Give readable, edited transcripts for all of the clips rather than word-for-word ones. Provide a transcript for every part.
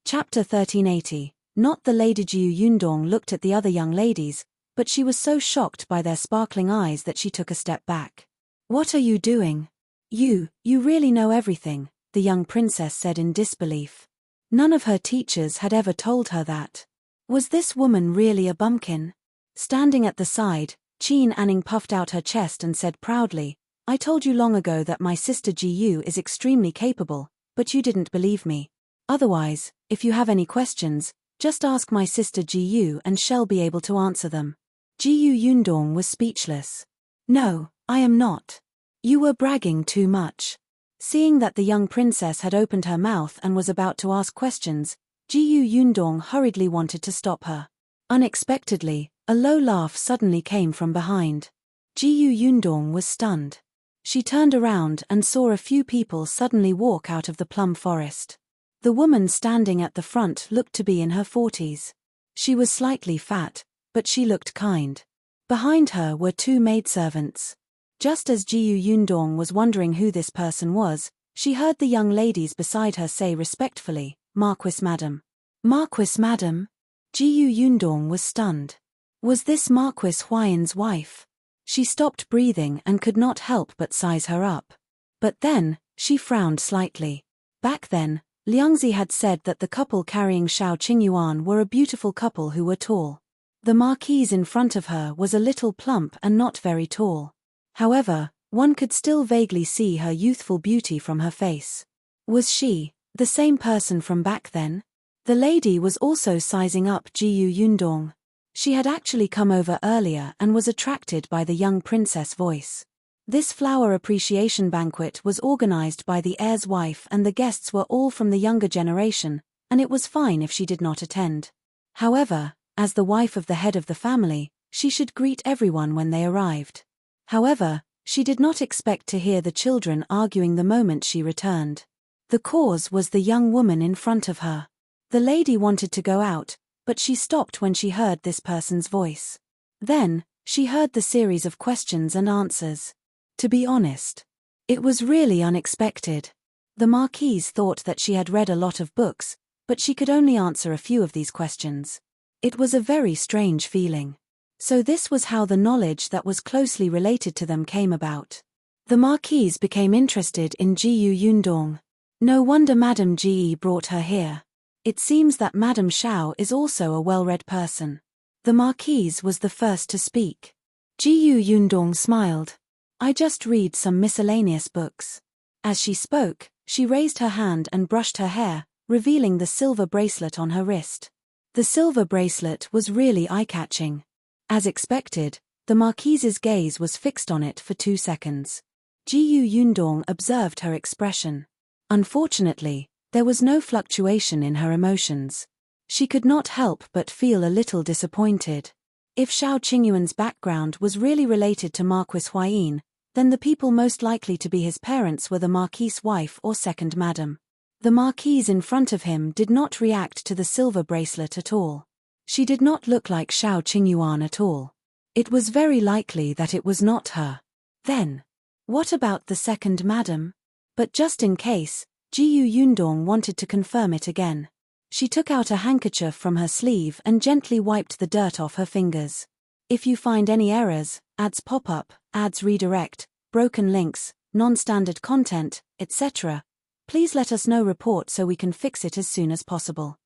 Chapter 1380. Not the Lady Jiu Yundong looked at the other young ladies, but she was so shocked by their sparkling eyes that she took a step back. What are you doing? You really know everything, the young princess said in disbelief. None of her teachers had ever told her that. Was this woman really a bumpkin? Standing at the side, Qingyuan puffed out her chest and said proudly, I told you long ago that my sister Jiu is extremely capable, but you didn't believe me. Otherwise, if you have any questions, just ask my sister Jiu and she'll be able to answer them. Jiu Yundong was speechless. No, I am not. You were bragging too much. Seeing that the young princess had opened her mouth and was about to ask questions, Jiu Yundong hurriedly wanted to stop her. Unexpectedly, a low laugh suddenly came from behind. Jiu Yundong was stunned. She turned around and saw a few people suddenly walk out of the plum forest. The woman standing at the front looked to be in her 40s. She was slightly fat, but she looked kind. Behind her were two maidservants. Just as Jiu Yundong was wondering who this person was, she heard the young ladies beside her say respectfully, Marquis Madam. Marquis Madam? Jiu Yundong was stunned. Was this Marquis Huayan's wife? She stopped breathing and could not help but size her up. But then, she frowned slightly. Back then, Liangzi had said that the couple carrying Shao Qingyuan were a beautiful couple who were tall. The marquise in front of her was a little plump and not very tall. However, one could still vaguely see her youthful beauty from her face. Was she the same person from back then? The lady was also sizing up Jiu Yundong. She had actually come over earlier and was attracted by the young princess' voice. This flower appreciation banquet was organized by the heir's wife and the guests were all from the younger generation, and it was fine if she did not attend. However, as the wife of the head of the family, she should greet everyone when they arrived. However, she did not expect to hear the children arguing the moment she returned. The cause was the young woman in front of her. The lady wanted to go out, but she stopped when she heard this person's voice. Then, she heard the series of questions and answers. To be honest, it was really unexpected. The marquise thought that she had read a lot of books, but she could only answer a few of these questions. It was a very strange feeling. So this was how the knowledge that was closely related to them came about. The marquise became interested in Jiu Yundong. No wonder Madame Ji brought her here. It seems that Madame Shao is also a well-read person. The marquise was the first to speak. Jiu Yundong smiled. I just read some miscellaneous books. As she spoke, she raised her hand and brushed her hair, revealing the silver bracelet on her wrist. The silver bracelet was really eye-catching. As expected, the marquise's gaze was fixed on it for 2 seconds. Jiu Yundong observed her expression. Unfortunately, there was no fluctuation in her emotions. She could not help but feel a little disappointed. If Shao Qingyuan's background was really related to Marquis Huayan, then the people most likely to be his parents were the marquise wife or second madam. The marquise in front of him did not react to the silver bracelet at all. She did not look like Shao Qingyuan at all. It was very likely that it was not her. Then, what about the second madam? But just in case, Jiu Yundong wanted to confirm it again. She took out a handkerchief from her sleeve and gently wiped the dirt off her fingers. If you find any errors, ads pop up, ads redirect, broken links, non-standard content, etc., please let us know report so we can fix it as soon as possible.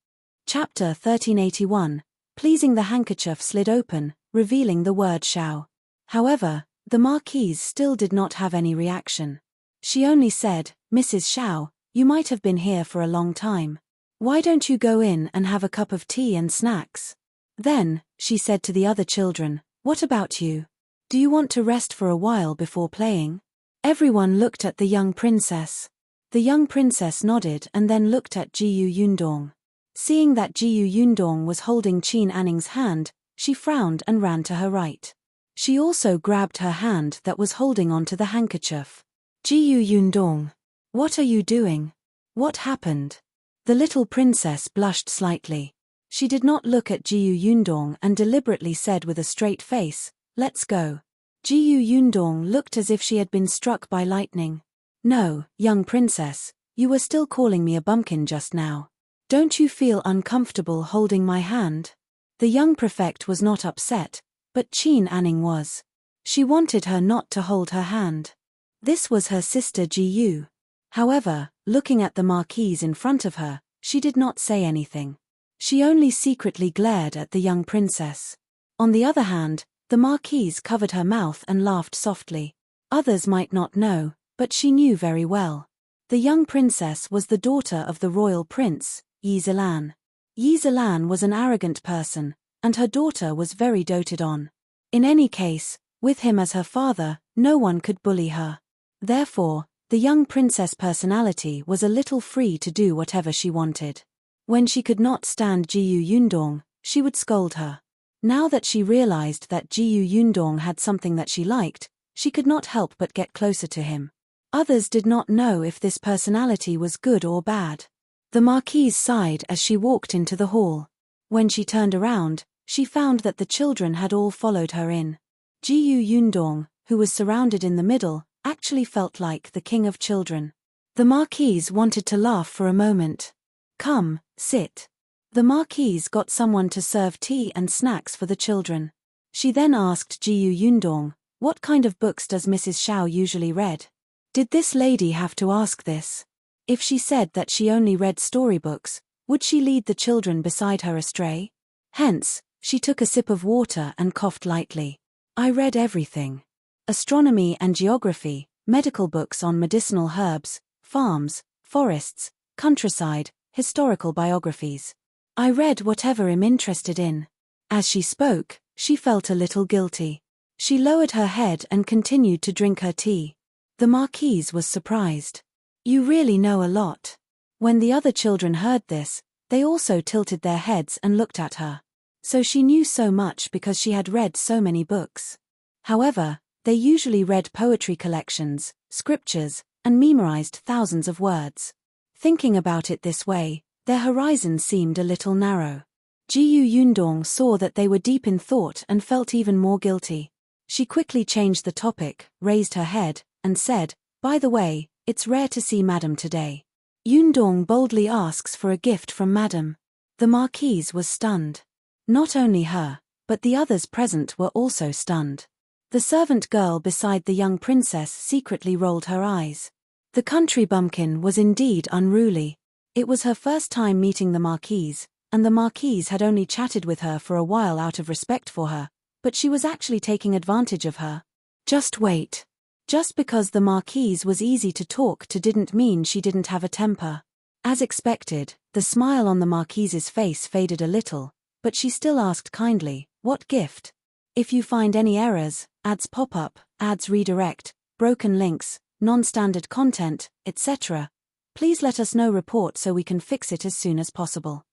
Chapter 1381. Pleasing the handkerchief slid open, revealing the word Shao. However, the marquise still did not have any reaction. She only said, Mrs. Shao, you might have been here for a long time. Why don't you go in and have a cup of tea and snacks? Then, she said to the other children, what about you? Do you want to rest for a while before playing? Everyone looked at the young princess. The young princess nodded and then looked at Jiu Yundong. Seeing that Jiu Yundong was holding Qingyuan's hand, she frowned and ran to her right. She also grabbed her hand that was holding onto the handkerchief. Jiu Yundong, what are you doing? What happened? The little princess blushed slightly. She did not look at Jiu Yundong and deliberately said with a straight face, let's go. Jiu Yundong looked as if she had been struck by lightning. No, young princess, you were still calling me a bumpkin just now. Don't you feel uncomfortable holding my hand? The young prefect was not upset, but Qingyuan was. She wanted her not to hold her hand. This was her sister Jiyu. However, looking at the marquise in front of her, she did not say anything. She only secretly glared at the young princess. On the other hand, the marquise covered her mouth and laughed softly. Others might not know, but she knew very well. The young princess was the daughter of the royal prince, Yizilan. Yizilan was an arrogant person, and her daughter was very doted on. In any case, with him as her father, no one could bully her. Therefore, the young princess' personality was a little free to do whatever she wanted. When she could not stand Jiyu Yundong, she would scold her. Now that she realized that Jiyu Yundong had something that she liked, she could not help but get closer to him. Others did not know if this personality was good or bad. The marquise sighed as she walked into the hall. When she turned around, she found that the children had all followed her in. Jiyu Yundong, who was surrounded in the middle, actually felt like the king of children. The marquise wanted to laugh for a moment. Come, sit. The marquise got someone to serve tea and snacks for the children. She then asked Jiyu Yundong, what kind of books does Mrs. Shao usually read? Did this lady have to ask this? If she said that she only read storybooks, would she lead the children beside her astray? Hence, she took a sip of water and coughed lightly. I read everything. Astronomy and geography, medical books on medicinal herbs, farms, forests, countryside, historical biographies. I read whatever I'm interested in. As she spoke, she felt a little guilty. She lowered her head and continued to drink her tea. The marquise was surprised. You really know a lot. When the other children heard this, they also tilted their heads and looked at her. So she knew so much because she had read so many books. However, they usually read poetry collections, scriptures, and memorized thousands of words. Thinking about it this way, their horizon seemed a little narrow. Jiyu Yundong saw that they were deep in thought and felt even more guilty. She quickly changed the topic, raised her head, and said, by the way, it's rare to see Madam today. Yundong boldly asks for a gift from Madam. The marquise was stunned. Not only her, but the others present were also stunned. The servant girl beside the young princess secretly rolled her eyes. The country bumpkin was indeed unruly. It was her first time meeting the marquise, and the marquise had only chatted with her for a while out of respect for her, but she was actually taking advantage of her. Just wait. Just because the marquise was easy to talk to didn't mean she didn't have a temper. As expected, the smile on the marquise's face faded a little, but she still asked kindly, what gift? If you find any errors, ads pop up, ads redirect, broken links, non-standard content, etc., please let us know report so we can fix it as soon as possible.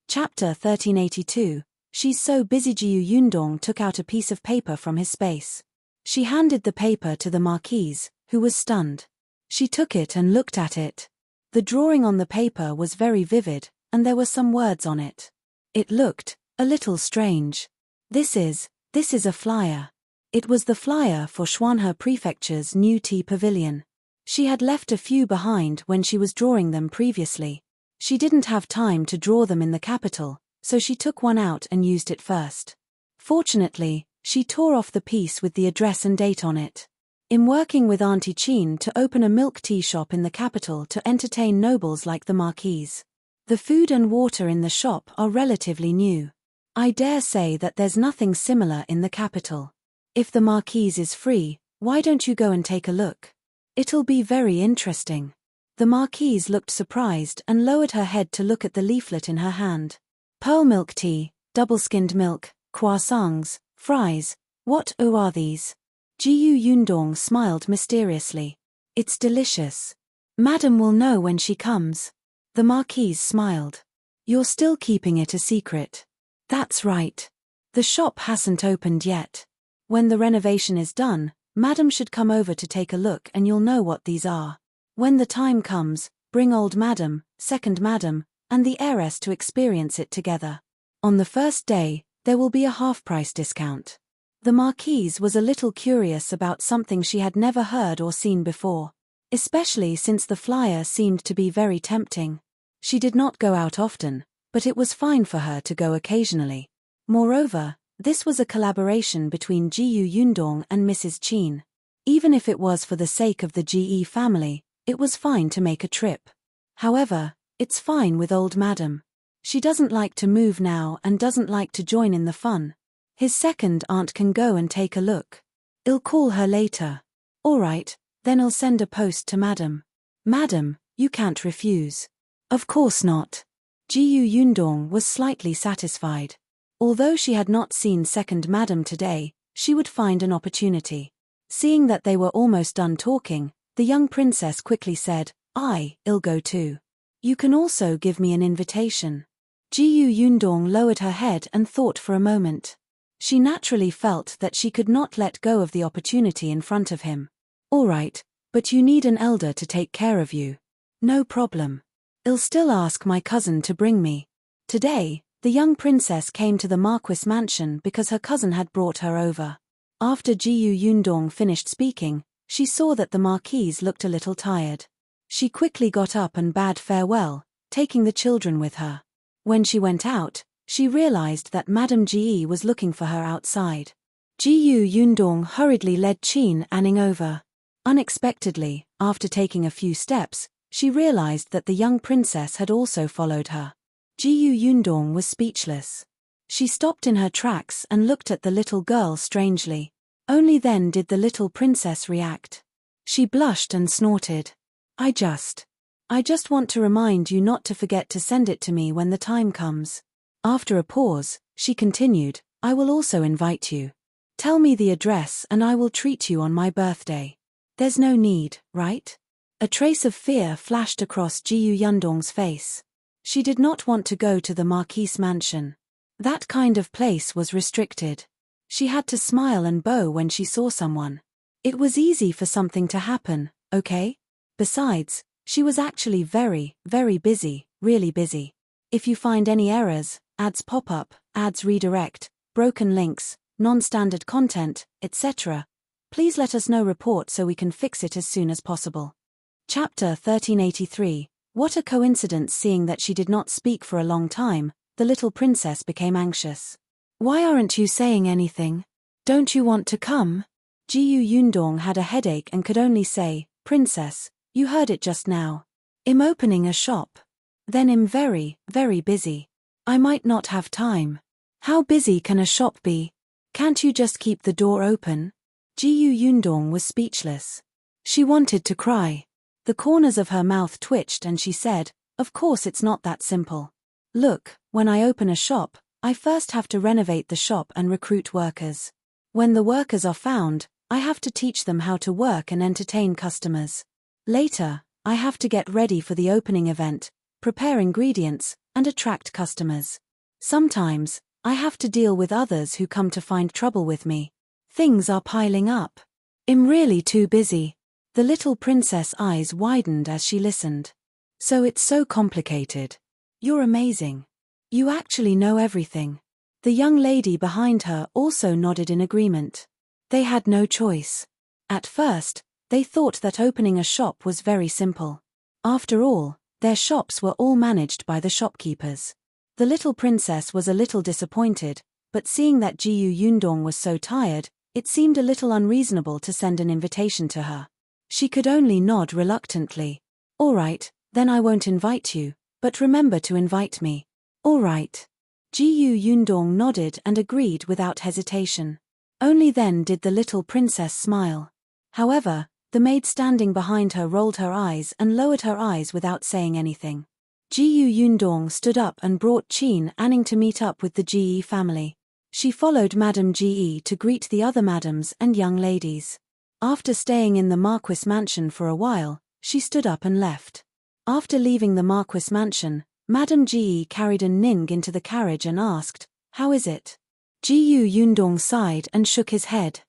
Chapter 1382, She's so busy. Jiyu Yundong took out a piece of paper from his space. She handed the paper to the marquise, who was stunned. She took it and looked at it. The drawing on the paper was very vivid, and there were some words on it. It looked a little strange. This is a flyer. It was the flyer for Xuanhe Prefecture's new tea pavilion. She had left a few behind when she was drawing them previously. She didn't have time to draw them in the capital, so she took one out and used it first. Fortunately, she tore off the piece with the address and date on it. In working with Auntie Qin to open a milk tea shop in the capital to entertain nobles like the marquise. The food and water in the shop are relatively new. I dare say that there's nothing similar in the capital. If the marquise is free, why don't you go and take a look? It'll be very interesting. The marquise looked surprised and lowered her head to look at the leaflet in her hand. Pearl milk tea, double-skinned milk, croissants, fries, what are these? Jiyu Yundong smiled mysteriously. It's delicious. Madam will know when she comes. The marquise smiled. You're still keeping it a secret. That's right. The shop hasn't opened yet. When the renovation is done, Madam should come over to take a look and you'll know what these are. When the time comes, bring old Madam, second Madam, and the heiress to experience it together. On the first day, there will be a half-price discount. The marquise was a little curious about something she had never heard or seen before, especially since the flyer seemed to be very tempting. She did not go out often, but it was fine for her to go occasionally. Moreover, this was a collaboration between Jiyu Yundong and Mrs. Qin. Even if it was for the sake of the GE family, it was fine to make a trip. However, it's fine with old madam. She doesn't like to move now and doesn't like to join in the fun. His second aunt can go and take a look. I'll call her later. Alright, then I'll send a post to madam. Madam, you can't refuse. Of course not. Jiyu Yundong was slightly satisfied. Although she had not seen second madam today, she would find an opportunity. Seeing that they were almost done talking, the young princess quickly said, I'll go too. You can also give me an invitation. Jiyu Yundong lowered her head and thought for a moment. She naturally felt that she could not let go of the opportunity in front of him. Alright, but you need an elder to take care of you. No problem. I'll still ask my cousin to bring me. Today, the young princess came to the Marquis mansion because her cousin had brought her over. After Jiyu Yundong finished speaking, she saw that the marquise looked a little tired. She quickly got up and bade farewell, taking the children with her. When she went out, she realized that Madame Ji was looking for her outside. Jiyu Yundong hurriedly led Qingyuan over. Unexpectedly, after taking a few steps, she realized that the young princess had also followed her. Jiyu Yundong was speechless. She stopped in her tracks and looked at the little girl strangely. Only then did the little princess react. She blushed and snorted. I just want to remind you not to forget to send it to me when the time comes. After a pause, she continued, I will also invite you. Tell me the address and I will treat you on my birthday. There's no need, right? A trace of fear flashed across Jiyu Yundong's face. She did not want to go to the Marquis mansion. That kind of place was restricted. She had to smile and bow when she saw someone. It was easy for something to happen, okay? Besides, she was actually very, very busy, really busy. If you find any errors, ads pop up, ads redirect, broken links, non-standard content, etc., please let us know report so we can fix it as soon as possible. Chapter 1383. What a coincidence. Seeing that she did not speak for a long time, the little princess became anxious. Why aren't you saying anything? Don't you want to come? Jiyu Yundong had a headache and could only say, Princess, you heard it just now. I'm opening a shop. Then I'm very, very busy. I might not have time. How busy can a shop be? Can't you just keep the door open? Jiyu Yundong was speechless. She wanted to cry. The corners of her mouth twitched and she said, Of course it's not that simple. Look, when I open a shop, I first have to renovate the shop and recruit workers. When the workers are found, I have to teach them how to work and entertain customers. Later, I have to get ready for the opening event, prepare ingredients, and attract customers. Sometimes, I have to deal with others who come to find trouble with me. Things are piling up. I'm really too busy. The little princess' eyes widened as she listened. So it's so complicated. You're amazing. You actually know everything. The young lady behind her also nodded in agreement. They had no choice. At first, they thought that opening a shop was very simple. After all, their shops were all managed by the shopkeepers. The little princess was a little disappointed, but seeing that Jiyu Yundong was so tired, it seemed a little unreasonable to send an invitation to her. She could only nod reluctantly. All right, then I won't invite you, but remember to invite me. All right. Jiyu Yundong nodded and agreed without hesitation. Only then did the little princess smile. However, the maid standing behind her rolled her eyes and lowered her eyes without saying anything. Jiyu Yundong stood up and brought Qingyuan to meet up with the Ge family. She followed Madame Ge to greet the other madams and young ladies. After staying in the Marquis mansion for a while, she stood up and left. After leaving the Marquis mansion, Madame Ge carried a Ning into the carriage and asked, How is it? Jiyu Yundong sighed and shook his head.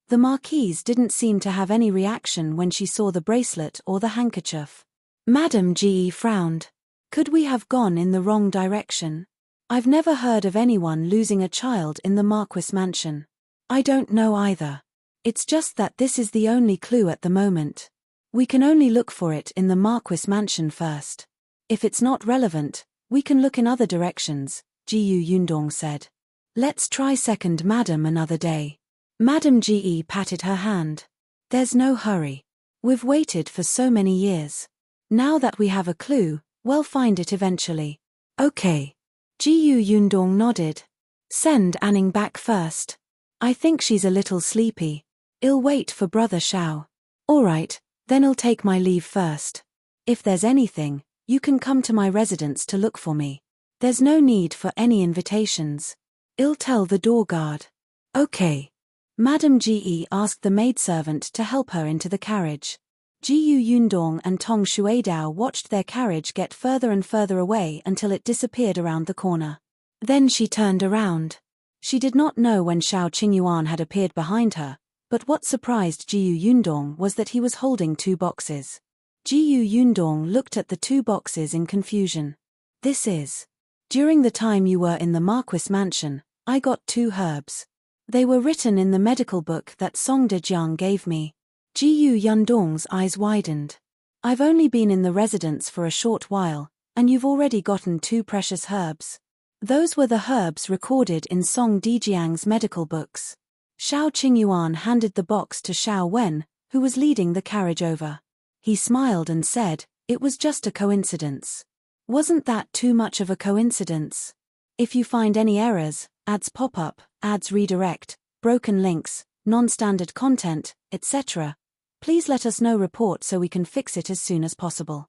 The marquise didn't seem to have any reaction when she saw the bracelet or the handkerchief. Madame Ge frowned. Could we have gone in the wrong direction? I've never heard of anyone losing a child in the Marquis mansion. I don't know either. It's just that this is the only clue at the moment. We can only look for it in the Marquis mansion first. If it's not relevant, we can look in other directions, Jiyu Yundong said. Let's try second madam another day. Madam Ge patted her hand. There's no hurry. We've waited for so many years. Now that we have a clue, we'll find it eventually. Okay. Jiyu Yundong nodded. Send Anning back first. I think she's a little sleepy. I'll wait for brother Shao. Alright, then I'll take my leave first. If there's anything, you can come to my residence to look for me. There's no need for any invitations. I'll tell the door guard. Okay. Madam Ge asked the maidservant to help her into the carriage. Jiyu Yundong and Tong Shuidao watched their carriage get further and further away until it disappeared around the corner. Then she turned around. She did not know when Shao Qingyuan had appeared behind her, but what surprised Jiyu Yundong was that he was holding 2 boxes. Jiyu Yundong looked at the 2 boxes in confusion. This is. During the time you were in the Marquis mansion, I got 2 herbs. They were written in the medical book that Song Dejiang gave me. Jiyu Yundong's eyes widened. I've only been in the residence for a short while, and you've already gotten 2 precious herbs. Those were the herbs recorded in Song Dejiang's medical books. Shao Qingyuan handed the box to Shao Wen, who was leading the carriage over. He smiled and said, it was just a coincidence. Wasn't that too much of a coincidence? If you find any errors, ads pop up, ads redirect, broken links, non-standard content, etc., please let us know report so we can fix it as soon as possible.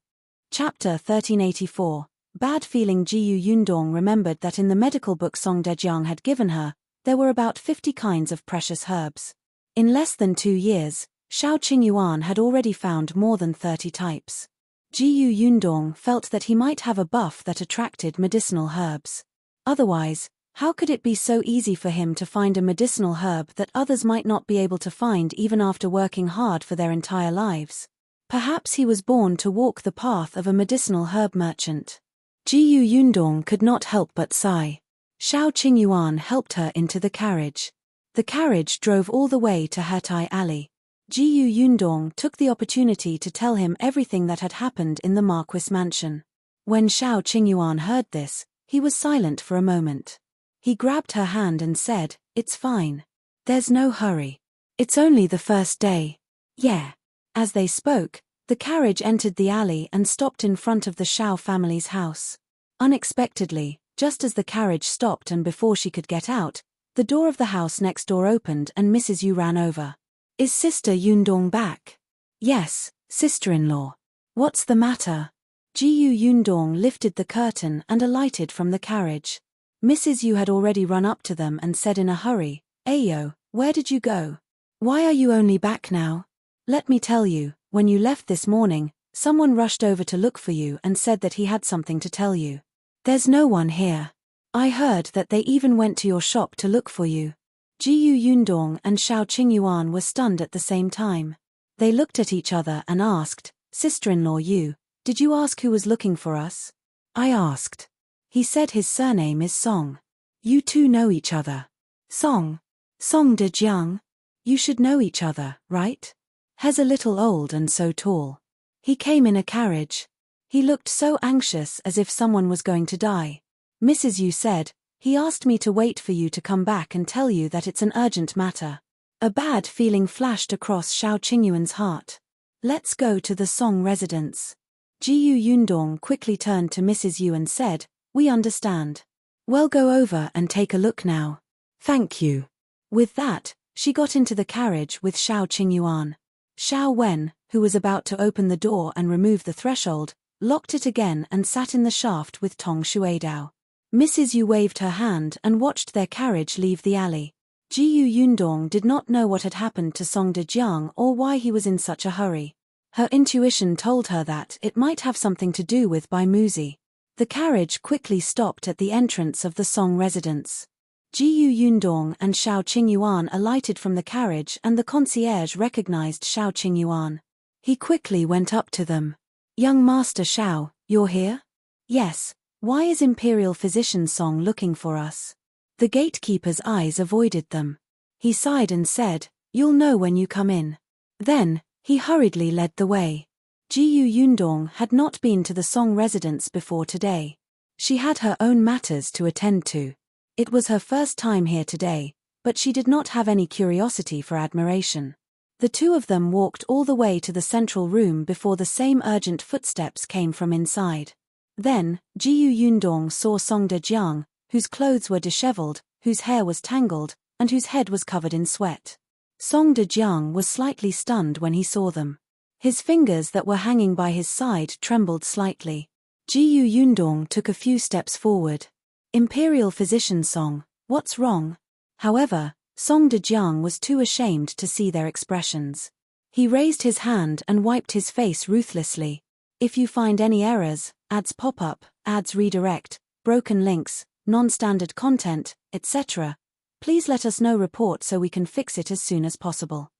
Chapter 1384. Bad feeling. Jiyu Yundong remembered that in the medical book Song Dejiang had given her, there were about 50 kinds of precious herbs. In less than 2 years, Shao Qingyuan had already found more than 30 types. Jiyu Yundong felt that he might have a buff that attracted medicinal herbs. Otherwise, how could it be so easy for him to find a medicinal herb that others might not be able to find even after working hard for their entire lives? Perhaps he was born to walk the path of a medicinal herb merchant. Jiyu Yundong could not help but sigh. Shao Qingyuan helped her into the carriage. The carriage drove all the way to Hertai Alley. Jiyu Yundong took the opportunity to tell him everything that had happened in the Marquis mansion. When Shao Qingyuan heard this, he was silent for a moment. He grabbed her hand and said, it's fine. There's no hurry. It's only the first day. Yeah. As they spoke, the carriage entered the alley and stopped in front of the Shao family's house. Unexpectedly, just as the carriage stopped and before she could get out, the door of the house next door opened and Mrs. Yu ran over. Is Sister Yundong back? Yes, sister-in-law. What's the matter? Jiyu Yundong lifted the curtain and alighted from the carriage. Mrs. Yu had already run up to them and said in a hurry, Ayo, where did you go? Why are you only back now? Let me tell you, when you left this morning, someone rushed over to look for you and said that he had something to tell you. There's no one here. I heard that they even went to your shop to look for you. Jiyu Yundong and Shao Qingyuan were stunned at the same time. They looked at each other and asked, Sister-in-law Yu, did you ask who was looking for us? I asked. He said his surname is Song. You two know each other. Song Dejiang. You should know each other, right? He's a little old and so tall. He came in a carriage. He looked so anxious as if someone was going to die. Mrs. Yu said, he asked me to wait for you to come back and tell you that it's an urgent matter. A bad feeling flashed across Shao Qingyuan's heart. Let's go to the Song residence. Jiyu Yundong quickly turned to Mrs. Yu and said, we understand. We'll go over and take a look now. Thank you. With that, she got into the carriage with Shao Qingyuan. Shao Wen, who was about to open the door and remove the threshold, locked it again and sat in the shaft with Tong Shuidao. Mrs. Yu waved her hand and watched their carriage leave the alley. Jiyu Yundong did not know what had happened to Song Dejiang or why he was in such a hurry. Her intuition told her that it might have something to do with Muzi. The carriage quickly stopped at the entrance of the Song residence. Jiyu Yundong and Shao Qingyuan alighted from the carriage and the concierge recognized Shao Qingyuan. He quickly went up to them. Young Master Shao, you're here? Yes. Why is Imperial Physician Song looking for us? The gatekeeper's eyes avoided them. He sighed and said, you'll know when you come in. Then, he hurriedly led the way. Jiyu Yundong had not been to the Song residence before today. She had her own matters to attend to. It was her first time here today, but she did not have any curiosity for admiration. The two of them walked all the way to the central room before the same urgent footsteps came from inside. Then, Jiyu Yundong saw Song Dejiang, whose clothes were disheveled, whose hair was tangled, and whose head was covered in sweat. Song Dejiang was slightly stunned when he saw them. His fingers that were hanging by his side trembled slightly. Jiyu Yundong took a few steps forward. Imperial Physician Song, what's wrong? However, Song Dejiang was too ashamed to see their expressions. He raised his hand and wiped his face ruthlessly. If you find any errors, ads pop up, ads redirect, broken links, non-standard content, etc., please let us know report so we can fix it as soon as possible.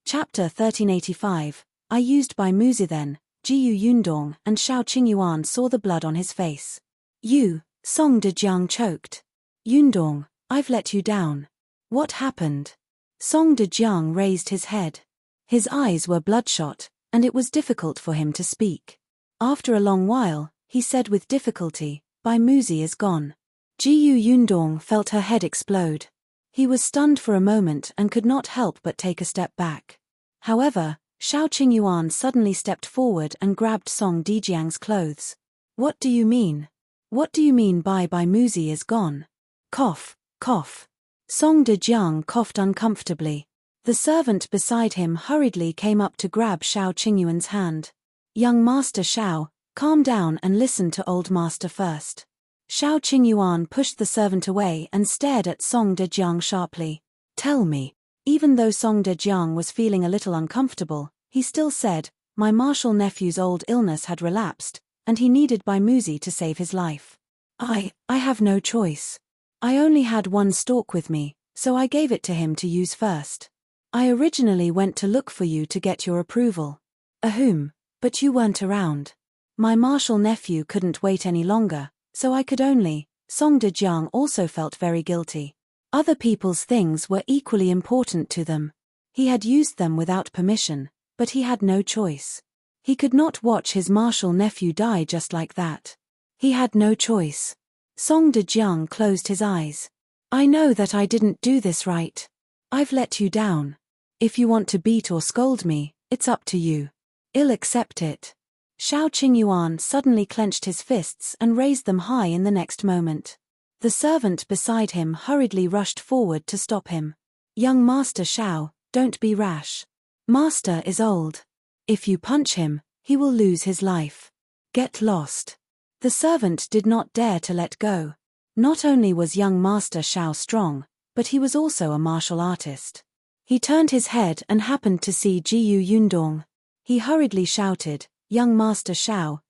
Chapter 1385. I used by Muzi. Then, Jiyu Yundong and Shao Qingyuan saw the blood on his face. You, Song Dejiang choked. Yundong, I've let you down. What happened? Song Dejiang raised his head. His eyes were bloodshot, and it was difficult for him to speak. After a long while, he said with difficulty, Bai Muzi is gone. Jiyu Yundong felt her head explode. He was stunned for a moment and could not help but take a step back. However, Shao Qingyuan suddenly stepped forward and grabbed Song Dejiang's clothes. What do you mean? What do you mean by Muzi is gone? Cough, cough. Song Dejiang coughed uncomfortably. The servant beside him hurriedly came up to grab Shao Qingyuan's hand. Young Master Shao, calm down and listen to Old Master first. Shao Qingyuan pushed the servant away and stared at Song Dejiang sharply. Tell me. Even though Song Dejiang was feeling a little uncomfortable, he still said, my martial nephew's old illness had relapsed, and he needed Bai Muzi to save his life. I have no choice. I only had one stalk with me, so I gave it to him to use first. I originally went to look for you to get your approval. Ahum, but you weren't around. My martial nephew couldn't wait any longer, so I could only. Song Dejiang also felt very guilty. Other people's things were equally important to them. He had used them without permission, but he had no choice. He could not watch his martial nephew die just like that. He had no choice. Song Dejiang closed his eyes. I know that I didn't do this right. I've let you down. If you want to beat or scold me, it's up to you. I'll accept it. Shao Qingyuan suddenly clenched his fists and raised them high in the next moment. The servant beside him hurriedly rushed forward to stop him. Young Master Shao, don't be rash. Master is old. If you punch him, he will lose his life. Get lost. The servant did not dare to let go. Not only was young Master Shao strong, but he was also a martial artist. He turned his head and happened to see Jiyu Yundong. He hurriedly shouted, young Master Shao,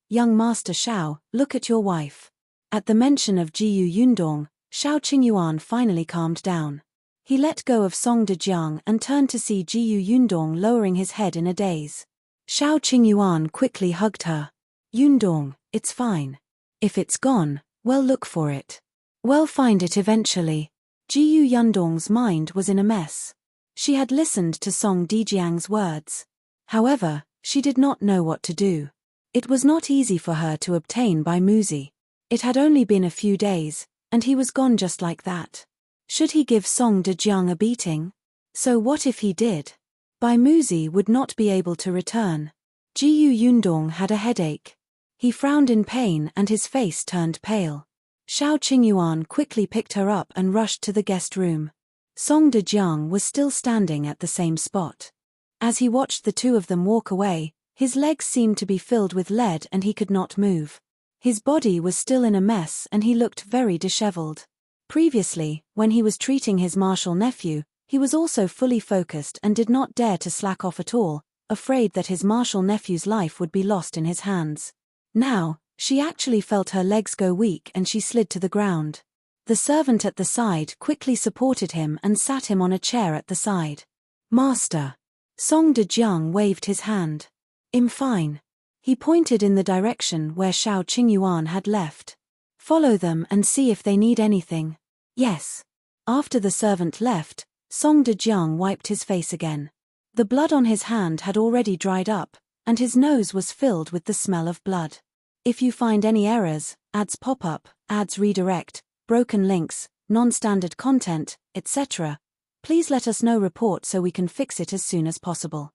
look at your wife. At the mention of Jiyu Yundong, Shao Qingyuan finally calmed down. He let go of Song Dejiang and turned to see Jiyu Yundong lowering his head in a daze. Shao Qingyuan quickly hugged her. Yundong, it's fine. If it's gone, well, look for it. We'll find it eventually. Jiyu Yundong's mind was in a mess. She had listened to Song Dejiang's words. However, she did not know what to do. It was not easy for her to obtain Bai Muzi. It had only been a few days, and he was gone just like that. Should he give Song Dejiang a beating? So what if he did? Bai Muzi would not be able to return. Jiyu Yundong had a headache. He frowned in pain and his face turned pale. Shao Qingyuan quickly picked her up and rushed to the guest room. Song Dejiang was still standing at the same spot. As he watched the two of them walk away, his legs seemed to be filled with lead and he could not move. His body was still in a mess and he looked very disheveled. Previously, when he was treating his martial nephew, he was also fully focused and did not dare to slack off at all, afraid that his martial nephew's life would be lost in his hands. Now, she actually felt her legs go weak and she slid to the ground. The servant at the side quickly supported him and sat him on a chair at the side. Master. Song Dejiang waved his hand. I'm fine. He pointed in the direction where Shao Qingyuan had left. Follow them and see if they need anything. Yes. After the servant left, Song Dejiang wiped his face again. The blood on his hand had already dried up, and his nose was filled with the smell of blood. If you find any errors, ads pop up, ads redirect, broken links, non-standard content, etc., please let us know report so we can fix it as soon as possible.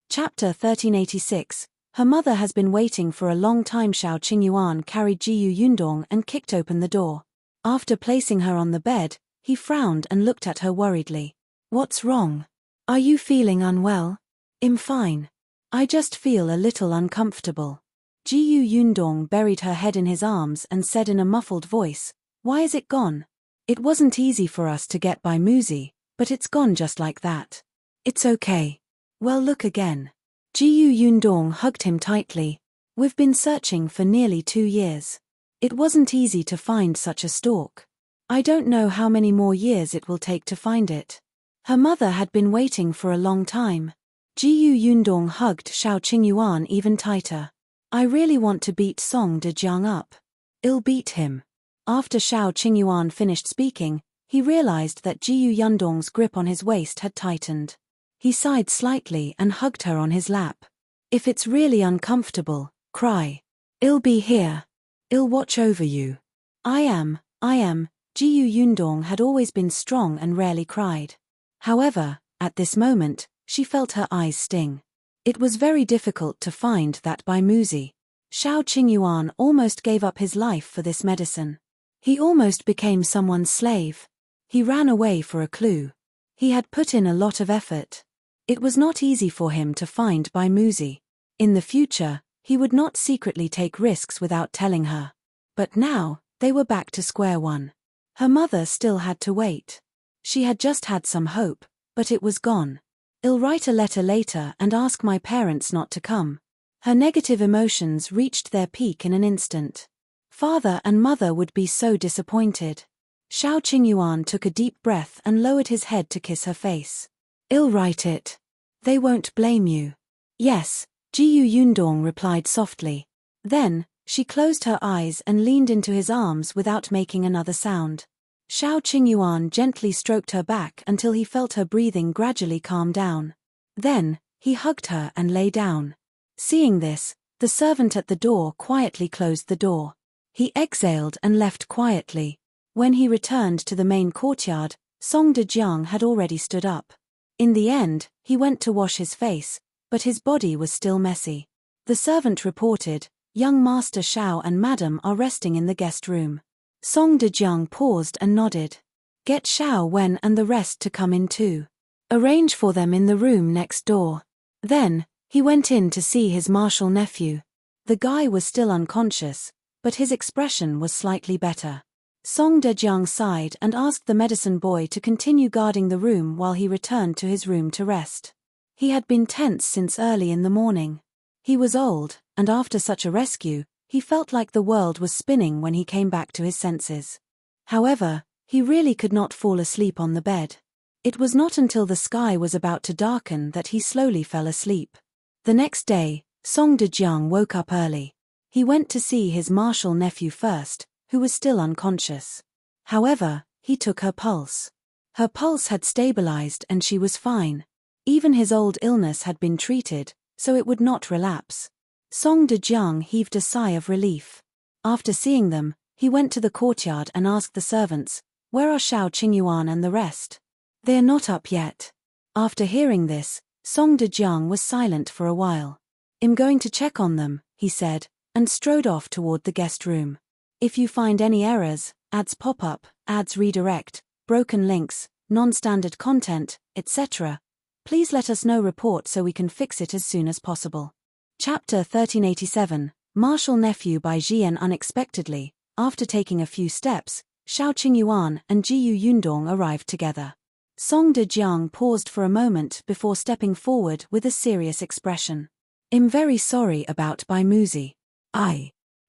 Chapter 1386. Her mother has been waiting for a long time. Shao Qingyuan carried Yundong and kicked open the door. After placing her on the bed, he frowned and looked at her worriedly. What's wrong? Are you feeling unwell? I'm fine. I just feel a little uncomfortable. Yundong buried her head in his arms and said in a muffled voice, Why is it gone? It wasn't easy for us to get by Muzi, but it's gone just like that. It's okay. Well, look again. Yundong hugged him tightly. We've been searching for nearly 2 years. It wasn't easy to find such a stalk. I don't know how many more years it will take to find it. Her mother had been waiting for a long time. Yundong hugged Shao Qingyuan even tighter. I really want to beat Song Dejiang up. I'll beat him. After Shao Qingyuan finished speaking, he realized that Yundong's grip on his waist had tightened. He sighed slightly and hugged her on his lap. If it's really uncomfortable, cry. I'll be here. I'll watch over you. I am. Yundong had always been strong and rarely cried. However, at this moment, she felt her eyes sting. It was very difficult to find that by Muzi. Shao Qingyuan almost gave up his life for this medicine. He almost became someone's slave. He ran away for a clue. He had put in a lot of effort. It was not easy for him to find by Muzi. In the future, he would not secretly take risks without telling her. But now, they were back to square one. Her mother still had to wait. She had just had some hope, but it was gone. I'll write a letter later and ask my parents not to come. Her negative emotions reached their peak in an instant. Father and mother would be so disappointed. Shao Qingyuan took a deep breath and lowered his head to kiss her face. I'll write it. They won't blame you. Yes, Yundong replied softly. Then, she closed her eyes and leaned into his arms without making another sound. Shao Qingyuan gently stroked her back until he felt her breathing gradually calm down. Then, he hugged her and lay down. Seeing this, the servant at the door quietly closed the door. He exhaled and left quietly. When he returned to the main courtyard, Song Dejiang had already stood up. In the end, he went to wash his face, but his body was still messy. The servant reported, Young Master Shao and Madam are resting in the guest room. Song Dejiang paused and nodded. Get Shao Wen and the rest to come in too. Arrange for them in the room next door. Then, he went in to see his martial nephew. The guy was still unconscious, but his expression was slightly better. Song Dejiang sighed and asked the medicine boy to continue guarding the room while he returned to his room to rest. He had been tense since early in the morning. He was old, and after such a rescue, he felt like the world was spinning when he came back to his senses. However, he really could not fall asleep on the bed. It was not until the sky was about to darken that he slowly fell asleep. The next day, Song Dejiang woke up early. He went to see his martial nephew first, who was still unconscious. However, he took her pulse. Her pulse had stabilized and she was fine. Even his old illness had been treated, so it would not relapse. Song Dejiang heaved a sigh of relief. After seeing them, he went to the courtyard and asked the servants, Where are Shao Qingyuan and the rest? They are not up yet. After hearing this, Song Dejiang was silent for a while. I'm going to check on them, he said, and strode off toward the guest room. If you find any errors, ads pop up, ads redirect, broken links, non-standard content, etc., please let us know report so we can fix it as soon as possible. Chapter 1387, Martial Nephew by Zhiyan. Unexpectedly, after taking a few steps, Shao Qingyuan and Yundong arrived together. Song Dejiang paused for a moment before stepping forward with a serious expression. I'm very sorry about Bai Muzi.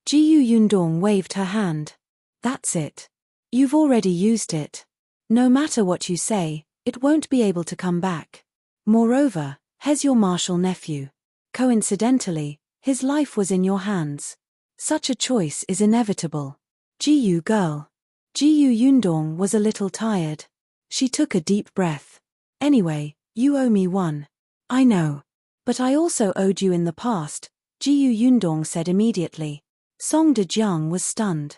Yundong waved her hand. That's it. You've already used it. No matter what you say, it won't be able to come back. Moreover, here's your martial nephew. Coincidentally, his life was in your hands. Such a choice is inevitable. Girl. Yundong was a little tired. She took a deep breath. Anyway, you owe me one. I know. But I also owed you in the past, Jiyu Yundong said immediately. Song Dejiang was stunned.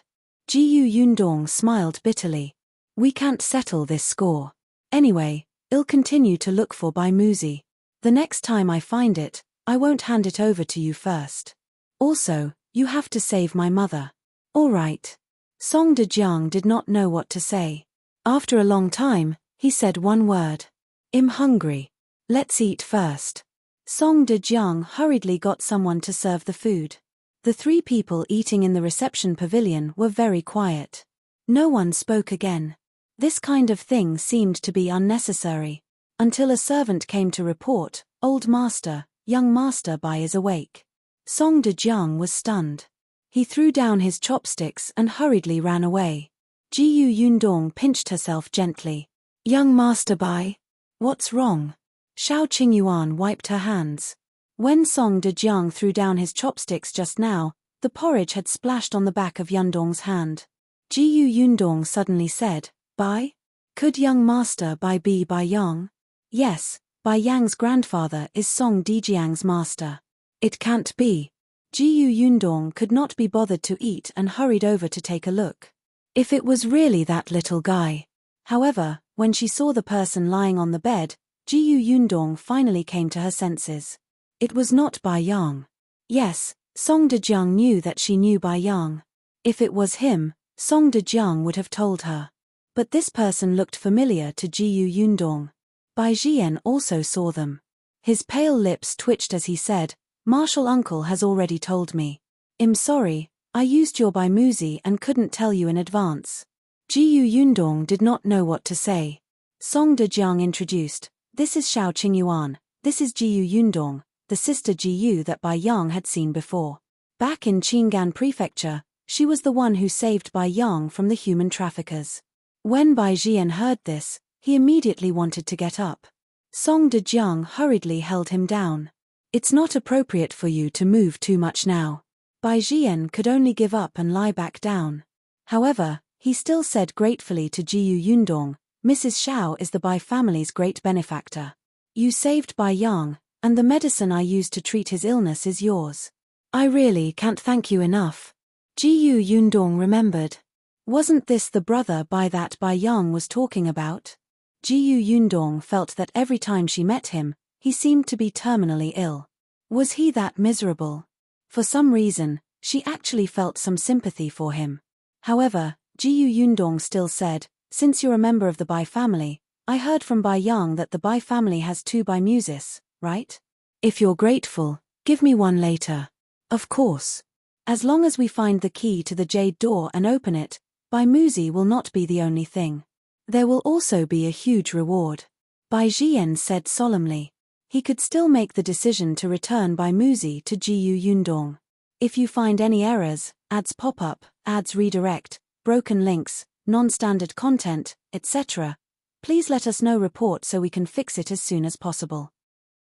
Jiyu Yundong smiled bitterly. We can't settle this score. Anyway, I'll continue to look for Bai Muzi. The next time I find it, I won't hand it over to you first. Also, you have to save my mother. All right. Song Dejiang did not know what to say. After a long time, he said one word. I'm hungry. Let's eat first. Song Dejiang hurriedly got someone to serve the food. The three people eating in the reception pavilion were very quiet. No one spoke again. This kind of thing seemed to be unnecessary. Until a servant came to report, Old Master, Young Master Bai is awake. Song Dejiang was stunned. He threw down his chopsticks and hurriedly ran away. Jiyu Yundong pinched herself gently. Young Master Bai? What's wrong? Shao Qingyuan wiped her hands. When Song Dejiang threw down his chopsticks just now, the porridge had splashed on the back of Yundong's hand. Jiyu Yundong suddenly said, Bai? Could young master Bai be Bai Yang? Yes, Bai Yang's grandfather is Song Dejiang's master. It can't be. Jiyu Yundong could not be bothered to eat and hurried over to take a look. If it was really that little guy. However, when she saw the person lying on the bed, Jiyu Yundong finally came to her senses. It was not Bai Yang. Yes, Song Dejiang knew that she knew Bai Yang. If it was him, Song Dejiang would have told her. But this person looked familiar to Jiyu Yundong. Bai Zhiyan also saw them. His pale lips twitched as he said, Martial uncle has already told me. I'm sorry, I used your Bai Muzi and couldn't tell you in advance. Jiyu Yundong did not know what to say. Song Dejiang introduced, This is Shao Qingyuan, this is Jiyu Yundong, the sister Jiyu that Bai Yang had seen before. Back in Qingyuan Prefecture, she was the one who saved Bai Yang from the human traffickers. When Bai Zhiyan heard this, he immediately wanted to get up. Song Dejiang hurriedly held him down. It's not appropriate for you to move too much now. Bai Zhiyan could only give up and lie back down. However, he still said gratefully to Jiyu Yundong, Mrs. Shao is the Bai family's great benefactor. You saved Bai Yang, and the medicine I used to treat his illness is yours. I really can't thank you enough. Jiyu Yundong remembered. Wasn't this the brother Bai that Bai Yang was talking about? Jiyu Yundong felt that every time she met him, he seemed to be terminally ill. Was he that miserable? For some reason, she actually felt some sympathy for him. However, Jiyu Yundong still said, Since you're a member of the Bai family, I heard from Bai Yang that the Bai family has 2 Bai Muses, right? If you're grateful, give me one later. Of course. As long as we find the key to the jade door and open it, Bai Muzi will not be the only thing. There will also be a huge reward. Bai Zhiyan said solemnly. He could still make the decision to return Bai Muzi to Jiyu Yundong. If you find any errors, ads pop up, ads redirect, broken links, non-standard content, etc., please let us know report so we can fix it as soon as possible.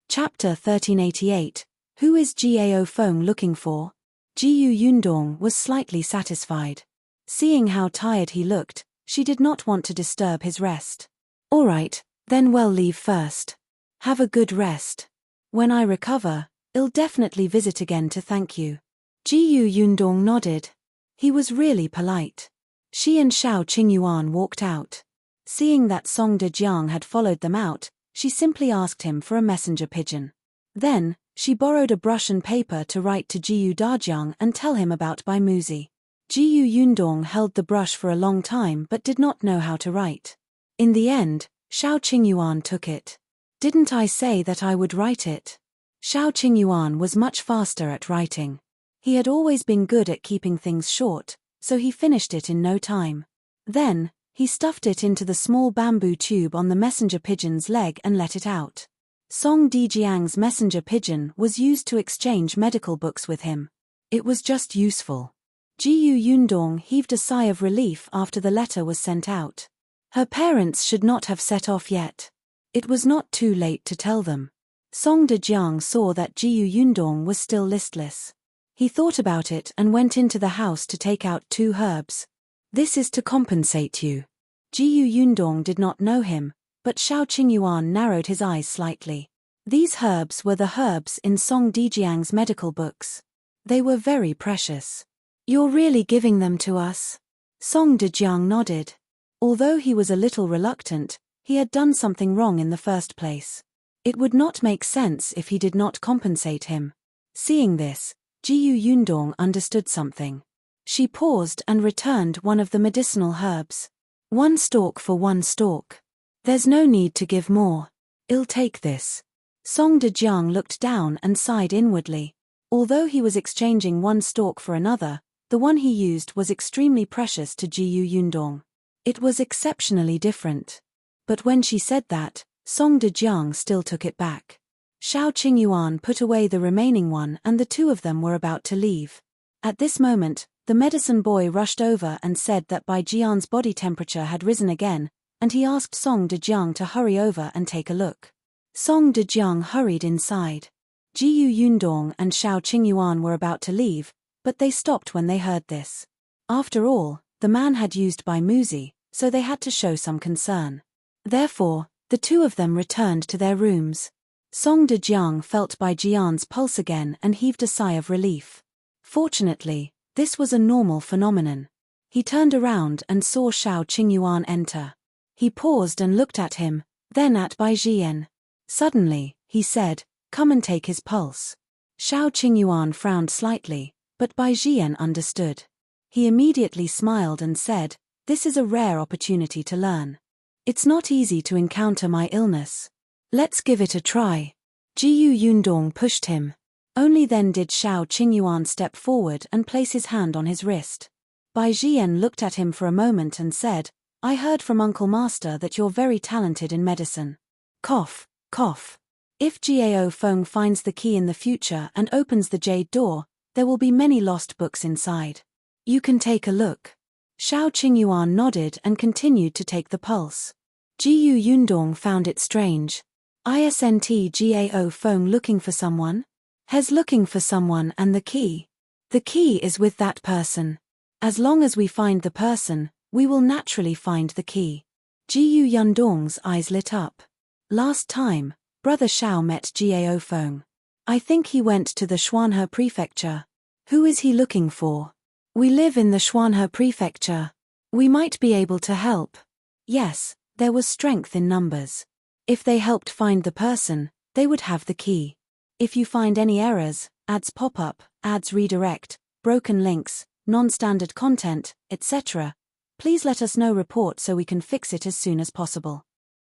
Chapter 1388. Who is Gao Feng looking for? Jiyu Yundong was slightly satisfied. Seeing how tired he looked, she did not want to disturb his rest. All right, then we'll leave first. Have a good rest. When I recover, I'll definitely visit again to thank you. Jiyu Yundong nodded. He was really polite. She and Shao Qingyuan walked out. Seeing that Song Dejiang had followed them out, she simply asked him for a messenger pigeon. Then, she borrowed a brush and paper to write to Jiyu Dajiang and tell him about Bai Muzi. Jiyu Yundong held the brush for a long time but did not know how to write. In the end, Shao Qingyuan took it. Didn't I say that I would write it? Shao Qingyuan was much faster at writing. He had always been good at keeping things short, so he finished it in no time. Then, he stuffed it into the small bamboo tube on the messenger pigeon's leg and let it out. Song Dejiang's messenger pigeon was used to exchange medical books with him. It was just useful. Jiyu Yundong heaved a sigh of relief after the letter was sent out. Her parents should not have set off yet. It was not too late to tell them. Song Dejiang saw that Jiyu Yundong was still listless. He thought about it and went into the house to take out 2 herbs. This is to compensate you. Jiyu Yundong did not know him, but Shao Qingyuan narrowed his eyes slightly. These herbs were the herbs in Song Dejiang's medical books. They were very precious. You're really giving them to us? Song Dejiang nodded. Although he was a little reluctant, he had done something wrong in the first place. It would not make sense if he did not compensate him. Seeing this, Jiyu Yundong understood something. She paused and returned one of the medicinal herbs. 1 stalk for 1 stalk. There's no need to give more. I'll take this. Song Dejiang looked down and sighed inwardly. Although he was exchanging 1 stalk for another, the one he used was extremely precious to Jiyu Yundong. It was exceptionally different. But when she said that, Song Dejiang still took it back. Shao Qingyuan put away the remaining one and the two of them were about to leave. At this moment, the medicine boy rushed over and said that Bai Jian's body temperature had risen again, and he asked Song Dejiang to hurry over and take a look. Song Dejiang hurried inside. Jiyu Yundong and Shao Qingyuan were about to leave, but they stopped when they heard this. After all, the man had used Bai Muzi, so they had to show some concern. Therefore, the two of them returned to their rooms. Song Dejiang felt Bai Jian's pulse again and heaved a sigh of relief. Fortunately, this was a normal phenomenon. He turned around and saw Shao Qingyuan enter. He paused and looked at him, then at Bai Zhiyan. Suddenly, he said, "Come and take his pulse." Shao Qingyuan frowned slightly, but Bai Zhiyan understood. He immediately smiled and said, "This is a rare opportunity to learn. It's not easy to encounter my illness. Let's give it a try." Jiyu Yundong pushed him. Only then did Shao Qingyuan step forward and place his hand on his wrist. Bai Zhiyan looked at him for a moment and said, "I heard from Uncle Master that you're very talented in medicine." Cough, cough. If Gao Feng finds the key in the future and opens the jade door, there will be many lost books inside. You can take a look. Shao Qingyuan nodded and continued to take the pulse. Jiyu Yundong found it strange. Isn't Gao Feng looking for someone? He's looking for someone and the key. The key is with that person. As long as we find the person, we will naturally find the key. Jiyu Yundong's eyes lit up. Last time, Brother Shao met Gao Feng. I think he went to the Xuanhe prefecture. Who is he looking for? We live in the Xuanhe prefecture. We might be able to help. Yes, there was strength in numbers. If they helped find the person, they would have the key. If you find any errors, ads pop up, ads redirect, broken links, non-standard content, etc., please let us know report so we can fix it as soon as possible.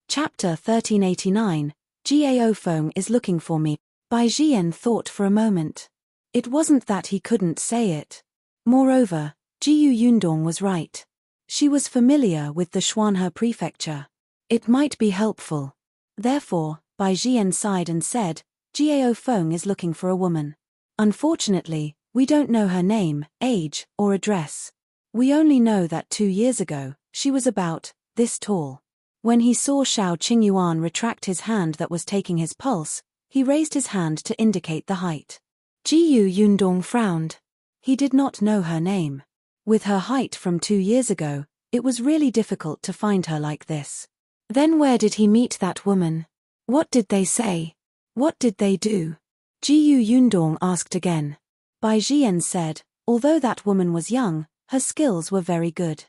Chapter 1389, Gao Feng is looking for me. Bai Zhiyan thought for a moment. It wasn't that he couldn't say it. Moreover, Jiyu Yundong was right. She was familiar with the Xuanhe prefecture. It might be helpful. Therefore, Bai Zhiyan sighed and said, Gao Feng is looking for a woman. Unfortunately, we don't know her name, age, or address. We only know that 2 years ago, she was about this tall. When he saw Shao Qingyuan retract his hand that was taking his pulse, he raised his hand to indicate the height. Jiyu Yundong frowned. He did not know her name. With her height from 2 years ago, it was really difficult to find her like this. Then where did he meet that woman? What did they say? What did they do? Jiyu Yundong asked again. Bai Zhiyan said, although that woman was young, her skills were very good.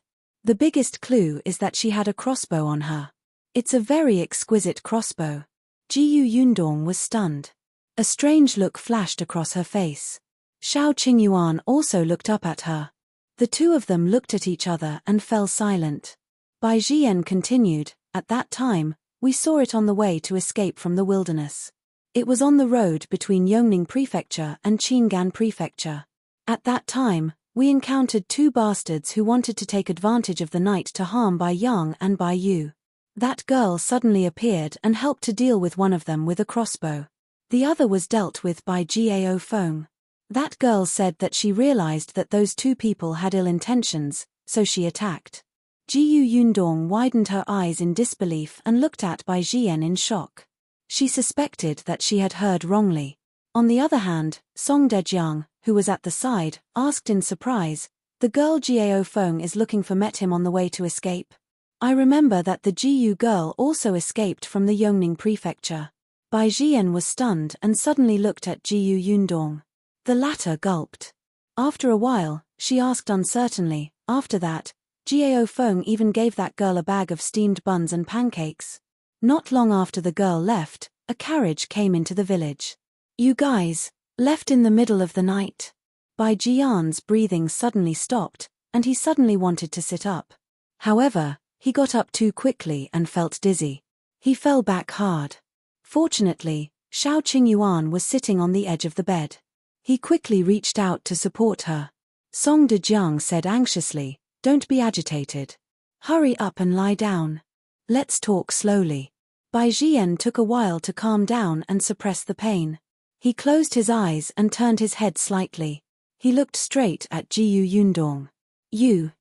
The biggest clue is that she had a crossbow on her. It's a very exquisite crossbow. Jiyu Yundong was stunned. A strange look flashed across her face. Shao Qingyuan also looked up at her. The two of them looked at each other and fell silent. Bai Zhiyan continued, at that time, we saw it on the way to escape from the wilderness. It was on the road between Yongning Prefecture and Qingyuan Prefecture. At that time, we encountered 2 bastards who wanted to take advantage of the night to harm Bai Yang and Bai Yu. That girl suddenly appeared and helped to deal with one of them with a crossbow. The other was dealt with by Gao Feng. That girl said that she realized that those 2 people had ill intentions, so she attacked. Jiyu Yundong widened her eyes in disbelief and looked at Bai Zhiyan in shock. She suspected that she had heard wrongly. On the other hand, Song Dejiang, who was at the side, asked in surprise, the girl Gao Feng is looking for met him on the way to escape? I remember that the Jiyu girl also escaped from the Yongning Prefecture. Bai Zhiyan was stunned and suddenly looked at Jiyu Yundong. The latter gulped. After a while, she asked uncertainly, after that, Jiao Feng even gave that girl a bag of steamed buns and pancakes. Not long after the girl left, a carriage came into the village. You guys, left in the middle of the night. Bai Zhiyan's breathing suddenly stopped, and he suddenly wanted to sit up. However, he got up too quickly and felt dizzy. He fell back hard. Fortunately, Shao Qingyuan was sitting on the edge of the bed. He quickly reached out to support her. Song De Jiang said anxiously, "Don't be agitated. Hurry up and lie down. Let's talk slowly." Bai Zhiyan took a while to calm down and suppress the pain. He closed his eyes and turned his head slightly. He looked straight at Jiyu Yundong.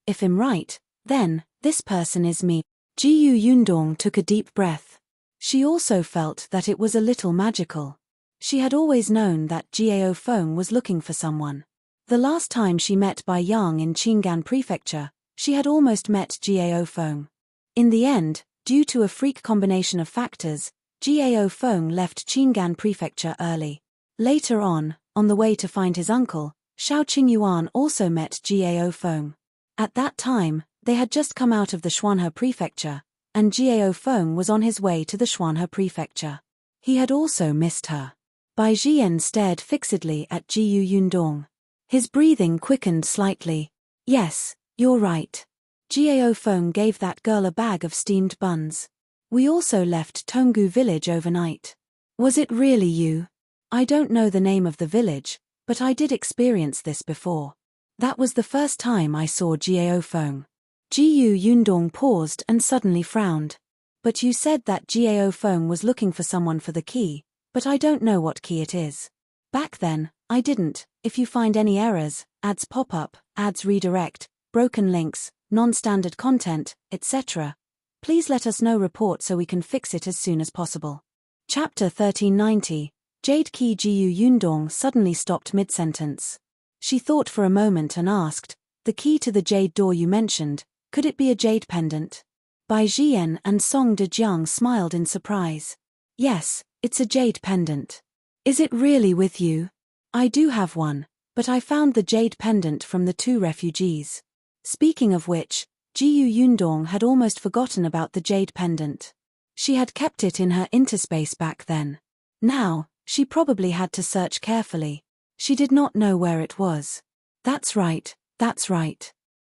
If I'm right, then, this person is me. Jiyu Yundong took a deep breath. She also felt that it was a little magical. She had always known that Jiao Feng was looking for someone. The last time she met Bai Yang in Qingyuan Prefecture, she had almost met Jiao Feng. In the end, due to a freak combination of factors, Jiao Feng left Qingyuan Prefecture early. Later on the way to find his uncle, Shao Qingyuan also met Jiao Feng. At that time, they had just come out of the Xuanhe Prefecture, and Jiao Feng was on his way to the Xuanhe Prefecture. He had also missed her. Bai Zhiyan stared fixedly at Jiyu Yundong. His breathing quickened slightly. Yes, you're right. Jiao Feng gave that girl a bag of steamed buns. We also left Tonggu village overnight. Was it really you? I don't know the name of the village, but I did experience this before. That was the first time I saw Jiao Feng. Jiyu Yundong paused and suddenly frowned. But you said that Jiao Feng was looking for someone for the key, but I don't know what key it is. Back then, I didn't. If you find any errors, ads pop up, ads redirect, broken links, non-standard content, etc., please let us know report so we can fix it as soon as possible. Chapter 1390, Jade Key. Jiyu Yundong suddenly stopped mid-sentence. She thought for a moment and asked, the key to the jade door you mentioned, could it be a jade pendant? Bai Zhiyan and Song De Jiang smiled in surprise. Yes, it's a jade pendant. Is it really with you? I do have one, but I found the jade pendant from the 2 refugees. Speaking of which, Jiyu Yundong had almost forgotten about the jade pendant. She had kept it in her interspace back then. Now, she probably had to search carefully. She did not know where it was. That's right.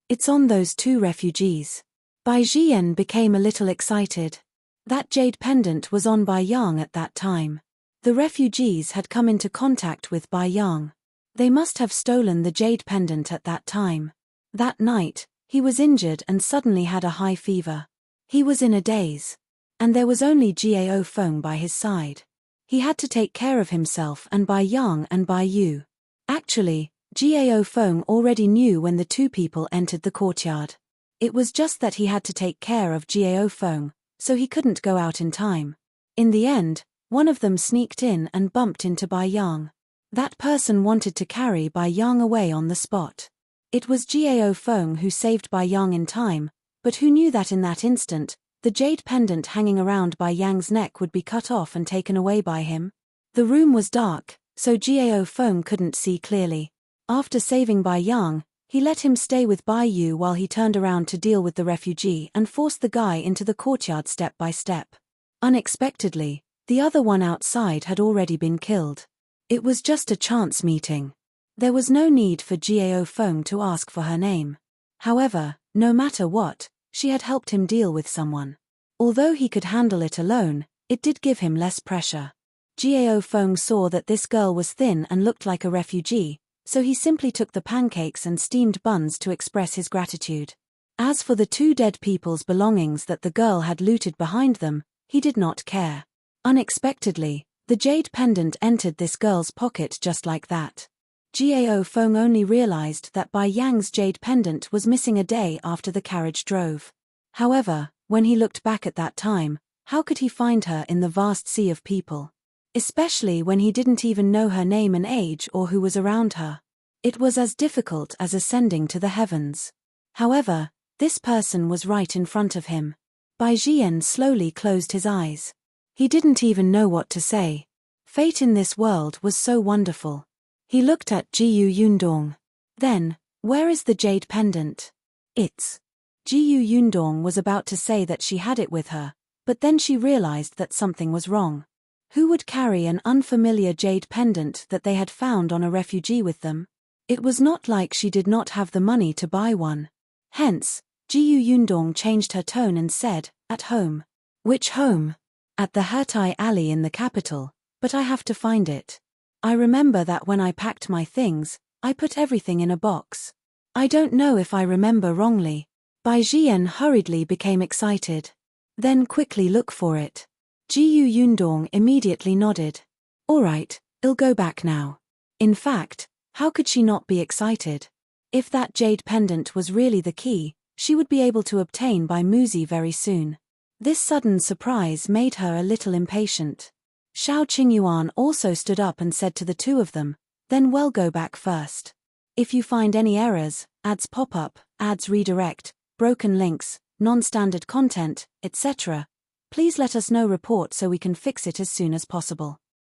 It's on those 2 refugees. Bai Zhiyan became a little excited. That jade pendant was on Bai Yang at that time. The refugees had come into contact with Bai Yang. They must have stolen the jade pendant at that time. That night, he was injured and suddenly had a high fever. He was in a daze. And there was only Jiao Feng by his side. He had to take care of himself and Bai Yang and Bai Yu. Actually, Jiao Feng already knew when the 2 people entered the courtyard. It was just that he had to take care of Jiao Feng, so he couldn't go out in time. In the end, one of them sneaked in and bumped into Bai Yang. That person wanted to carry Bai Yang away on the spot. It was Jiao Feng who saved Bai Yang in time, but who knew that in that instant, the jade pendant hanging around Bai Yang's neck would be cut off and taken away by him. The room was dark, so Jiao Feng couldn't see clearly. After saving Bai Yang, he let him stay with Bai Yu while he turned around to deal with the refugee and forced the guy into the courtyard step by step. Unexpectedly, the other one outside had already been killed. It was just a chance meeting. There was no need for Jiao Feng to ask for her name. However, no matter what, she had helped him deal with someone. Although he could handle it alone, it did give him less pressure. Jiao Feng saw that this girl was thin and looked like a refugee, so he simply took the pancakes and steamed buns to express his gratitude. As for the 2 dead people's belongings that the girl had looted behind them, he did not care. Unexpectedly, the jade pendant entered this girl's pocket just like that. Jiao Feng only realized that Bai Yang's jade pendant was missing a day after the carriage drove. However, when he looked back at that time, how could he find her in the vast sea of people? Especially when he didn't even know her name and age or who was around her. It was as difficult as ascending to the heavens. However, this person was right in front of him. Bai Zhiyan slowly closed his eyes. He didn't even know what to say. Fate in this world was so wonderful. He looked at Jiyu Yundong. Then, where is the jade pendant? It's. Jiyu Yundong was about to say that she had it with her, but then she realized that something was wrong. Who would carry an unfamiliar jade pendant that they had found on a refugee with them? It was not like she did not have the money to buy one. Hence, Jiyu Yundong changed her tone and said, "At home." "Which home?" "At the Hertai Alley in the capital, but I have to find it. I remember that when I packed my things, I put everything in a box. I don't know if I remember wrongly." Zhiyan hurriedly became excited. "Then quickly look for it." Jiyu Yundong immediately nodded. "All right, I'll go back now." In fact, how could she not be excited? If that jade pendant was really the key, she would be able to obtain by Muzi very soon. This sudden surprise made her a little impatient. Shao Qingyuan also stood up and said to the two of them, "Then we'll go back first. If you find any errors, ads pop up, ads redirect, broken links, non-standard content, etc., please let us know report so we can fix it as soon as possible."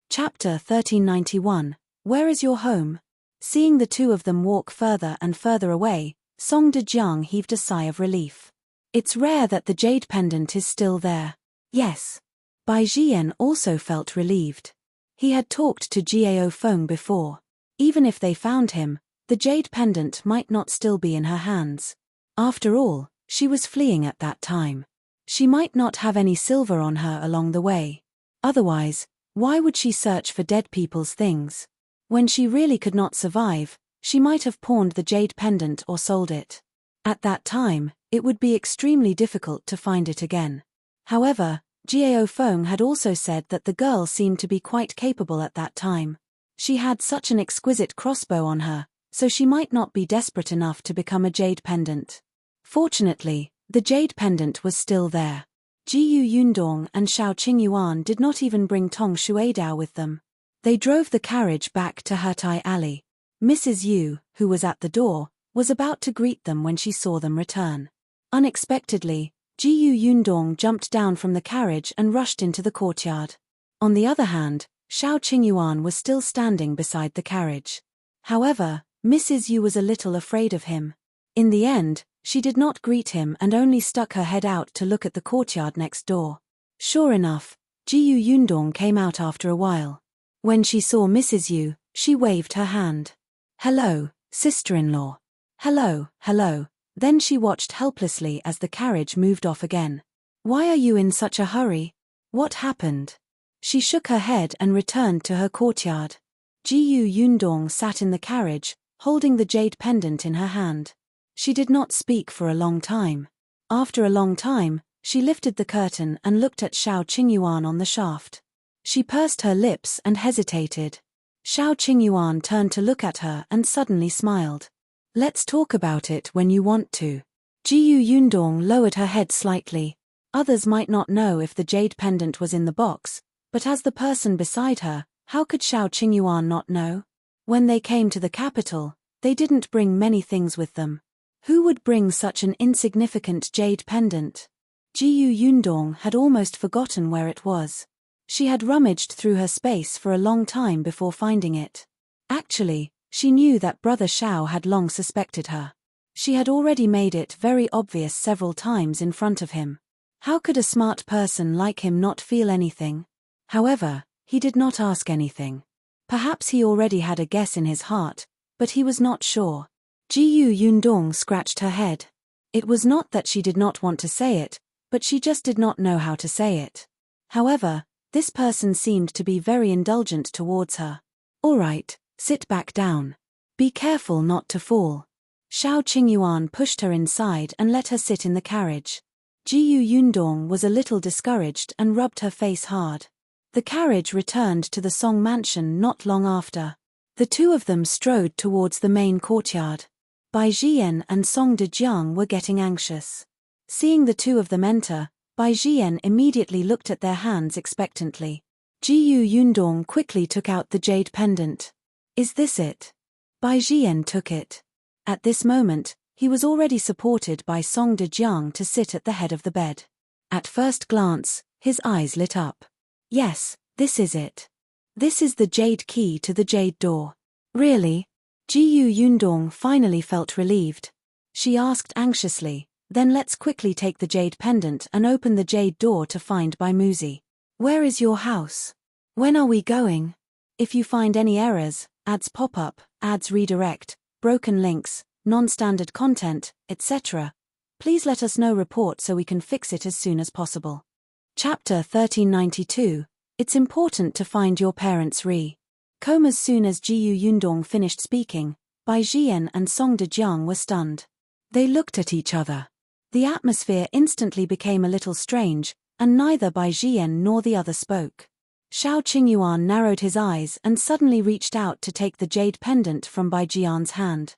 Chapter 1391, Where is your home? Seeing the two of them walk further and further away, Song Dejiang heaved a sigh of relief. It's rare that the jade pendant is still there. Yes. Zhiyan also felt relieved. He had talked to Feng before. Even if they found him, the jade pendant might not still be in her hands. After all, she was fleeing at that time. She might not have any silver on her along the way. Otherwise, why would she search for dead people's things? When she really could not survive, she might have pawned the jade pendant or sold it. At that time, it would be extremely difficult to find it again. However, Feng had also said that the girl seemed to be quite capable at that time. She had such an exquisite crossbow on her, so she might not be desperate enough to become a jade pendant. Fortunately, the jade pendant was still there. Jiyu Yundong and Shao Qingyuan did not even bring Tong Shuidao with them. They drove the carriage back to Hertai Alley. Mrs. Yu, who was at the door, was about to greet them when she saw them return. Unexpectedly, Jiyu Yundong jumped down from the carriage and rushed into the courtyard. On the other hand, Shao Qingyuan was still standing beside the carriage. However, Mrs. Yu was a little afraid of him. In the end, she did not greet him and only stuck her head out to look at the courtyard next door. Sure enough, Jiyu Yundong came out after a while. When she saw Mrs. Yu, she waved her hand. "Hello, sister-in-law." "Hello, hello." Then she watched helplessly as the carriage moved off again. "Why are you in such a hurry? What happened?" She shook her head and returned to her courtyard. Jiyu Yundong sat in the carriage, holding the jade pendant in her hand. She did not speak for a long time. After a long time, she lifted the curtain and looked at Shao Qingyuan on the shaft. She pursed her lips and hesitated. Shao Qingyuan turned to look at her and suddenly smiled. "Let's talk about it when you want to." Jiyu Yundong lowered her head slightly. Others might not know if the jade pendant was in the box, but as the person beside her, how could Shao Qingyuan not know? When they came to the capital, they didn't bring many things with them. Who would bring such an insignificant jade pendant? Jiyu Yundong had almost forgotten where it was. She had rummaged through her space for a long time before finding it. Actually, she knew that brother Shao had long suspected her. She had already made it very obvious several times in front of him. How could a smart person like him not feel anything? However, he did not ask anything. Perhaps he already had a guess in his heart, but he was not sure. Jiyu Yundong scratched her head. It was not that she did not want to say it, but she just did not know how to say it. However, this person seemed to be very indulgent towards her. "All right, sit back down. Be careful not to fall." Shao Qingyuan pushed her inside and let her sit in the carriage. Jiyu Yundong was a little discouraged and rubbed her face hard. The carriage returned to the Song mansion not long after. The two of them strode towards the main courtyard. Zhiyan and Song Dejiang were getting anxious. Seeing the two of them enter, Zhiyan immediately looked at their hands expectantly. Jiyu Yundong quickly took out the jade pendant. "Is this it?" Zhiyan took it. At this moment, he was already supported by Song Dejiang to sit at the head of the bed. At first glance, his eyes lit up. Yes, this is it. This is the Jade Key to the Jade Door. Really? Jiyu Yundong finally felt relieved. She asked anxiously, then let's quickly take the Jade Pendant and open the Jade Door to find by Muzi. Where is your house? When are we going? If you find any errors, ads pop up, ads redirect, broken links, non-standard content, etc., please let us know report so we can fix it as soon as possible. Chapter 1392. It's important to find your parents Come. As soon as Jiyu Yundong finished speaking, Bai Zhiyan and Song Dejiang were stunned. They looked at each other. The atmosphere instantly became a little strange, and neither Bai Zhiyan nor the other spoke. Shao Qingyuan narrowed his eyes and suddenly reached out to take the jade pendant from Bai Zhiyan's hand.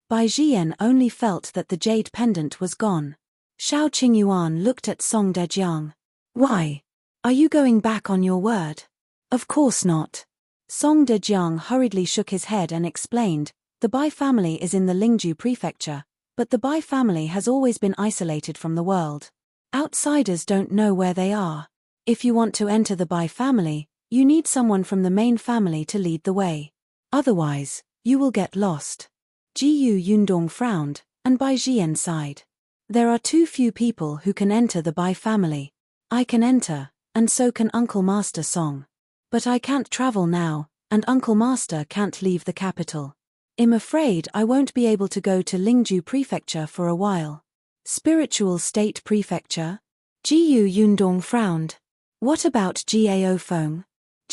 Bai Zhiyan only felt that the jade pendant was gone. Shao Qingyuan looked at Song Dejiang. Why? Are you going back on your word? Of course not. Song Dejiang hurriedly shook his head and explained, the Bai family is in the Lingju prefecture, but the Bai family has always been isolated from the world. Outsiders don't know where they are. If you want to enter the Bai family, you need someone from the main family to lead the way. Otherwise, you will get lost. Jiyu Yundong frowned, and Bai Zhiyan sighed. There are too few people who can enter the Bai family. I can enter, and so can Uncle Master Song. But I can't travel now, and Uncle Master can't leave the capital. I'm afraid I won't be able to go to Lingju prefecture for a while. Spiritual State Prefecture? Jiyu Yundong frowned. What about Gao Feng?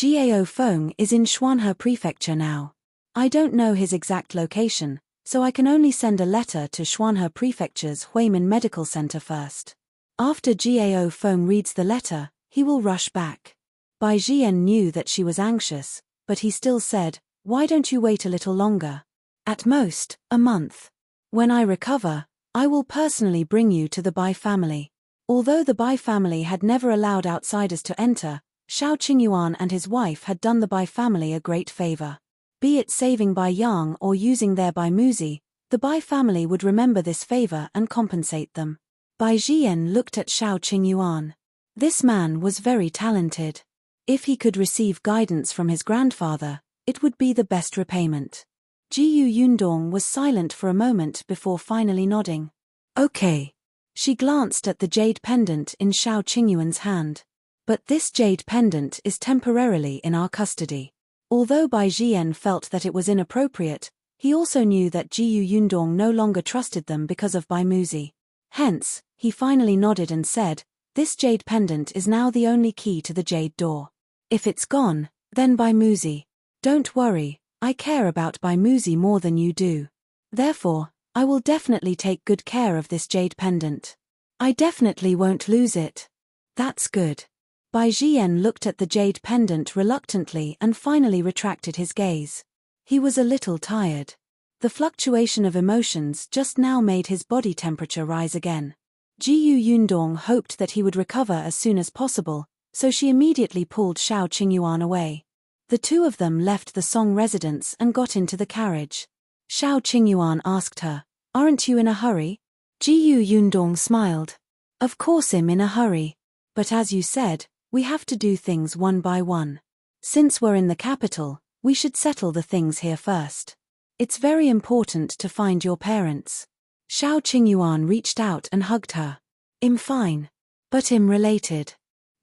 Gao Feng is in Xuanhe Prefecture now. I don't know his exact location, so I can only send a letter to Xuanhe Prefecture's Huimin Medical Center first. After Gao Feng reads the letter, he will rush back. Bai Zhiyan knew that she was anxious, but he still said, why don't you wait a little longer? At most, a month. When I recover, I will personally bring you to the Bai family. Although the Bai family had never allowed outsiders to enter, Shao Qingyuan and his wife had done the Bai family a great favor. Be it saving Bai Yang or using their Bai Muzi, the Bai family would remember this favor and compensate them. Bai Zhiyan looked at Shao Qingyuan. This man was very talented. If he could receive guidance from his grandfather, it would be the best repayment. Jiyu Yundong was silent for a moment before finally nodding. Okay. She glanced at the jade pendant in Shao Qingyuan's hand. But this jade pendant is temporarily in our custody. Although Bai Zhiyan felt that it was inappropriate, he also knew that Jiyu Yundong no longer trusted them because of Bai Muzi. Hence, he finally nodded and said, this jade pendant is now the only key to the jade door. If it's gone, then Bai Muzi. Don't worry, I care about Bai Muzi more than you do. Therefore, I will definitely take good care of this jade pendant. I definitely won't lose it. That's good. Bai Zhiyan looked at the jade pendant reluctantly and finally retracted his gaze. He was a little tired. The fluctuation of emotions just now made his body temperature rise again. Jiyu Yundong hoped that he would recover as soon as possible, so she immediately pulled Shao Qingyuan away. The two of them left the Song residence and got into the carriage. Shao Qingyuan asked her, aren't you in a hurry? Jiyu Yundong smiled. Of course I'm in a hurry. But as you said, we have to do things one by one. Since we're in the capital, we should settle the things here first. It's very important to find your parents. Shao Qingyuan reached out and hugged her. I'm fine. But I'm related.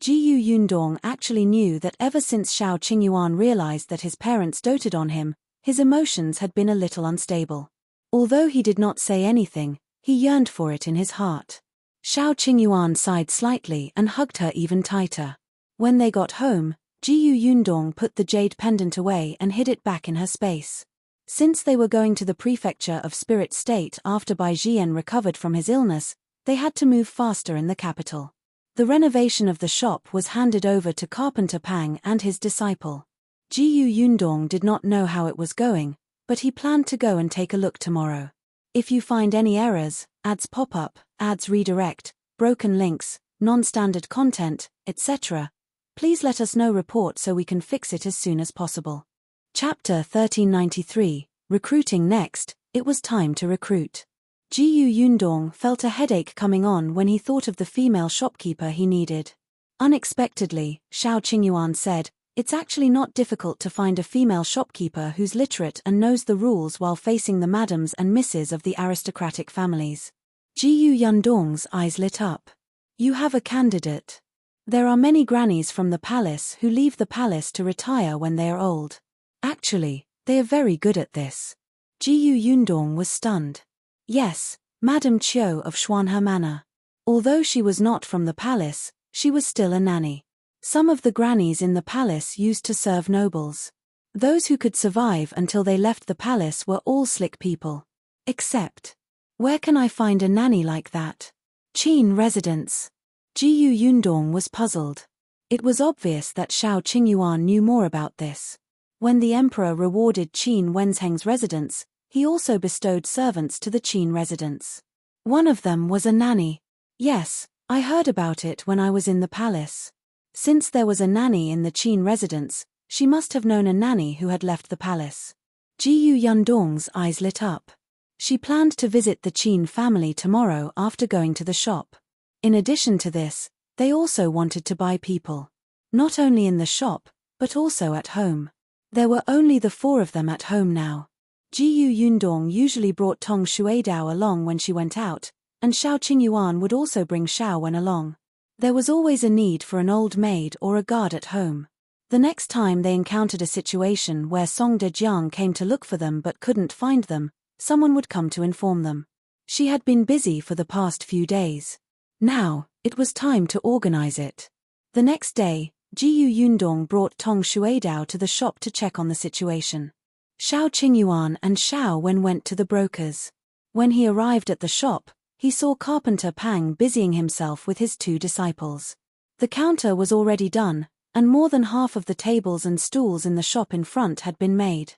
Jiyu Yundong actually knew that ever since Shao Qingyuan realized that his parents doted on him, his emotions had been a little unstable. Although he did not say anything, he yearned for it in his heart. Shao Qingyuan sighed slightly and hugged her even tighter. When they got home, Jiyu Yundong put the jade pendant away and hid it back in her space. Since they were going to the prefecture of Spirit State after Bai Zhiyan recovered from his illness, they had to move faster in the capital. The renovation of the shop was handed over to Carpenter Pang and his disciple. Jiyu Yundong did not know how it was going, but he planned to go and take a look tomorrow. If you find any errors, ads pop up, ads redirect, broken links, non-standard content, etc., please let us know report so we can fix it as soon as possible. Chapter 1393, Recruiting Next. It was time to recruit. Jiyu Yundong felt a headache coming on when he thought of the female shopkeeper he needed. Unexpectedly, Shao Qingyuan said, "It's actually not difficult to find a female shopkeeper who's literate and knows the rules while facing the madams and misses of the aristocratic families." Jiyu Yundong's eyes lit up. "You have a candidate. There are many grannies from the palace who leave the palace to retire when they are old. Actually, they are very good at this." Jiyu Yundong was stunned. Yes, Madame Qiu of Xuanhe Manor. Although she was not from the palace, she was still a nanny. Some of the grannies in the palace used to serve nobles. Those who could survive until they left the palace were all slick people. Except, where can I find a nanny like that? Qin residence. Jiyu Yundong was puzzled. It was obvious that Shao Qingyuan knew more about this. When the emperor rewarded Qin Wenzheng's residence, he also bestowed servants to the Qin residence. One of them was a nanny. Yes, I heard about it when I was in the palace. Since there was a nanny in the Qin residence, she must have known a nanny who had left the palace. Jiyu Yundong's eyes lit up. She planned to visit the Qin family tomorrow after going to the shop. In addition to this, they also wanted to buy people. Not only in the shop, but also at home. There were only the four of them at home now. Jiyu Yundong usually brought Tong Shuidao along when she went out, and Shao Qingyuan would also bring Shao Wen along. There was always a need for an old maid or a guard at home. The next time they encountered a situation where Song Dejiang came to look for them but couldn't find them, someone would come to inform them. She had been busy for the past few days. Now, it was time to organize it. The next day, Jiyu Yundong brought Tong Shuidao to the shop to check on the situation. Shao Qingyuan and Shao Wen went to the brokers. When he arrived at the shop, he saw Carpenter Pang busying himself with his two disciples. The counter was already done, and more than half of the tables and stools in the shop in front had been made.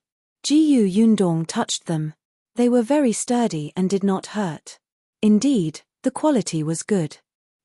Jiyu Yundong touched them. They were very sturdy and did not hurt. Indeed, the quality was good.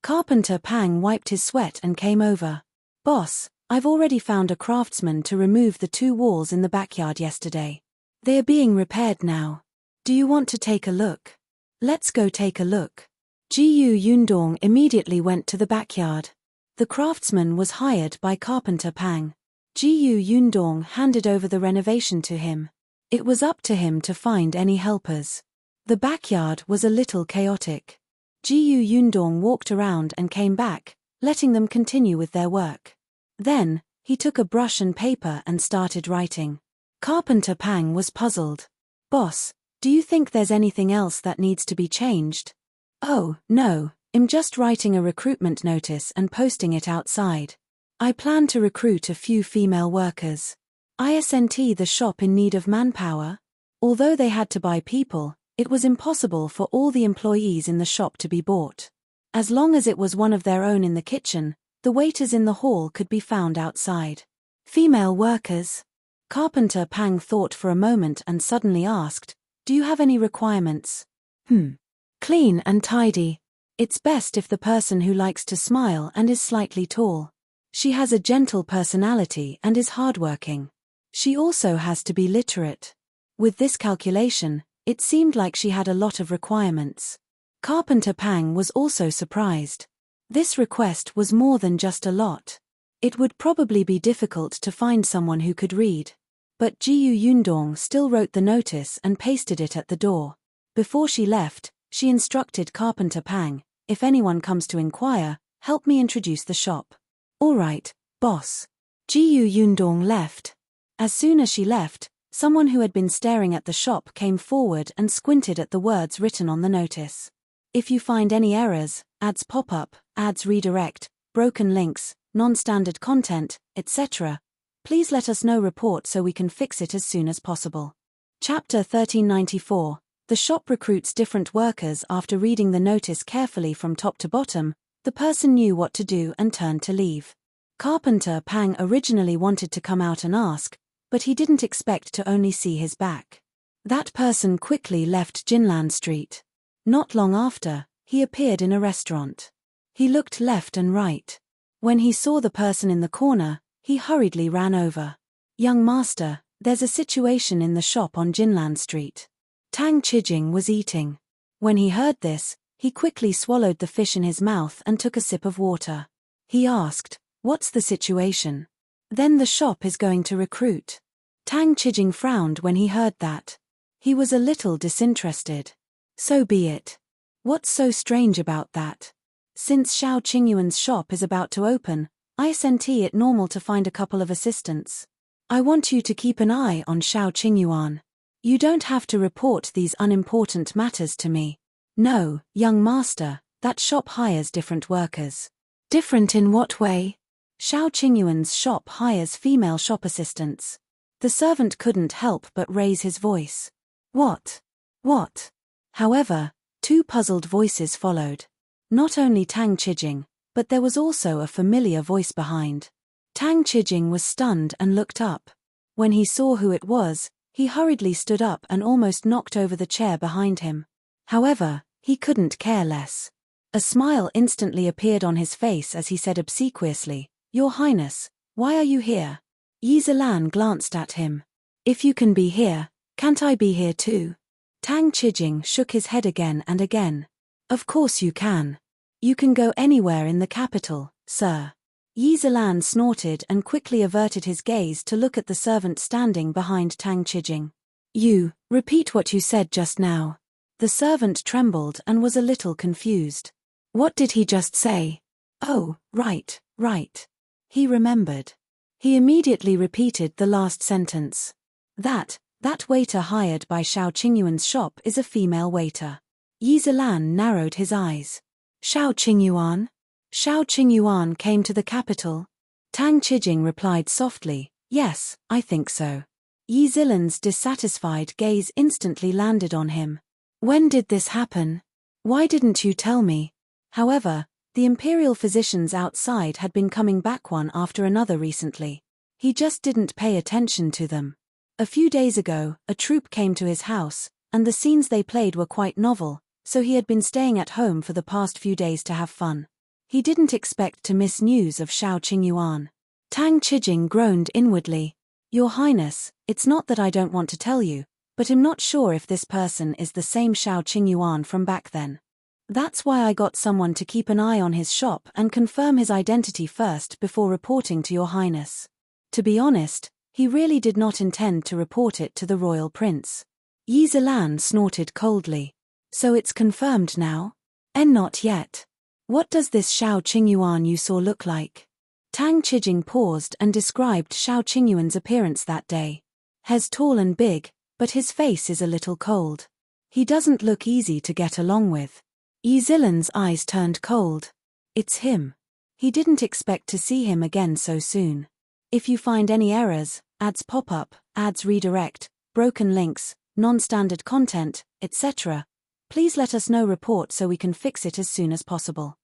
Carpenter Pang wiped his sweat and came over. "Boss, I've already found a craftsman to remove the two walls in the backyard yesterday. They are being repaired now. Do you want to take a look?" "Let's go take a look." Jiyu Yundong immediately went to the backyard. The craftsman was hired by Carpenter Pang. Jiyu Yundong handed over the renovation to him. It was up to him to find any helpers. The backyard was a little chaotic. Jiyu Yundong walked around and came back, letting them continue with their work. Then, he took a brush and paper and started writing. Carpenter Pang was puzzled. "Boss, do you think there's anything else that needs to be changed?" "Oh, no, I'm just writing a recruitment notice and posting it outside. I plan to recruit a few female workers. Isn't the shop in need of manpower?" Although they had to buy people, it was impossible for all the employees in the shop to be bought. As long as it was one of their own in the kitchen, the waiters in the hall could be found outside. "Female workers?" Carpenter Pang thought for a moment and suddenly asked, "Do you have any requirements?" "Clean and tidy. It's best if the person who likes to smile and is slightly tall. She has a gentle personality and is hardworking. She also has to be literate." With this calculation, it seemed like she had a lot of requirements. Carpenter Pang was also surprised. This request was more than just a lot. It would probably be difficult to find someone who could read. But Jiyu Yundong still wrote the notice and pasted it at the door. Before she left, she instructed Carpenter Pang, "If anyone comes to inquire, help me introduce the shop." "All right, boss." Jiyu Yundong left. As soon as she left, someone who had been staring at the shop came forward and squinted at the words written on the notice. "If you find any errors, ads pop up, ads redirect, broken links, non-standard content, etc., please let us know report so we can fix it as soon as possible." Chapter 1394. The shop recruits different workers. After reading the notice carefully from top to bottom, the person knew what to do and turned to leave. Carpenter Pang originally wanted to come out and ask, but he didn't expect to only see his back. That person quickly left Jinlan Street. Not long after, he appeared in a restaurant. He looked left and right. When he saw the person in the corner, he hurriedly ran over. "Young master, there's a situation in the shop on Jinlan Street." Tang Chijing was eating. When he heard this, he quickly swallowed the fish in his mouth and took a sip of water. He asked, "What's the situation?" "Then the shop is going to recruit." Tang Qijing frowned when he heard that. He was a little disinterested. "So be it. What's so strange about that? Since Shao Qingyuan's shop is about to open, isn't it normal to find a couple of assistants? I want you to keep an eye on Shao Qingyuan. You don't have to report these unimportant matters to me." "No, young master, that shop hires different workers." "Different in what way?" "Shao Qingyuan's shop hires female shop assistants." The servant couldn't help but raise his voice. What? What? However, two puzzled voices followed. Not only Tang Qijing, but there was also a familiar voice behind. Tang Qijing was stunned and looked up. When he saw who it was, he hurriedly stood up and almost knocked over the chair behind him. However, he couldn't care less. A smile instantly appeared on his face as he said obsequiously, "Your Highness, why are you here?" Yi Zilan glanced at him. "If you can be here, can't I be here too?" Tang Qijing shook his head again and again. "Of course you can. You can go anywhere in the capital, sir." Yi Zilan snorted and quickly averted his gaze to look at the servant standing behind Tang Qijing. "You, repeat what you said just now." The servant trembled and was a little confused. What did he just say? Oh, right. He remembered. He immediately repeated the last sentence. That waiter hired by Shao Qingyuan's shop is a female waiter. Yi Zilan narrowed his eyes. Shao Qingyuan? Shao Qingyuan came to the capital? Tang Qijing replied softly, "Yes, I think so." Yi Zilan's dissatisfied gaze instantly landed on him. "When did this happen? Why didn't you tell me?" However, the imperial physicians outside had been coming back one after another recently. He just didn't pay attention to them. A few days ago, a troupe came to his house, and the scenes they played were quite novel, so he had been staying at home for the past few days to have fun. He didn't expect to miss news of Shao Qingyuan. Tang Qijing groaned inwardly. "Your Highness, it's not that I don't want to tell you, but I'm not sure if this person is the same Shao Qingyuan from back then. That's why I got someone to keep an eye on his shop and confirm his identity first before reporting to Your Highness." To be honest, he really did not intend to report it to the royal prince. Yi Zilan snorted coldly. "So it's confirmed now?" "And not yet. What does this Shao Qingyuan you saw look like?" Tang Qijing paused and described Shao Qingyuan's appearance that day. "He's tall and big, but his face is a little cold. He doesn't look easy to get along with." Yi Zilan's eyes turned cold. "It's him." He didn't expect to see him again so soon. "If you find any errors, ads pop up, ads redirect, broken links, non-standard content, etc., please let us know report so we can fix it as soon as possible."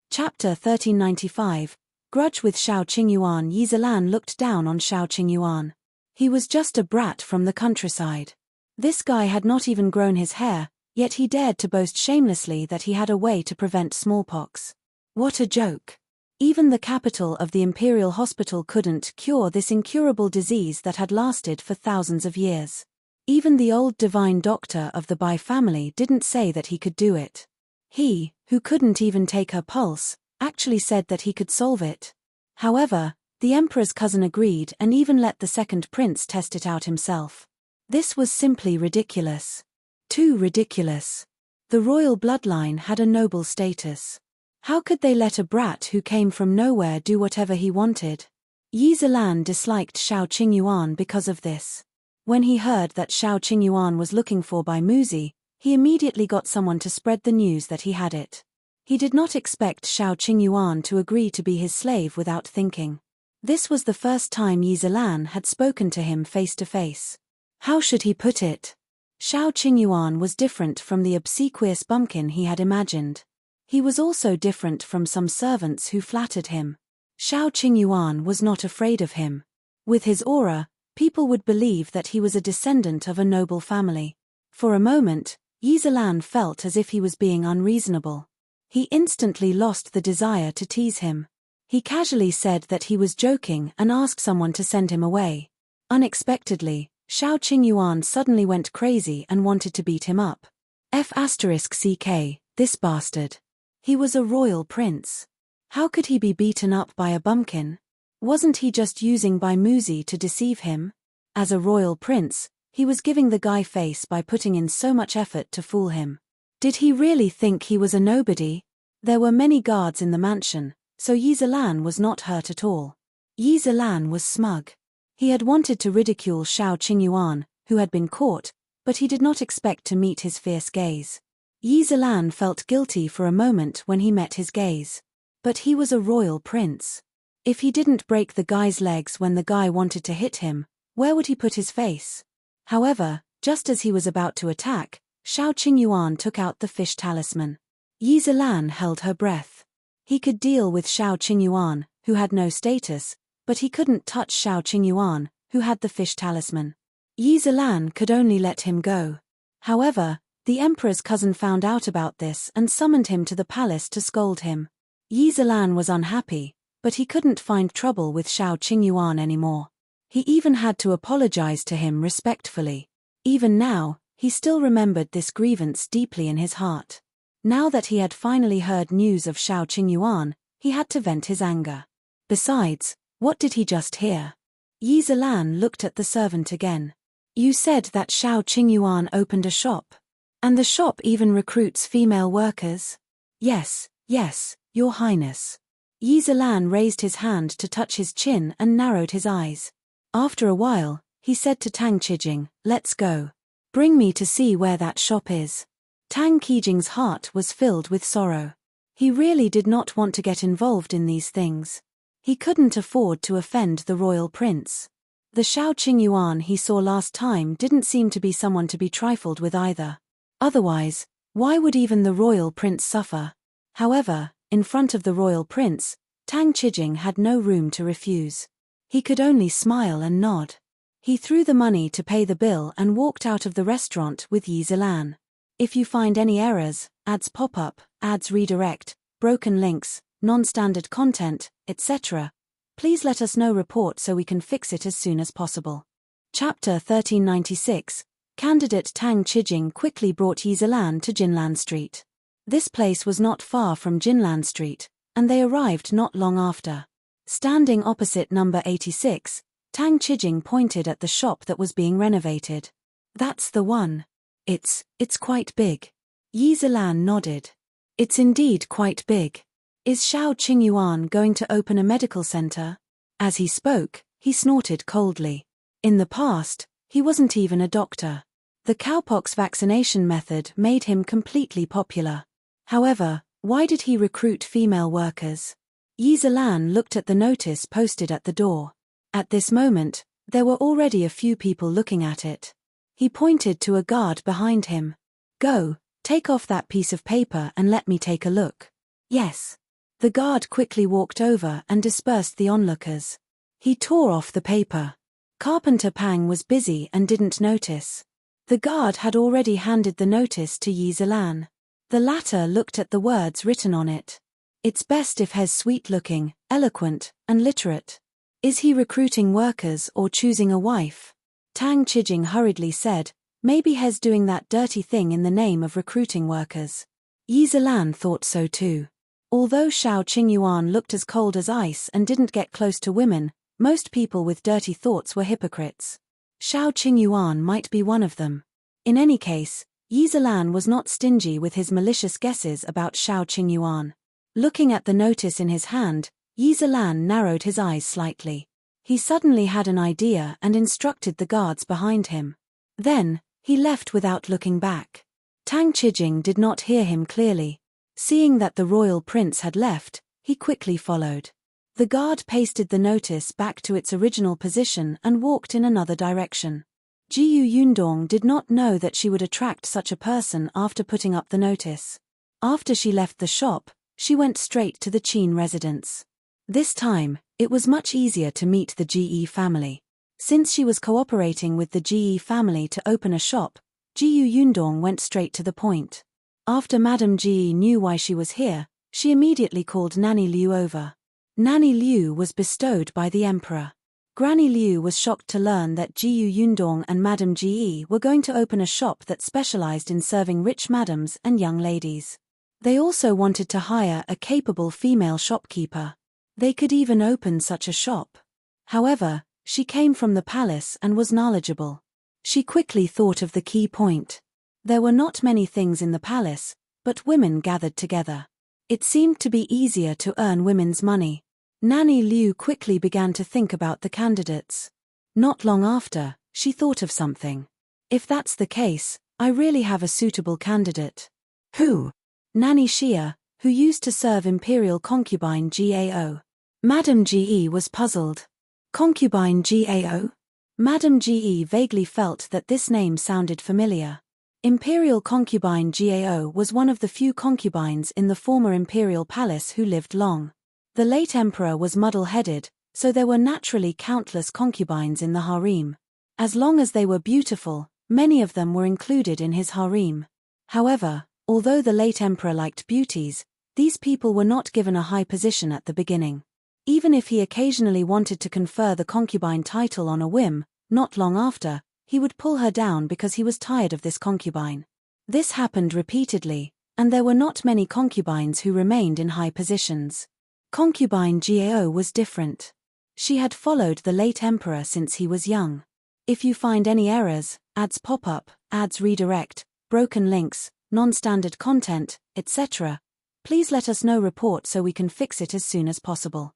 Chapter 1395, Grudge with Shao Qingyuan. Yi Zilan looked down on Shao Qingyuan. He was just a brat from the countryside. This guy had not even grown his hair, yet he dared to boast shamelessly that he had a way to prevent smallpox. What a joke. Even the capital of the imperial hospital couldn't cure this incurable disease that had lasted for thousands of years. Even the old divine doctor of the Bai family didn't say that he could do it. He, who couldn't even take her pulse, actually said that he could solve it. However, the emperor's cousin agreed and even let the second prince test it out himself. This was simply ridiculous. Too ridiculous. The royal bloodline had a noble status. How could they let a brat who came from nowhere do whatever he wanted? Yi Zilan disliked Shao Qingyuan because of this. When he heard that Shao Qingyuan was looking for by Muzi, he immediately got someone to spread the news that he had it. He did not expect Shao Qingyuan to agree to be his slave without thinking. This was the first time Yi Zilan had spoken to him face to face. How should he put it? Shao Qingyuan was different from the obsequious bumpkin he had imagined. He was also different from some servants who flattered him. Shao Qingyuan was not afraid of him. With his aura, people would believe that he was a descendant of a noble family. For a moment, Yi Zilan felt as if he was being unreasonable. He instantly lost the desire to tease him. He casually said that he was joking and asked someone to send him away. Unexpectedly, Shao Qingyuan suddenly went crazy and wanted to beat him up. F***ck, this bastard. He was a royal prince. How could he be beaten up by a bumpkin? Wasn't he just using by Muzi to deceive him? As a royal prince, he was giving the guy face by putting in so much effort to fool him. Did he really think he was a nobody? There were many guards in the mansion, so Yi Zilan was not hurt at all. Yi Zilan was smug. He had wanted to ridicule Shao Qingyuan, who had been caught, but he did not expect to meet his fierce gaze. Yi Zilan felt guilty for a moment when he met his gaze. But he was a royal prince. If he didn't break the guy's legs when the guy wanted to hit him, where would he put his face? However, just as he was about to attack, Shao Qingyuan took out the fish talisman. Yi Zilan held her breath. He could deal with Shao Qingyuan, who had no status, but he couldn't touch Shao Qingyuan, who had the fish talisman. Yi Zilan could only let him go. However, the emperor's cousin found out about this and summoned him to the palace to scold him. Yi Zilan was unhappy, but he couldn't find trouble with Shao Qingyuan anymore. He even had to apologize to him respectfully. Even now, he still remembered this grievance deeply in his heart. Now that he had finally heard news of Shao Qingyuan, he had to vent his anger. Besides, what did he just hear? Yi Zilan looked at the servant again. You said that Shao Qingyuan opened a shop. And the shop even recruits female workers? Yes, Your Highness. Yi Zilan raised his hand to touch his chin and narrowed his eyes. After a while, he said to Tang Qijing, let's go. Bring me to see where that shop is. Tang Qijing's heart was filled with sorrow. He really did not want to get involved in these things. He couldn't afford to offend the royal prince. The Shao Qingyuan he saw last time didn't seem to be someone to be trifled with either. Otherwise, why would even the royal prince suffer? However, in front of the royal prince, Tang Qijing had no room to refuse. He could only smile and nod. He threw the money to pay the bill and walked out of the restaurant with Yi Zilan. If you find any errors, ads pop up, ads redirect, broken links, non-standard content, etc., please let us know report so we can fix it as soon as possible. Chapter 1396. Candidate Tang Qijing quickly brought Yi Zilan to Jinlan Street. This place was not far from Jinlan Street, and they arrived not long after. Standing opposite number 86, Tang Qijing pointed at the shop that was being renovated. That's the one. It's quite big. Yi Zilan nodded. It's indeed quite big. Is Shao Qingyuan going to open a medical center? As he spoke, he snorted coldly. In the past, he wasn't even a doctor. The cowpox vaccination method made him completely popular. However, why did he recruit female workers? Yi Zilan looked at the notice posted at the door. At this moment, there were already a few people looking at it. He pointed to a guard behind him. Go, take off that piece of paper and let me take a look. Yes. The guard quickly walked over and dispersed the onlookers. He tore off the paper. Carpenter Pang was busy and didn't notice. The guard had already handed the notice to Yi Zilan. The latter looked at the words written on it. It's best if he's sweet-looking, eloquent, and literate. Is he recruiting workers or choosing a wife? Tang Qijing hurriedly said, maybe he's doing that dirty thing in the name of recruiting workers. Yi Zilan thought so too. Although Shao Qingyuan looked as cold as ice and didn't get close to women, most people with dirty thoughts were hypocrites. Shao Qingyuan might be one of them. In any case, Yi Zilan was not stingy with his malicious guesses about Shao Qingyuan. Looking at the notice in his hand, Yi Zilan narrowed his eyes slightly. He suddenly had an idea and instructed the guards behind him. Then, he left without looking back. Tang Qijing did not hear him clearly. Seeing that the royal prince had left, he quickly followed. The guard pasted the notice back to its original position and walked in another direction. Yundong did not know that she would attract such a person after putting up the notice. After she left the shop, she went straight to the Qin residence. This time, it was much easier to meet the Ge family. Since she was cooperating with the Ge family to open a shop, Yundong went straight to the point. After Madame Ge knew why she was here, she immediately called Nanny Liu over. Nanny Liu was bestowed by the emperor. Granny Liu was shocked to learn that Yundong and Madame Ge were going to open a shop that specialized in serving rich madams and young ladies. They also wanted to hire a capable female shopkeeper. They could even open such a shop. However, she came from the palace and was knowledgeable. She quickly thought of the key point. There were not many things in the palace, but women gathered together. It seemed to be easier to earn women's money. Nanny Liu quickly began to think about the candidates. Not long after, she thought of something. If that's the case, I really have a suitable candidate. Who? Nanny Xia, who used to serve imperial concubine Gao. Madame Ge was puzzled. Concubine Gao? Madame Ge vaguely felt that this name sounded familiar. Imperial concubine Gao was one of the few concubines in the former imperial palace who lived long. The late emperor was muddle-headed, so there were naturally countless concubines in the harem. As long as they were beautiful, many of them were included in his harem. However, although the late emperor liked beauties, these people were not given a high position at the beginning. Even if he occasionally wanted to confer the concubine title on a whim, not long after, he would pull her down because he was tired of this concubine. This happened repeatedly, and there were not many concubines who remained in high positions. Concubine Gao was different. She had followed the late emperor since he was young. If you find any errors, ads pop up, ads redirect, broken links, non-standard content, etc., please let us know report so we can fix it as soon as possible.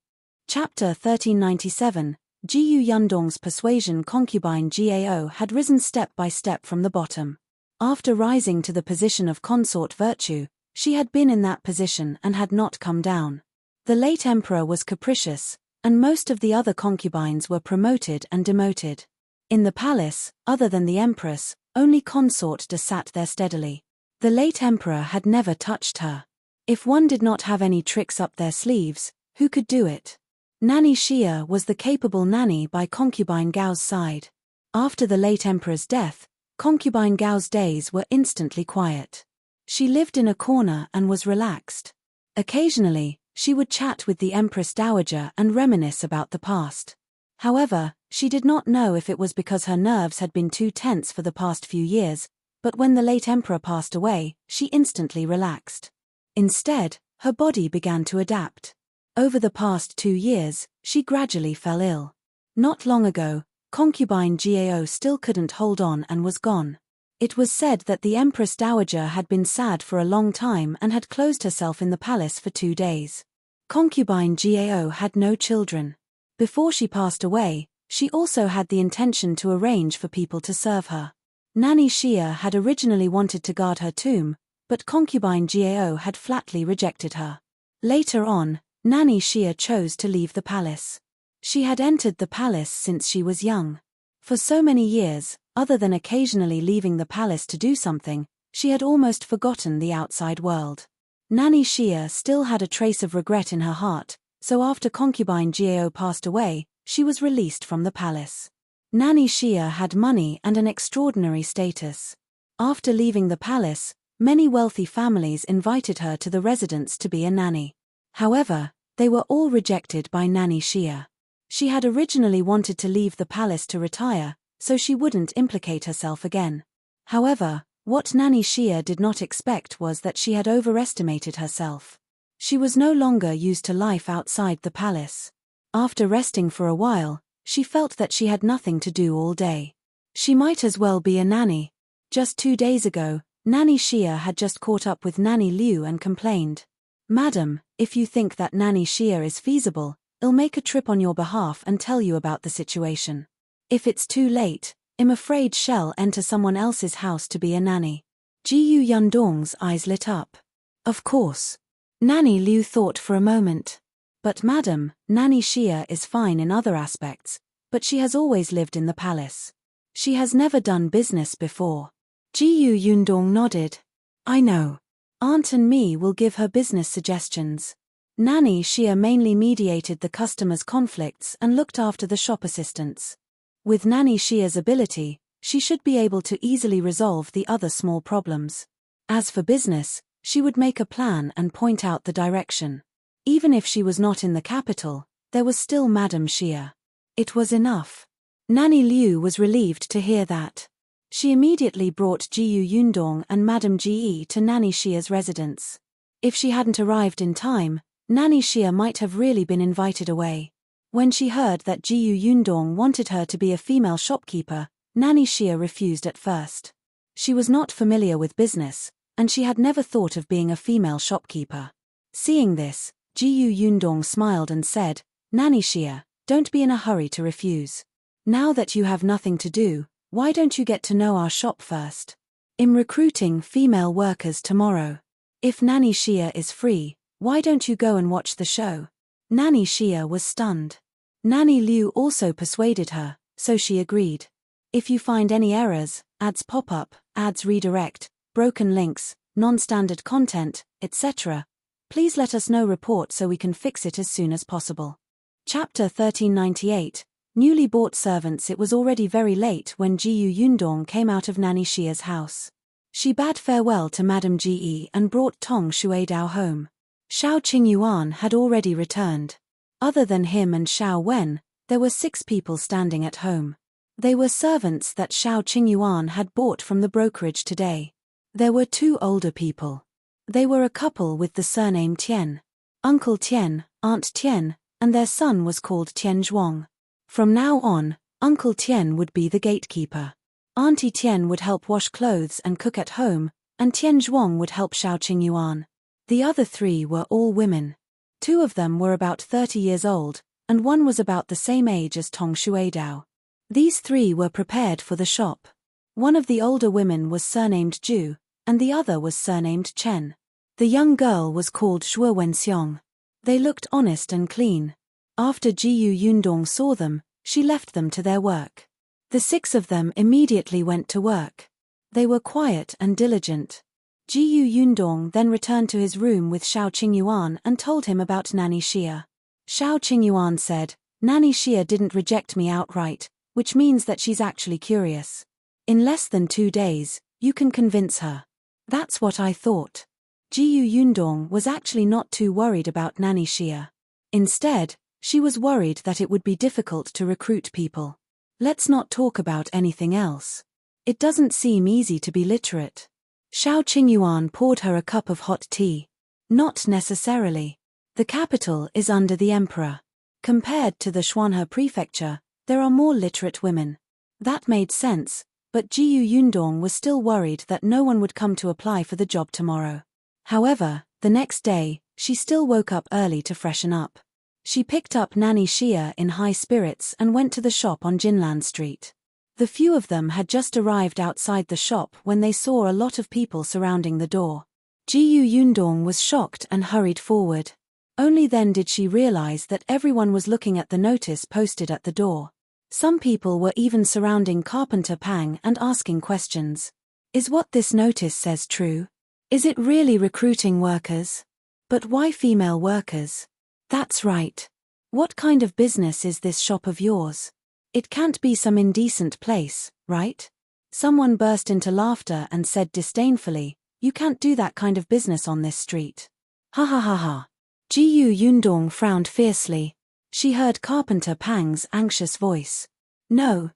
Chapter 1397, Jiyu Yundong's Persuasion. Concubine Gao had risen step by step from the bottom. After rising to the position of consort virtue, she had been in that position and had not come down. The late emperor was capricious, and most of the other concubines were promoted and demoted. In the palace, other than the empress, only consort De sat there steadily. The late emperor had never touched her. If one did not have any tricks up their sleeves, who could do it? Nanny Xia was the capable nanny by concubine Gao's side. After the late emperor's death, concubine Gao's days were instantly quiet. She lived in a corner and was relaxed. Occasionally, she would chat with the Empress Dowager and reminisce about the past. However, she did not know if it was because her nerves had been too tense for the past few years, but when the late emperor passed away, she instantly relaxed. Instead, her body began to adapt. Over the past 2 years, she gradually fell ill. Not long ago, concubine Gao still couldn't hold on and was gone. It was said that the Empress Dowager had been sad for a long time and had closed herself in the palace for 2 days. Concubine Gao had no children. Before she passed away, she also had the intention to arrange for people to serve her. Nanny Xia had originally wanted to guard her tomb, but concubine Gao had flatly rejected her. Later on, Nanny Xia chose to leave the palace. She had entered the palace since she was young. For so many years, other than occasionally leaving the palace to do something, she had almost forgotten the outside world. Nanny Xia still had a trace of regret in her heart, so after concubine Gao passed away, she was released from the palace. Nanny Xia had money and an extraordinary status. After leaving the palace, many wealthy families invited her to the residence to be a nanny. However, they were all rejected by Nanny Xia. She had originally wanted to leave the palace to retire, so she wouldn't implicate herself again. However, what Nanny Xia did not expect was that she had overestimated herself. She was no longer used to life outside the palace. After resting for a while, she felt that she had nothing to do all day. She might as well be a nanny. Just 2 days ago, Nanny Xia had just caught up with Nanny Liu and complained, "Madam, if you think that Nanny Xia is feasible, I'll make a trip on your behalf and tell you about the situation. If it's too late, I'm afraid she'll enter someone else's house to be a nanny." Jiyu Yundong's eyes lit up. Of course. Nanny Liu thought for a moment. But madam, Nanny Xia is fine in other aspects, but she has always lived in the palace. She has never done business before. Jiyu Yundong nodded. I know. Aunt and me will give her business suggestions. Nanny Xia mainly mediated the customers' conflicts and looked after the shop assistants. With Nanny Xia's ability, she should be able to easily resolve the other small problems. As for business, she would make a plan and point out the direction. Even if she was not in the capital, there was still Madame Xia. It was enough. Nanny Liu was relieved to hear that. She immediately brought Jiyu Yundong and Madame Ge to Nanny Xia's residence. If she hadn't arrived in time, Nanny Xia might have really been invited away. When she heard that Jiyu Yundong wanted her to be a female shopkeeper, Nanny Xia refused at first. She was not familiar with business, and she had never thought of being a female shopkeeper. Seeing this, Jiyu Yundong smiled and said, "Nanny Xia, don't be in a hurry to refuse. Now that you have nothing to do, why don't you get to know our shop first? I'm recruiting female workers tomorrow. If Nanny Xia is free, why don't you go and watch the show?" Nanny Xia was stunned. Nanny Liu also persuaded her, so she agreed. If you find any errors, ads pop up, ads redirect, broken links, non-standard content, etc., please let us know report so we can fix it as soon as possible. Chapter 1398, Newly bought servants. It was already very late when Jiyu Yundong came out of Nanny Xia's house. She bade farewell to Madame Ji and brought Tong Shuidao home. Shao Qingyuan had already returned. Other than him and Shao Wen, there were 6 people standing at home. They were servants that Shao Qingyuan had bought from the brokerage today. There were 2 older people. They were a couple with the surname Tian. Uncle Tian, Aunt Tian, and their son was called Tian Zhuang. From now on, Uncle Tian would be the gatekeeper. Auntie Tian would help wash clothes and cook at home, and Tian Zhuang would help Shao Qingyuan. The other 3 were all women. 2 of them were about 30 years old, and one was about the same age as Tong Shuidao. These 3 were prepared for the shop. One of the older women was surnamed Ju, and the other was surnamed Chen. The young girl was called Shuo Wenzheng. They looked honest and clean. After Jiyu Yundong saw them, she left them to their work. The 6 of them immediately went to work. They were quiet and diligent. Jiyu Yundong then returned to his room with Shao Qingyuan and told him about Nanny Xia. Shao Qingyuan said, "Nanny Xia didn't reject me outright, which means that she's actually curious. In less than 2 days, you can convince her." That's what I thought. Jiyu Yundong was actually not too worried about Nanny Xia. Instead, she was worried that it would be difficult to recruit people. Let's not talk about anything else. It doesn't seem easy to be literate. Shao Qingyuan poured her a cup of hot tea. Not necessarily. The capital is under the emperor. Compared to the Xuanhe prefecture, there are more literate women. That made sense, but Jiyu Yundong was still worried that no one would come to apply for the job tomorrow. However, the next day, she still woke up early to freshen up. She picked up Nanny Xia in high spirits and went to the shop on Jinlan Street. The few of them had just arrived outside the shop when they saw a lot of people surrounding the door. Jiyu Yundong was shocked and hurried forward. Only then did she realize that everyone was looking at the notice posted at the door. Some people were even surrounding Carpenter Pang and asking questions. Is what this notice says true? Is it really recruiting workers? But why female workers? That's right. What kind of business is this shop of yours? It can't be some indecent place, right? Someone burst into laughter and said disdainfully, "You can't do that kind of business on this street." Ha ha ha ha. Jiyu Yundong frowned fiercely. She heard Carpenter Pang's anxious voice. No,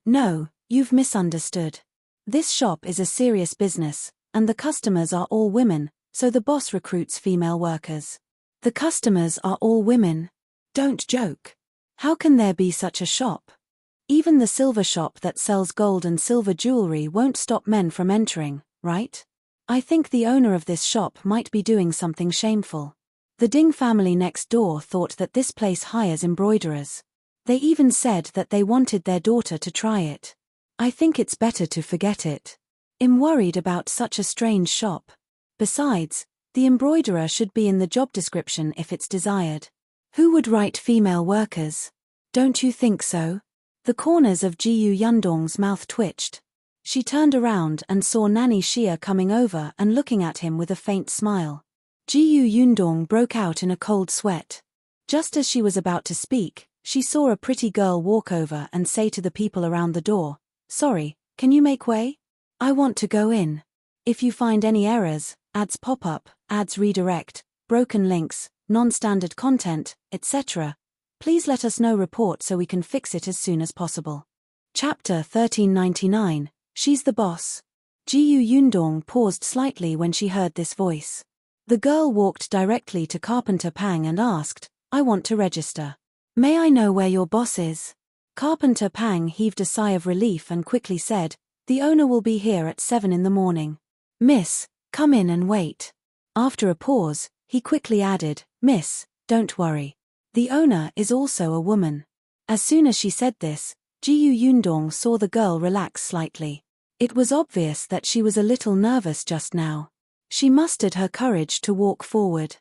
you've misunderstood. This shop is a serious business, and the customers are all women, so the boss recruits female workers. The customers are all women? Don't joke. How can there be such a shop? Even the silver shop that sells gold and silver jewelry won't stop men from entering, right? I think the owner of this shop might be doing something shameful. The Ding family next door thought that this place hires embroiderers. They even said that they wanted their daughter to try it. I think it's better to forget it. I'm worried about such a strange shop. Besides, the embroiderer should be in the job description if it's desired. Who would write female workers? Don't you think so? The corners of Jiyu Yundong's mouth twitched. She turned around and saw Nanny Xia coming over and looking at him with a faint smile. Jiyu Yundong broke out in a cold sweat. Just as she was about to speak, she saw a pretty girl walk over and say to the people around the door, "Sorry, can you make way? I want to go in. If you find any errors, ads pop up, ads redirect, broken links, non-standard content, etc., please let us know report so we can fix it as soon as possible." Chapter 1399, She's the Boss. Jiyu Yundong paused slightly when she heard this voice. The girl walked directly to Carpenter Pang and asked, I want to register. May I know where your boss is? Carpenter Pang heaved a sigh of relief and quickly said, the owner will be here at 7 in the morning. Miss, come in and wait. After a pause, he quickly added, Miss, don't worry. The owner is also a woman. As soon as she said this, Yundong saw the girl relax slightly. It was obvious that she was a little nervous just now. She mustered her courage to walk forward.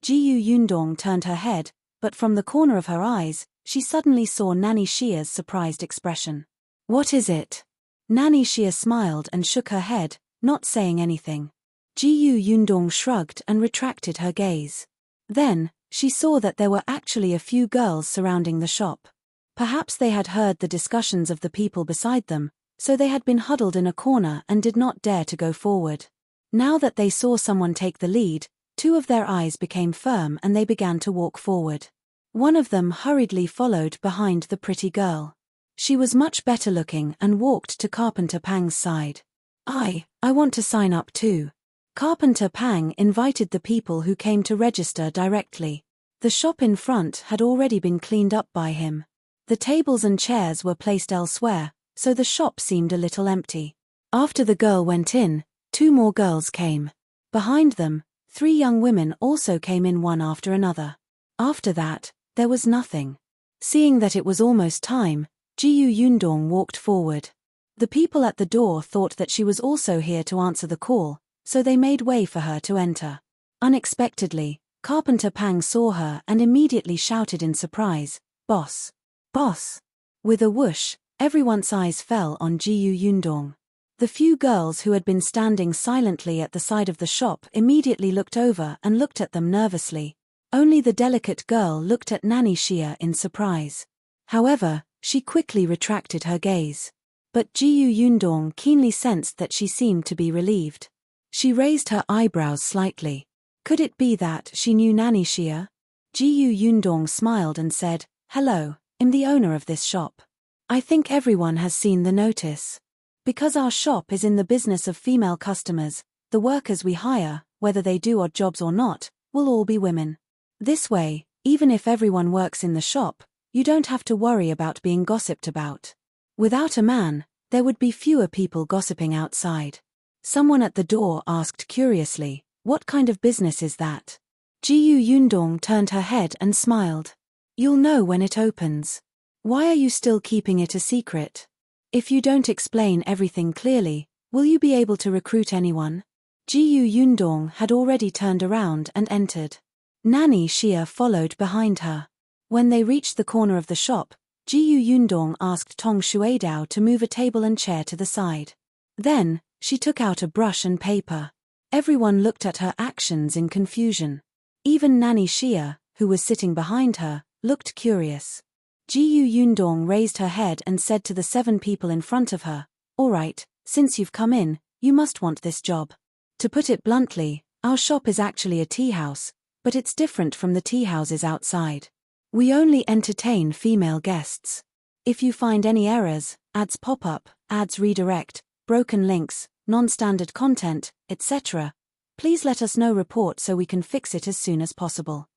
Yundong turned her head, but from the corner of her eyes, she suddenly saw Nanny Xia's surprised expression. What is it? Nanny Xia smiled and shook her head, not saying anything. Yundong shrugged and retracted her gaze. Then, she saw that there were actually a few girls surrounding the shop. Perhaps they had heard the discussions of the people beside them, so they had been huddled in a corner and did not dare to go forward. Now that they saw someone take the lead, two of their eyes became firm and they began to walk forward. One of them hurriedly followed behind the pretty girl. She was much better looking and walked to Carpenter Pang's side. I want to sign up too. Carpenter Pang invited the people who came to register directly. The shop in front had already been cleaned up by him. The tables and chairs were placed elsewhere, so the shop seemed a little empty. After the girl went in, two more girls came. Behind them, 3 young women also came in one after another. After that, there was nothing. Seeing that it was almost time, Yundong walked forward. The people at the door thought that she was also here to answer the call, so they made way for her to enter. Unexpectedly, Carpenter Pang saw her and immediately shouted in surprise, Boss! Boss! With a whoosh, everyone's eyes fell on Yundong. The few girls who had been standing silently at the side of the shop immediately looked over and looked at them nervously. Only the delicate girl looked at Nanny Xia in surprise. However, she quickly retracted her gaze. But Yundong keenly sensed that she seemed to be relieved. She raised her eyebrows slightly. Could it be that she knew Nanny Xia? Yundong smiled and said, Hello, I'm the owner of this shop. I think everyone has seen the notice. Because our shop is in the business of female customers, the workers we hire, whether they do odd jobs or not, will all be women. This way, even if everyone works in the shop, you don't have to worry about being gossiped about. Without a man, there would be fewer people gossiping outside. Someone at the door asked curiously, What kind of business is that? Yundong turned her head and smiled. You'll know when it opens. Why are you still keeping it a secret? If you don't explain everything clearly, will you be able to recruit anyone? Yundong had already turned around and entered. Nanny Xia followed behind her. When they reached the corner of the shop, Yundong asked Tong Shuidao to move a table and chair to the side. Then, she took out a brush and paper. Everyone looked at her actions in confusion. Even Nanny Xia, who was sitting behind her, looked curious. Yundong raised her head and said to the 7 people in front of her, All right, since you've come in, you must want this job. To put it bluntly, our shop is actually a tea house, but it's different from the tea houses outside. We only entertain female guests. If you find any errors, ads pop up, ads redirect, broken links, non-standard content, etc., please let us know report so we can fix it as soon as possible.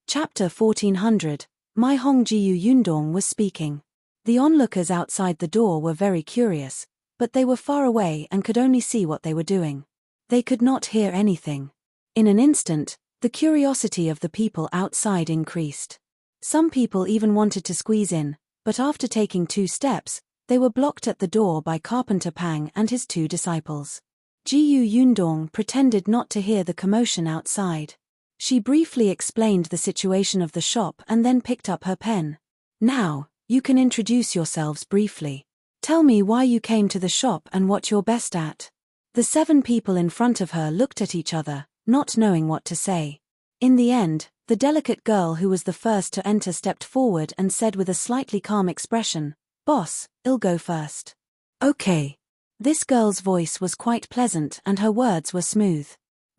Chapter 1400. Mei Hong. Yundong was speaking. The onlookers outside the door were very curious, but they were far away and could only see what they were doing. They could not hear anything. In an instant, the curiosity of the people outside increased. Some people even wanted to squeeze in, but after taking 2 steps, they were blocked at the door by Carpenter Pang and his 2 disciples. Yundong pretended not to hear the commotion outside. She briefly explained the situation of the shop and then picked up her pen. Now, you can introduce yourselves briefly. Tell me why you came to the shop and what you're best at. The 7 people in front of her looked at each other, not knowing what to say. In the end, the delicate girl who was the first to enter stepped forward and said with a slightly calm expression, Boss, I'll go first. Okay. This girl's voice was quite pleasant and her words were smooth.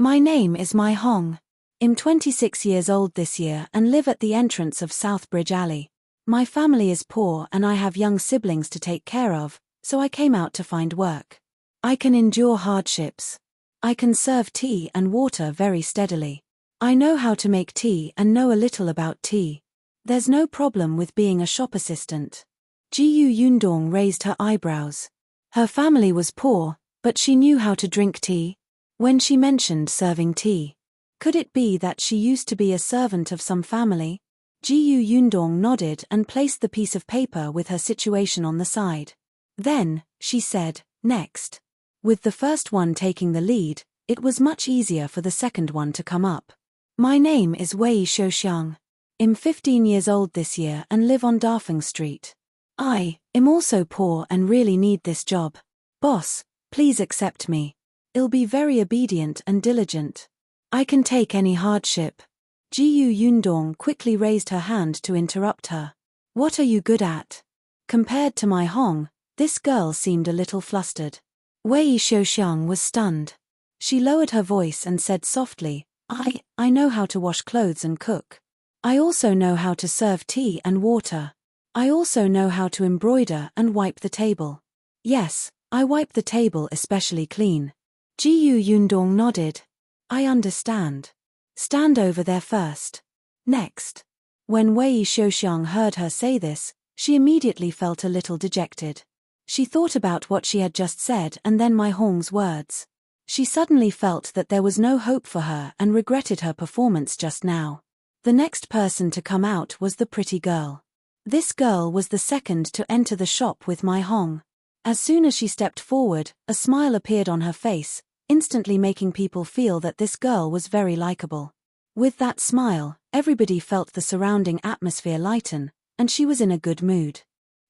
My name is Mei Hong. I'm 26 years old this year and live at the entrance of South Bridge Alley. My family is poor and I have young siblings to take care of, so I came out to find work. I can endure hardships. I can serve tea and water very steadily. I know how to make tea and know a little about tea. There's no problem with being a shop assistant. Yundong raised her eyebrows. Her family was poor, but she knew how to drink tea. When she mentioned serving tea, could it be that she used to be a servant of some family? Yundong nodded and placed the piece of paper with her situation on the side. Then, she said, next. With the first one taking the lead, it was much easier for the second one to come up. My name is Wei Shouxiang. I'm 15 years old this year and live on Dafeng Street. I am also poor and really need this job. Boss, please accept me. I'll be very obedient and diligent. I can take any hardship. Yundong quickly raised her hand to interrupt her. What are you good at? Compared to Mei Hong, this girl seemed a little flustered. Wei Shouxiang was stunned. She lowered her voice and said softly, I know how to wash clothes and cook. I also know how to serve tea and water. I also know how to embroider and wipe the table. Yes, I wipe the table especially clean. Yundong nodded. I understand. Stand over there first. Next. When Wei Shouxiang heard her say this, she immediately felt a little dejected. She thought about what she had just said and then Mei Hong's words. She suddenly felt that there was no hope for her and regretted her performance just now. The next person to come out was the pretty girl. This girl was the second to enter the shop with Mei Hong. As soon as she stepped forward, a smile appeared on her face, instantly making people feel that this girl was very likable. With that smile, everybody felt the surrounding atmosphere lighten, and she was in a good mood.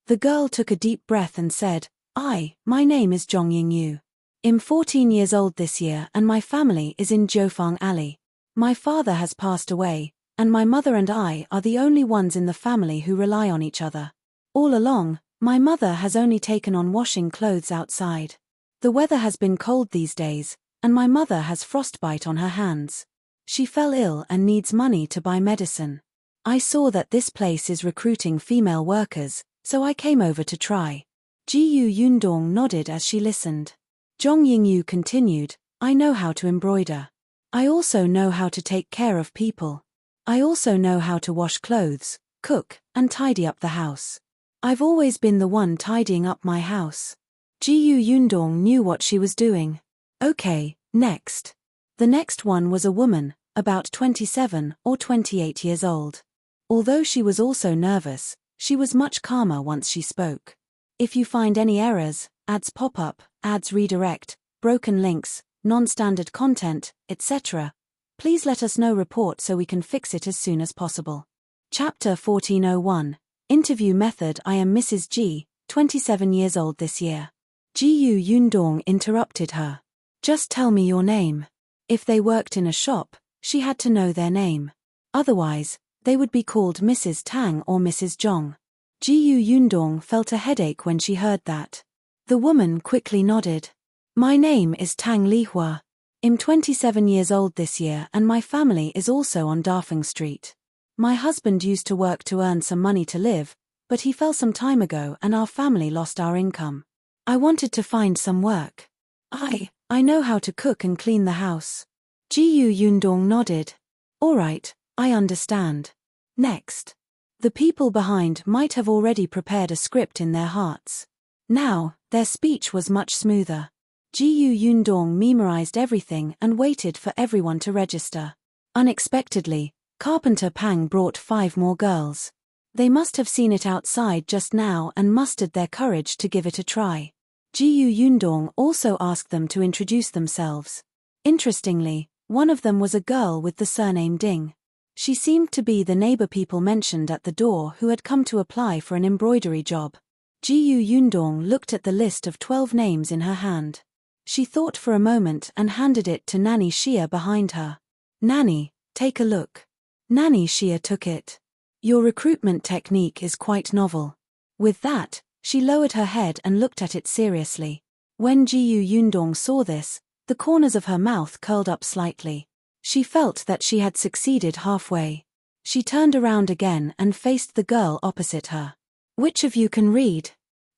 The girl took a deep breath and said, my name is Yingyu. I'm 14 years old this year and my family is in Jiufang Alley. My father has passed away, and my mother and I are the only ones in the family who rely on each other. All along, my mother has only taken on washing clothes outside. The weather has been cold these days, and my mother has frostbite on her hands. She fell ill and needs money to buy medicine. I saw that this place is recruiting female workers, so I came over to try. Yundong nodded as she listened. Yingyu continued, I know how to embroider. I also know how to take care of people. I also know how to wash clothes, cook, and tidy up the house. I've always been the one tidying up my house. Yundong knew what she was doing. Okay, next. The next one was a woman, about 27 or 28 years old. Although she was also nervous, she was much calmer once she spoke. If you find any errors, ads pop up, ads redirect, broken links, non-standard content, etc., please let us know report so we can fix it as soon as possible. Chapter 1401. Interview Method. I am Mrs. G, 27 years old this year. Yundong interrupted her. Just tell me your name. If they worked in a shop, she had to know their name. Otherwise, they would be called Mrs. Tang or Mrs. Zhong. Yundong felt a headache when she heard that. The woman quickly nodded. My name is Tang Lihua. I'm 27 years old this year and my family is also on Dafeng Street. My husband used to work to earn some money to live, but he fell some time ago and our family lost our income. I wanted to find some work. I know how to cook and clean the house. Yundong nodded. All right, I understand. Next. The people behind might have already prepared a script in their hearts. Now, their speech was much smoother. Yundong memorized everything and waited for everyone to register. Unexpectedly, Carpenter Pang brought 5 more girls. They must have seen it outside just now and mustered their courage to give it a try. Yundong also asked them to introduce themselves. Interestingly, one of them was a girl with the surname Ding. She seemed to be the neighbor people mentioned at the door who had come to apply for an embroidery job. Yundong looked at the list of 12 names in her hand. She thought for a moment and handed it to Nanny Xia behind her. Nanny, take a look. Nanny Xia took it. Your recruitment technique is quite novel. With that, she lowered her head and looked at it seriously. When Yundong saw this, the corners of her mouth curled up slightly. She felt that she had succeeded halfway. She turned around again and faced the girl opposite her. Which of you can read?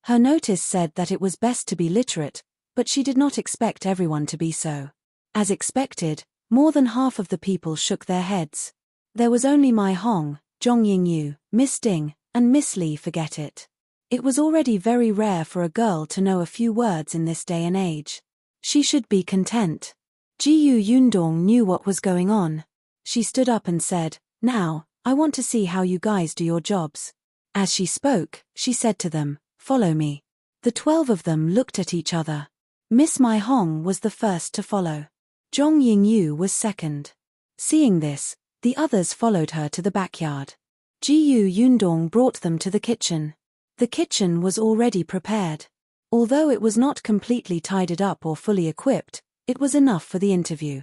Her notice said that it was best to be literate, but she did not expect everyone to be so. As expected, more than half of the people shook their heads. There was only Mei Hong, Zhong Yingyu, Miss Ding, and Miss Li forget it. It was already very rare for a girl to know a few words in this day and age. She should be content. Jiyu Yundong knew what was going on. She stood up and said, "Now, I want to see how you guys do your jobs." As she spoke, she said to them, "Follow me." The 12 of them looked at each other. Miss Mei Hong was the first to follow. Zhong Yingyu was second. Seeing this, the others followed her to the backyard. Jiyu Yundong brought them to the kitchen. The kitchen was already prepared. Although it was not completely tidied up or fully equipped, it was enough for the interview.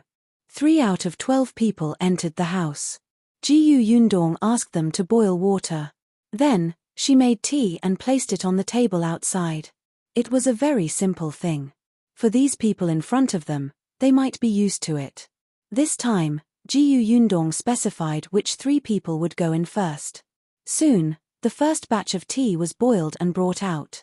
3 out of 12 people entered the house. Jiyu Yundong asked them to boil water. Then, she made tea and placed it on the table outside. It was a very simple thing. For these people in front of them, they might be used to it. This time, Jiyu Yundong specified which 3 people would go in first. Soon, the first batch of tea was boiled and brought out.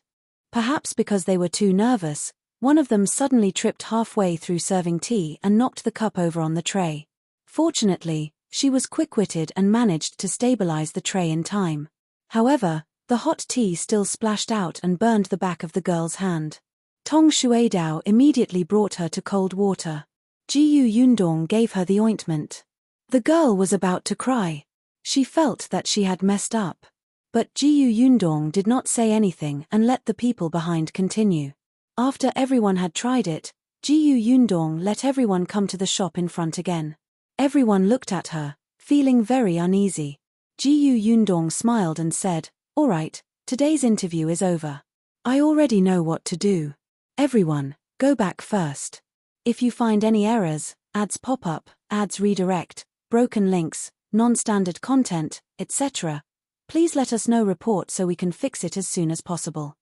Perhaps because they were too nervous, one of them suddenly tripped halfway through serving tea and knocked the cup over on the tray. Fortunately, she was quick-witted and managed to stabilize the tray in time. However, the hot tea still splashed out and burned the back of the girl's hand. Tong Shuidao immediately brought her to cold water. Jiyu Yundong gave her the ointment. The girl was about to cry. She felt that she had messed up. But Jiyu Yundong did not say anything and let the people behind continue. After everyone had tried it, Jiyu Yundong let everyone come to the shop in front again. Everyone looked at her, feeling very uneasy. Jiyu Yundong smiled and said, "All right, today's interview is over. I already know what to do. Everyone, go back first. If you find any errors, ads pop up, ads redirect, broken links, non-standard content, etc., please let us know report so we can fix it as soon as possible."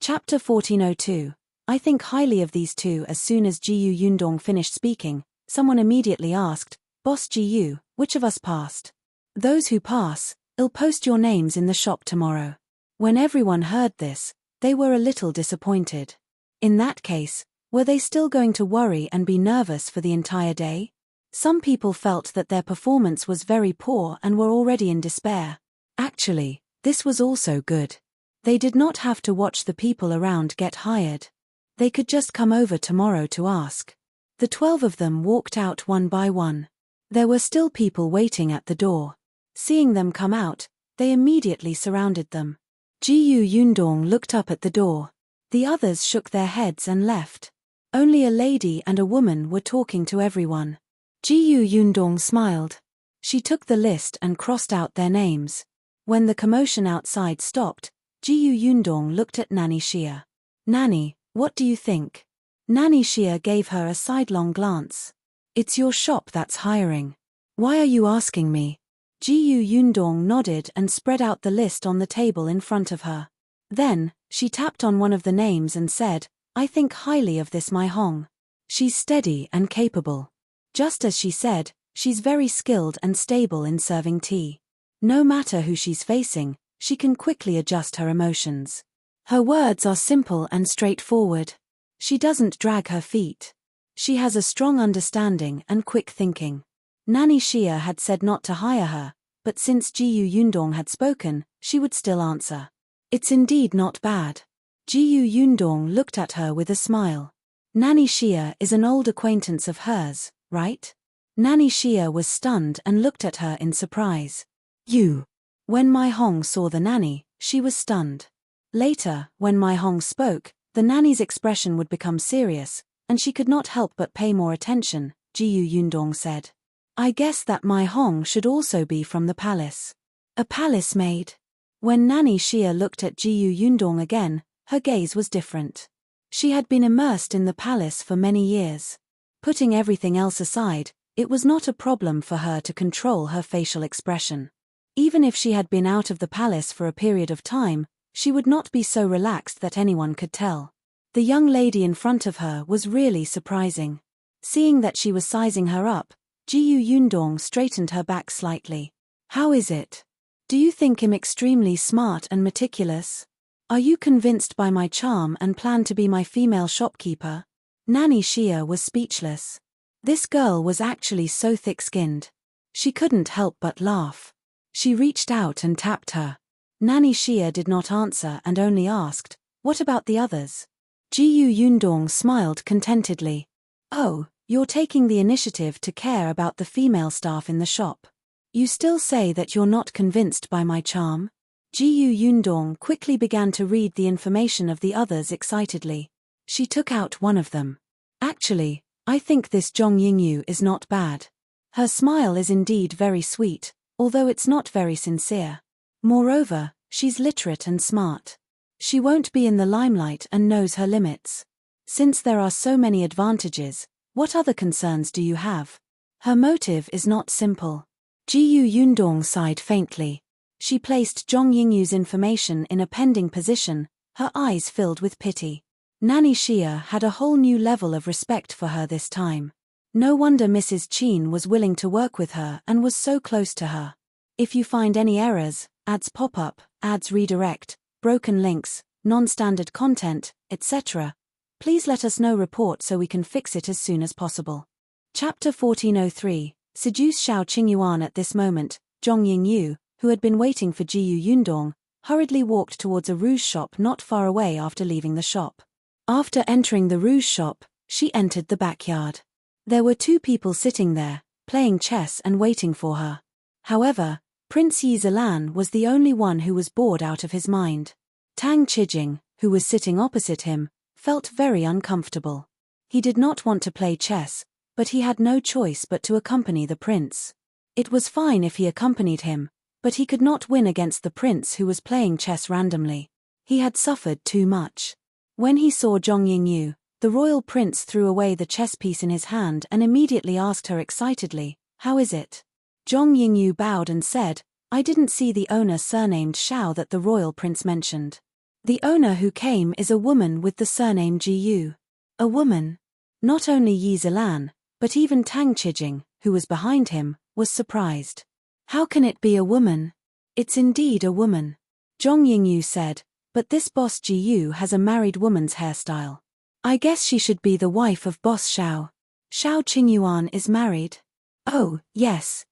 Chapter 1402. I think highly of these two. As soon as Jiyu Yundong finished speaking, someone immediately asked, "Boss Jiyu, which of us passed?" "Those who pass, I'll post your names in the shop tomorrow." When everyone heard this, they were a little disappointed. In that case, were they still going to worry and be nervous for the entire day? Some people felt that their performance was very poor and were already in despair. Actually, this was also good. They did not have to watch the people around get hired. They could just come over tomorrow to ask. The 12 of them walked out one by one. There were still people waiting at the door. Seeing them come out, they immediately surrounded them. Jiyu Yundong looked up at the door. The others shook their heads and left. Only a lady and a woman were talking to everyone. Jiyu Yundong smiled. She took the list and crossed out their names. When the commotion outside stopped, Jiyu Yundong looked at Nanny Xia. "Nanny, what do you think?" Nanny Xia gave her a sidelong glance. "It's your shop that's hiring. Why are you asking me?" Jiyu Yundong nodded and spread out the list on the table in front of her. Then, she tapped on one of the names and said, "I think highly of this Mei Hong. She's steady and capable. Just as she said, she's very skilled and stable in serving tea. No matter who she's facing, she can quickly adjust her emotions. Her words are simple and straightforward. She doesn't drag her feet. She has a strong understanding and quick thinking." Nanny Xia had said not to hire her, but since Jiyu Yundong had spoken, she would still answer. "It's indeed not bad." Jiyu Yundong looked at her with a smile. "Nanny Xia is an old acquaintance of hers, right?" Nanny Xia was stunned and looked at her in surprise. "You?" When Mei Hong saw the nanny, she was stunned. Later, when Mei Hong spoke, the nanny's expression would become serious, and she could not help but pay more attention. Jiyu Yundong said, "I guess that Mei Hong should also be from the palace." "A palace maid?" When Nanny Xia looked at Jiyu Yundong again, her gaze was different. She had been immersed in the palace for many years. Putting everything else aside, it was not a problem for her to control her facial expression. Even if she had been out of the palace for a period of time, she would not be so relaxed that anyone could tell. The young lady in front of her was really surprising. Seeing that she was sizing her up, Jiyu Yundong straightened her back slightly. "How is it? Do you think him extremely smart and meticulous? Are you convinced by my charm and plan to be my female shopkeeper?" Nanny Xia was speechless. This girl was actually so thick-skinned. She couldn't help but laugh. She reached out and tapped her. Nanny Xia did not answer and only asked, "What about the others?" Yundong smiled contentedly. "Oh, you're taking the initiative to care about the female staff in the shop. You still say that you're not convinced by my charm?" Yundong quickly began to read the information of the others excitedly. She took out one of them. "Actually, I think this Zhong Yingyu is not bad. Her smile is indeed very sweet, although it's not very sincere. Moreover, she's literate and smart. She won't be in the limelight and knows her limits. Since there are so many advantages, what other concerns do you have? Her motive is not simple." Yundong sighed faintly. She placed Zhong Yingyu's information in a pending position, her eyes filled with pity. Nanny Xia had a whole new level of respect for her this time. No wonder Mrs. Qin was willing to work with her and was so close to her. If you find any errors, ads pop up, ads redirect, broken links, non-standard content, etc., please let us know report so we can fix it as soon as possible. Chapter 1403, Seduce Shao Qingyuan. At this moment, Zhong Yingyu, who had been waiting for Yundong, hurriedly walked towards a rouge shop not far away after leaving the shop. After entering the rouge shop, she entered the backyard. There were two people sitting there, playing chess and waiting for her. However, Prince Zhiyan was the only one who was bored out of his mind. Tang Qijing, who was sitting opposite him, felt very uncomfortable. He did not want to play chess, but he had no choice but to accompany the prince. It was fine if he accompanied him, but he could not win against the prince who was playing chess randomly. He had suffered too much. When he saw Zhong Yingyu, the royal prince threw away the chess piece in his hand and immediately asked her excitedly, "How is it?" Zhong Yingyu bowed and said, "I didn't see the owner surnamed Shao that the royal prince mentioned. The owner who came is a woman with the surname Jiyu." A woman? Not only Zhiyan, but even Tang Qijing, who was behind him, was surprised. "How can it be a woman?" "It's indeed a woman," Zhong Yingyu said, "but this boss Jiyu has a married woman's hairstyle. I guess she should be the wife of boss Shao. Shao Qingyuan is married." "Oh, yes.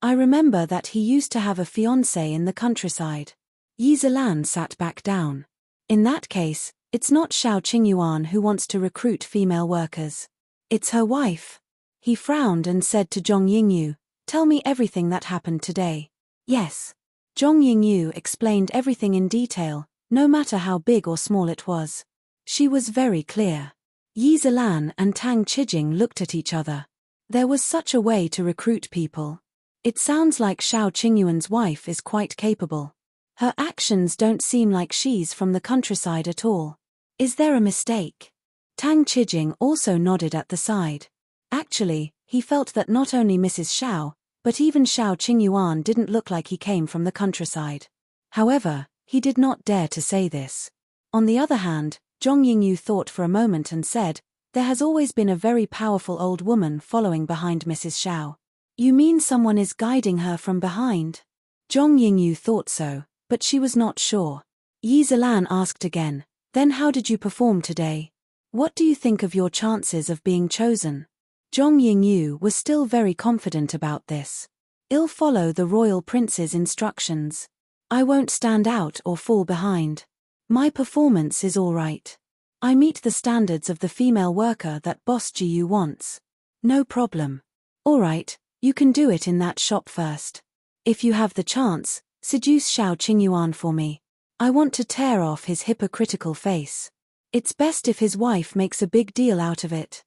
I remember that he used to have a fiancée in the countryside." Zhiyan sat back down. "In that case, it's not Shao Qingyuan who wants to recruit female workers. It's her wife." He frowned and said to Zhong Yingyu, "Tell me everything that happened today." "Yes." Zhong Yingyu explained everything in detail, no matter how big or small it was. She was very clear. Zhiyan and Tang Qijing looked at each other. There was such a way to recruit people. It sounds like Shao Qingyuan's wife is quite capable. Her actions don't seem like she's from the countryside at all. Is there a mistake? Tang Qijing also nodded at the side. Actually, he felt that not only Mrs. Shao, but even Shao Qingyuan didn't look like he came from the countryside. However, he did not dare to say this. On the other hand, Zhong Yingyu thought for a moment and said, "There has always been a very powerful old woman following behind Mrs. Shao." "You mean someone is guiding her from behind?" Zhong Yingyu thought so, but she was not sure. Zhiyan asked again, "Then how did you perform today? What do you think of your chances of being chosen?" Zhong Yingyu was still very confident about this. "I'll follow the royal prince's instructions. I won't stand out or fall behind. My performance is all right. I meet the standards of the female worker that Boss Jiyu wants. No problem. All right, you can do it in that shop first. If you have the chance, seduce Shao Qingyuan for me. I want to tear off his hypocritical face. It's best if his wife makes a big deal out of it.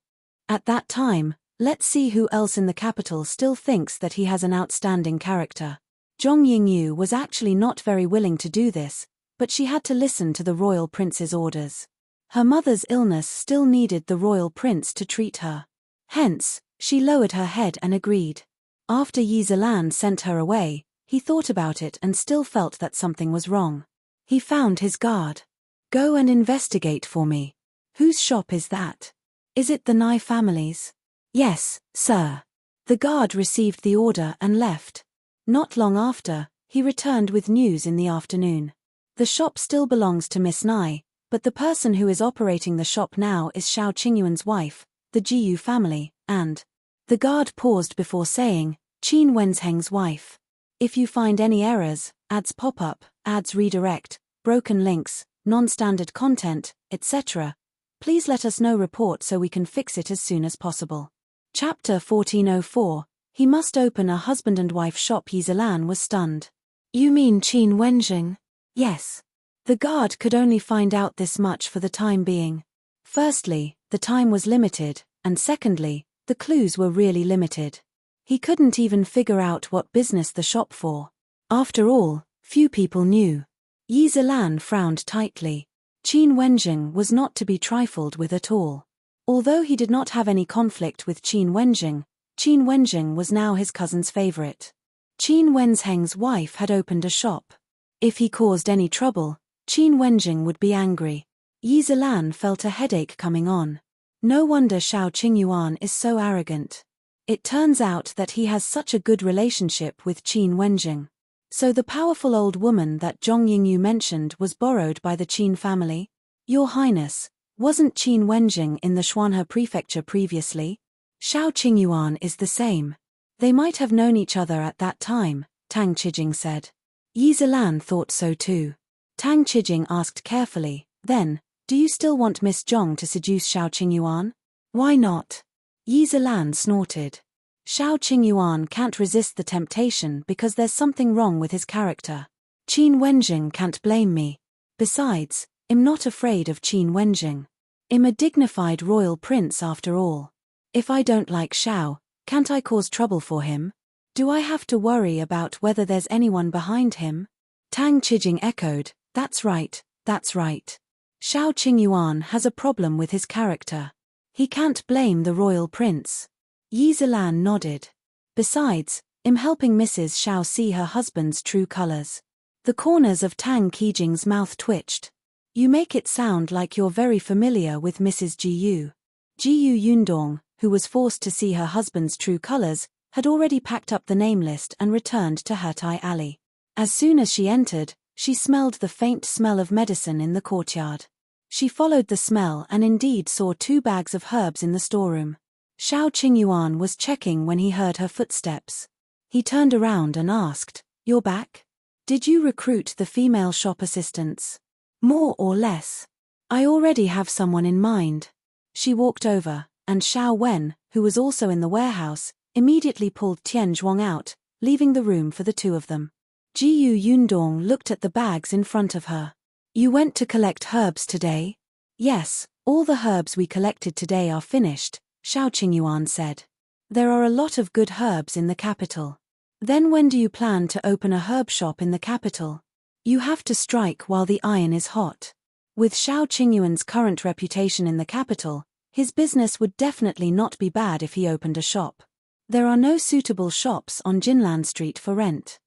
At that time, let's see who else in the capital still thinks that he has an outstanding character." Zhong Yingyu was actually not very willing to do this, but she had to listen to the royal prince's orders. Her mother's illness still needed the royal prince to treat her. Hence, she lowered her head and agreed. After Zhiyan sent her away, he thought about it and still felt that something was wrong. He found his guard. "Go and investigate for me. Whose shop is that? Is it the Nai family's?" "Yes, sir." The guard received the order and left. Not long after, he returned with news in the afternoon. The shop still belongs to Miss Nai, but the person who is operating the shop now is Shao Qingyuan's wife, the Jiyu family, and the guard paused before saying, Qin Wenzheng's wife. If you find any errors, ads pop up, ads redirect, broken links, non-standard content, etc., please let us know report so we can fix it as soon as possible. Chapter 1404. He must open a husband and wife shop. Yizelan was stunned. You mean Qin Wenzheng? Yes. The guard could only find out this much for the time being. Firstly, the time was limited, and secondly, the clues were really limited. He couldn't even figure out what business the shop for. After all, few people knew. Yizelan frowned tightly. Qin Wenzheng was not to be trifled with at all. Although he did not have any conflict with Qin Wenzheng was now his cousin's favorite. Qin Wenzheng's wife had opened a shop. If he caused any trouble, Qin Wenzheng would be angry. Yizelan felt a headache coming on. No wonder Shao Qingyuan is so arrogant. It turns out that he has such a good relationship with Qin Wenzheng. So the powerful old woman that Zhong Yingyu mentioned was borrowed by the Qin family? Your Highness, wasn't Qin Wenzheng in the Xuanhe prefecture previously? Shao Qingyuan is the same. They might have known each other at that time, Tang Qijing said. Yizelan thought so too. Tang Qijing asked carefully, then, do you still want Miss Zhong to seduce Shao Qingyuan? Why not? Yizelan snorted. Shao Qingyuan can't resist the temptation because there's something wrong with his character. Qin Wenzheng can't blame me. Besides, I'm not afraid of Qin Wenzheng. I'm a dignified royal prince after all. If I don't like Shao, can't I cause trouble for him? Do I have to worry about whether there's anyone behind him? Tang Qijing echoed, that's right, that's right. Shao Qingyuan has a problem with his character. He can't blame the royal prince. Yizelan nodded. Besides, I'm helping Mrs. Shao see her husband's true colors. The corners of Tang Qijing's mouth twitched. You make it sound like you're very familiar with Mrs. Jiyu. Jiyu Yundong, who was forced to see her husband's true colors, had already packed up the name list and returned to Hertai Alley. As soon as she entered, she smelled the faint smell of medicine in the courtyard. She followed the smell and indeed saw 2 bags of herbs in the storeroom. Shao Qingyuan was checking when he heard her footsteps. He turned around and asked, You're back? Did you recruit the female shop assistants? More or less. I already have someone in mind. She walked over, and Shao Wen, who was also in the warehouse, immediately pulled Tian Zhuang out, leaving the room for the 2 of them. Jiyu Yundong looked at the bags in front of her. You went to collect herbs today? Yes, all the herbs we collected today are finished, Shao Qingyuan said. There are a lot of good herbs in the capital. Then when do you plan to open a herb shop in the capital? You have to strike while the iron is hot. With Shao Qingyuan's current reputation in the capital, his business would definitely not be bad if he opened a shop. There are no suitable shops on Jinlan Street for rent.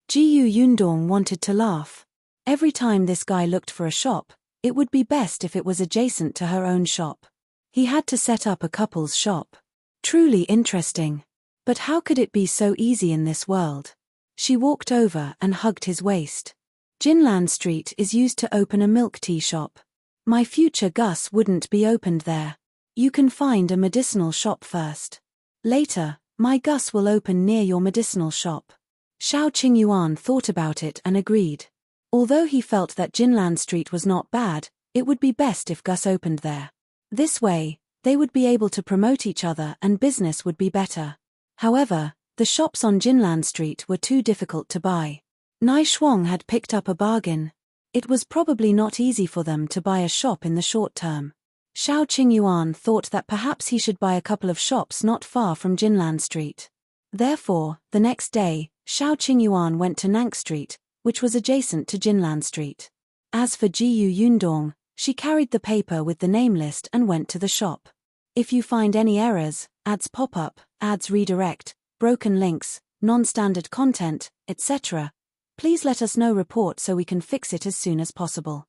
Jiyu Yundong wanted to laugh. Every time this guy looked for a shop, it would be best if it was adjacent to her own shop. He had to set up a couple's shop. Truly interesting. But how could it be so easy in this world? She walked over and hugged his waist. Jinlan Street is used to open a milk tea shop. My future Gus wouldn't be opened there. You can find a medicinal shop first. Later, my Gus will open near your medicinal shop. Shao Qingyuan thought about it and agreed. Although he felt that Jinlan Street was not bad, it would be best if Gus opened there. This way, they would be able to promote each other and business would be better. However, the shops on Jinlan Street were too difficult to buy. Nai Shuang had picked up a bargain. It was probably not easy for them to buy a shop in the short term. Shao Qingyuan thought that perhaps he should buy a couple of shops not far from Jinlan Street. Therefore, the next day, Shao Qingyuan went to Nank Street, which was adjacent to Jinlan Street. As for Jiyu Yundong, she carried the paper with the name list and went to the shop. If you find any errors, ads pop up, ads redirect, broken links, non-standard content, etc., please let us know report so we can fix it as soon as possible.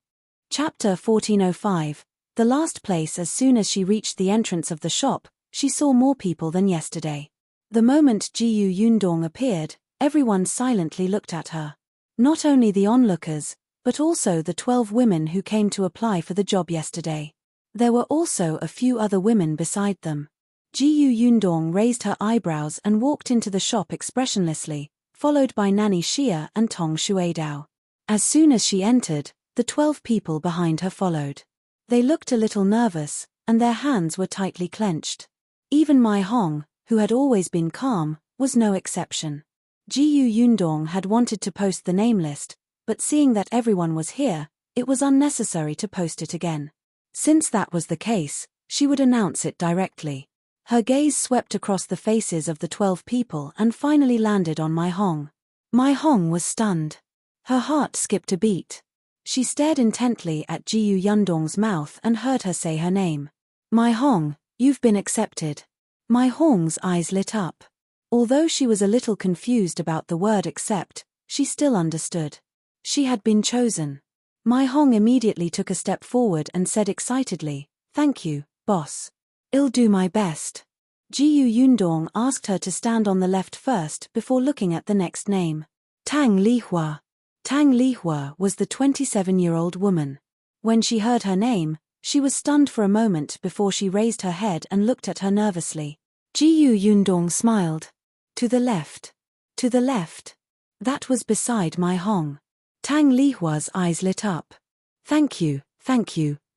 Chapter 1405. The last place. As soon as she reached the entrance of the shop, she saw more people than yesterday. The moment Jiyu Yundong appeared, everyone silently looked at her. Not only the onlookers, but also the 12 women who came to apply for the job yesterday. There were also a few other women beside them. Jiyu Yundong raised her eyebrows and walked into the shop expressionlessly, followed by Nanny Xia and Tong Shuidao. As soon as she entered, the 12 people behind her followed. They looked a little nervous, and their hands were tightly clenched. Even Mei Hong, who had always been calm, was no exception. Jiyu Yundong had wanted to post the name list, but seeing that everyone was here, it was unnecessary to post it again. Since that was the case, she would announce it directly. Her gaze swept across the faces of the 12 people and finally landed on Mei Hong. Mei Hong was stunned. Her heart skipped a beat. She stared intently at Jiyu Yundong's mouth and heard her say her name. Mei Hong, you've been accepted. Mei Hong's eyes lit up. Although she was a little confused about the word accept, she still understood. She had been chosen. Mei Hong immediately took a step forward and said excitedly, "Thank you, boss. I'll do my best." Jiyu Yundong asked her to stand on the left first before looking at the next name. Tang Lihua. Tang Lihua was the 27-year-old woman. When she heard her name, she was stunned for a moment before she raised her head and looked at her nervously. Jiyu Yundong smiled. To the left. To the left. That was beside Mei Hong. Tang Lihua's eyes lit up. Thank you,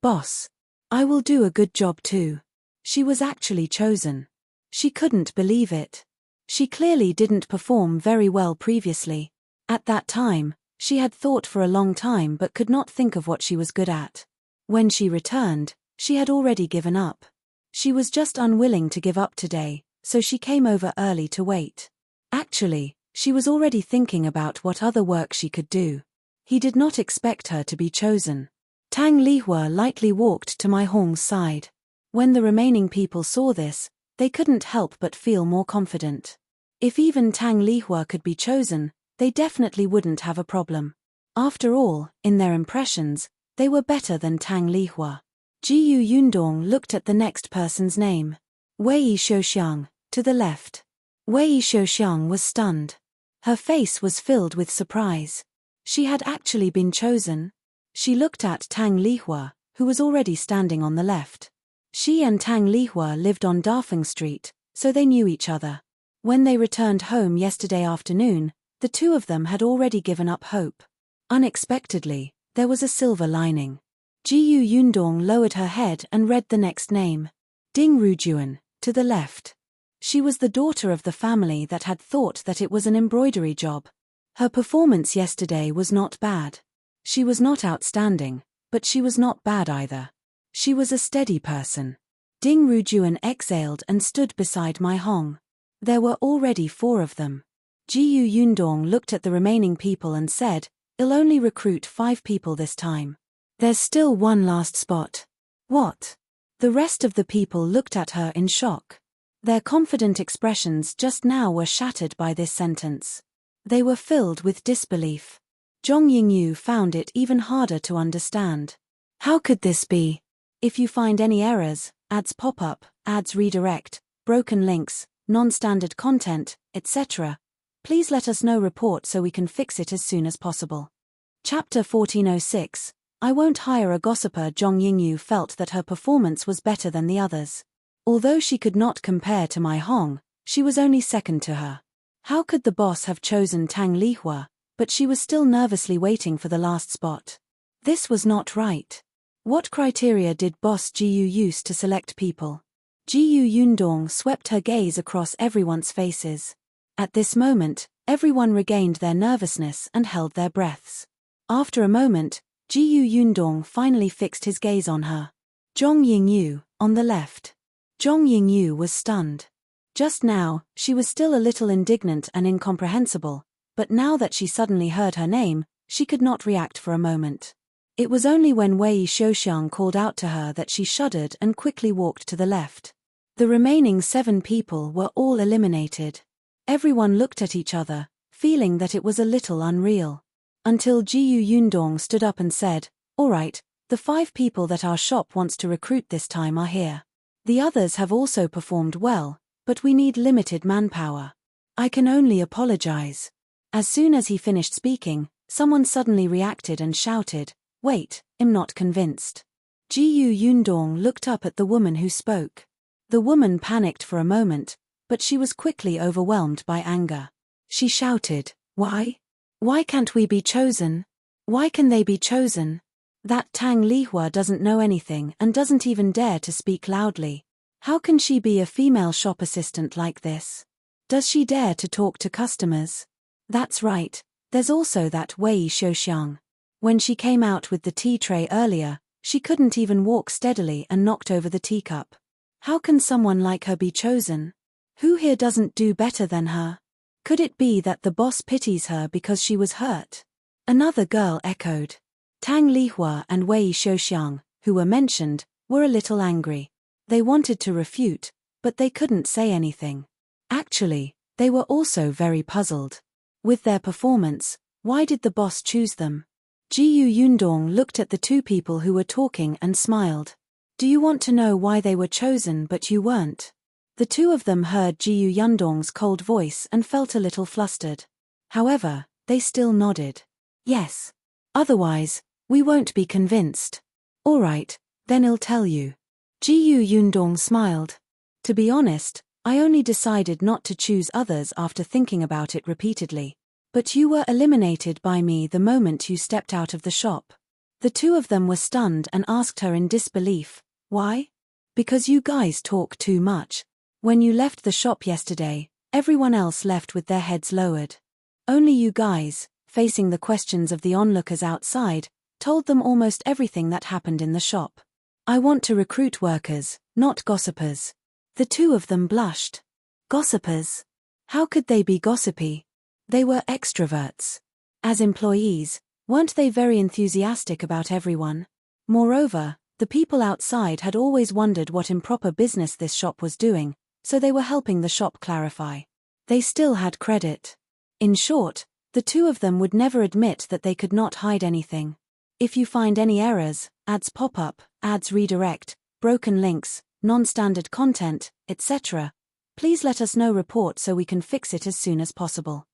boss. I will do a good job too." She was actually chosen. She couldn't believe it. She clearly didn't perform very well previously. At that time, she had thought for a long time but could not think of what she was good at. When she returned, she had already given up. She was just unwilling to give up today, so she came over early to wait. Actually, she was already thinking about what other work she could do. He did not expect her to be chosen. Tang Lihua lightly walked to Mei Hong's side. When the remaining people saw this, they couldn't help but feel more confident. If even Tang Lihua could be chosen, they definitely wouldn't have a problem. After all, in their impressions, they were better than Tang Lihua. Jiyu Yundong looked at the next person's name. Wei Shouxiang, to the left. Wei Shouxiang was stunned. Her face was filled with surprise. She had actually been chosen. She looked at Tang Lihua, who was already standing on the left. She and Tang Lihua lived on Dafeng Street, so they knew each other. When they returned home yesterday afternoon, the two of them had already given up hope. Unexpectedly, there was a silver lining. Jiyu Yundong lowered her head and read the next name. Ding Rujun, to the left. She was the daughter of the family that had thought that it was an embroidery job. Her performance yesterday was not bad. She was not outstanding, but she was not bad either. She was a steady person. Ding Rujun exhaled and stood beside Mei Hong. There were already 4 of them. Jiyu Yundong looked at the remaining people and said, "I'll only recruit 5 people this time. There's still one last spot." What? The rest of the people looked at her in shock. Their confident expressions just now were shattered by this sentence. They were filled with disbelief. Zhong Yingyu found it even harder to understand. How could this be? If you find any errors, ads pop up, ads redirect, broken links, non-standard content, etc., please let us know report so we can fix it as soon as possible. Chapter 1406. I won't hire a gossiper. Zhong Yingyu felt that her performance was better than the others. Although she could not compare to Mei Hong, she was only second to her. How could the boss have chosen Tang Lihua, but she was still nervously waiting for the last spot. This was not right. What criteria did Boss Jiyu use to select people? Jiyu Yundong swept her gaze across everyone's faces. At this moment, everyone regained their nervousness and held their breaths. After a moment, Jiyu Yundong finally fixed his gaze on her. Zhong Yingyu, on the left. Zhong Yingyu was stunned. Just now, she was still a little indignant and incomprehensible, but now that she suddenly heard her name, she could not react for a moment. It was only when Wei Shouxiang called out to her that she shuddered and quickly walked to the left. The remaining 7 people were all eliminated. Everyone looked at each other, feeling that it was a little unreal. Until Jiyu Yundong stood up and said, "All right, the 5 people that our shop wants to recruit this time are here. The others have also performed well, but we need limited manpower. I can only apologize." As soon as he finished speaking, someone suddenly reacted and shouted, "Wait, I'm not convinced." Jiyu Yundong looked up at the woman who spoke. The woman panicked for a moment, but she was quickly overwhelmed by anger. She shouted, "Why? Why can't we be chosen? Why can they be chosen? That Tang Lihua doesn't know anything and doesn't even dare to speak loudly. How can she be a female shop assistant like this? Does she dare to talk to customers? That's right, there's also that Wei Xiaoxiang. When she came out with the tea tray earlier, she couldn't even walk steadily and knocked over the teacup. How can someone like her be chosen? Who here doesn't do better than her? Could it be that the boss pities her because she was hurt?" Another girl echoed. Tang Lihua and Wei Xiaoxiang, who were mentioned, were a little angry. They wanted to refute, but they couldn't say anything. Actually, they were also very puzzled. With their performance, why did the boss choose them? Jiyu Yundong looked at the two people who were talking and smiled. "Do you want to know why they were chosen but you weren't?" The two of them heard Jiyu Yundong's cold voice and felt a little flustered. However, they still nodded. "Yes. Otherwise, we won't be convinced." "All right, then I'll tell you." Jiyu Yundong smiled. "To be honest, I only decided not to choose others after thinking about it repeatedly. But you were eliminated by me the moment you stepped out of the shop." The two of them were stunned and asked her in disbelief, "Why?" "Because you guys talk too much. When you left the shop yesterday, everyone else left with their heads lowered. Only you guys, facing the questions of the onlookers outside, told them almost everything that happened in the shop. I want to recruit workers, not gossipers." The two of them blushed. Gossipers? How could they be gossipy? They were extroverts. As employees, weren't they very enthusiastic about everyone? Moreover, the people outside had always wondered what improper business this shop was doing, so they were helping the shop clarify. They still had credit. In short, the two of them would never admit that they could not hide anything. If you find any errors, ads pop up, ads redirect, broken links, non-standard content, etc., please let us know report so we can fix it as soon as possible.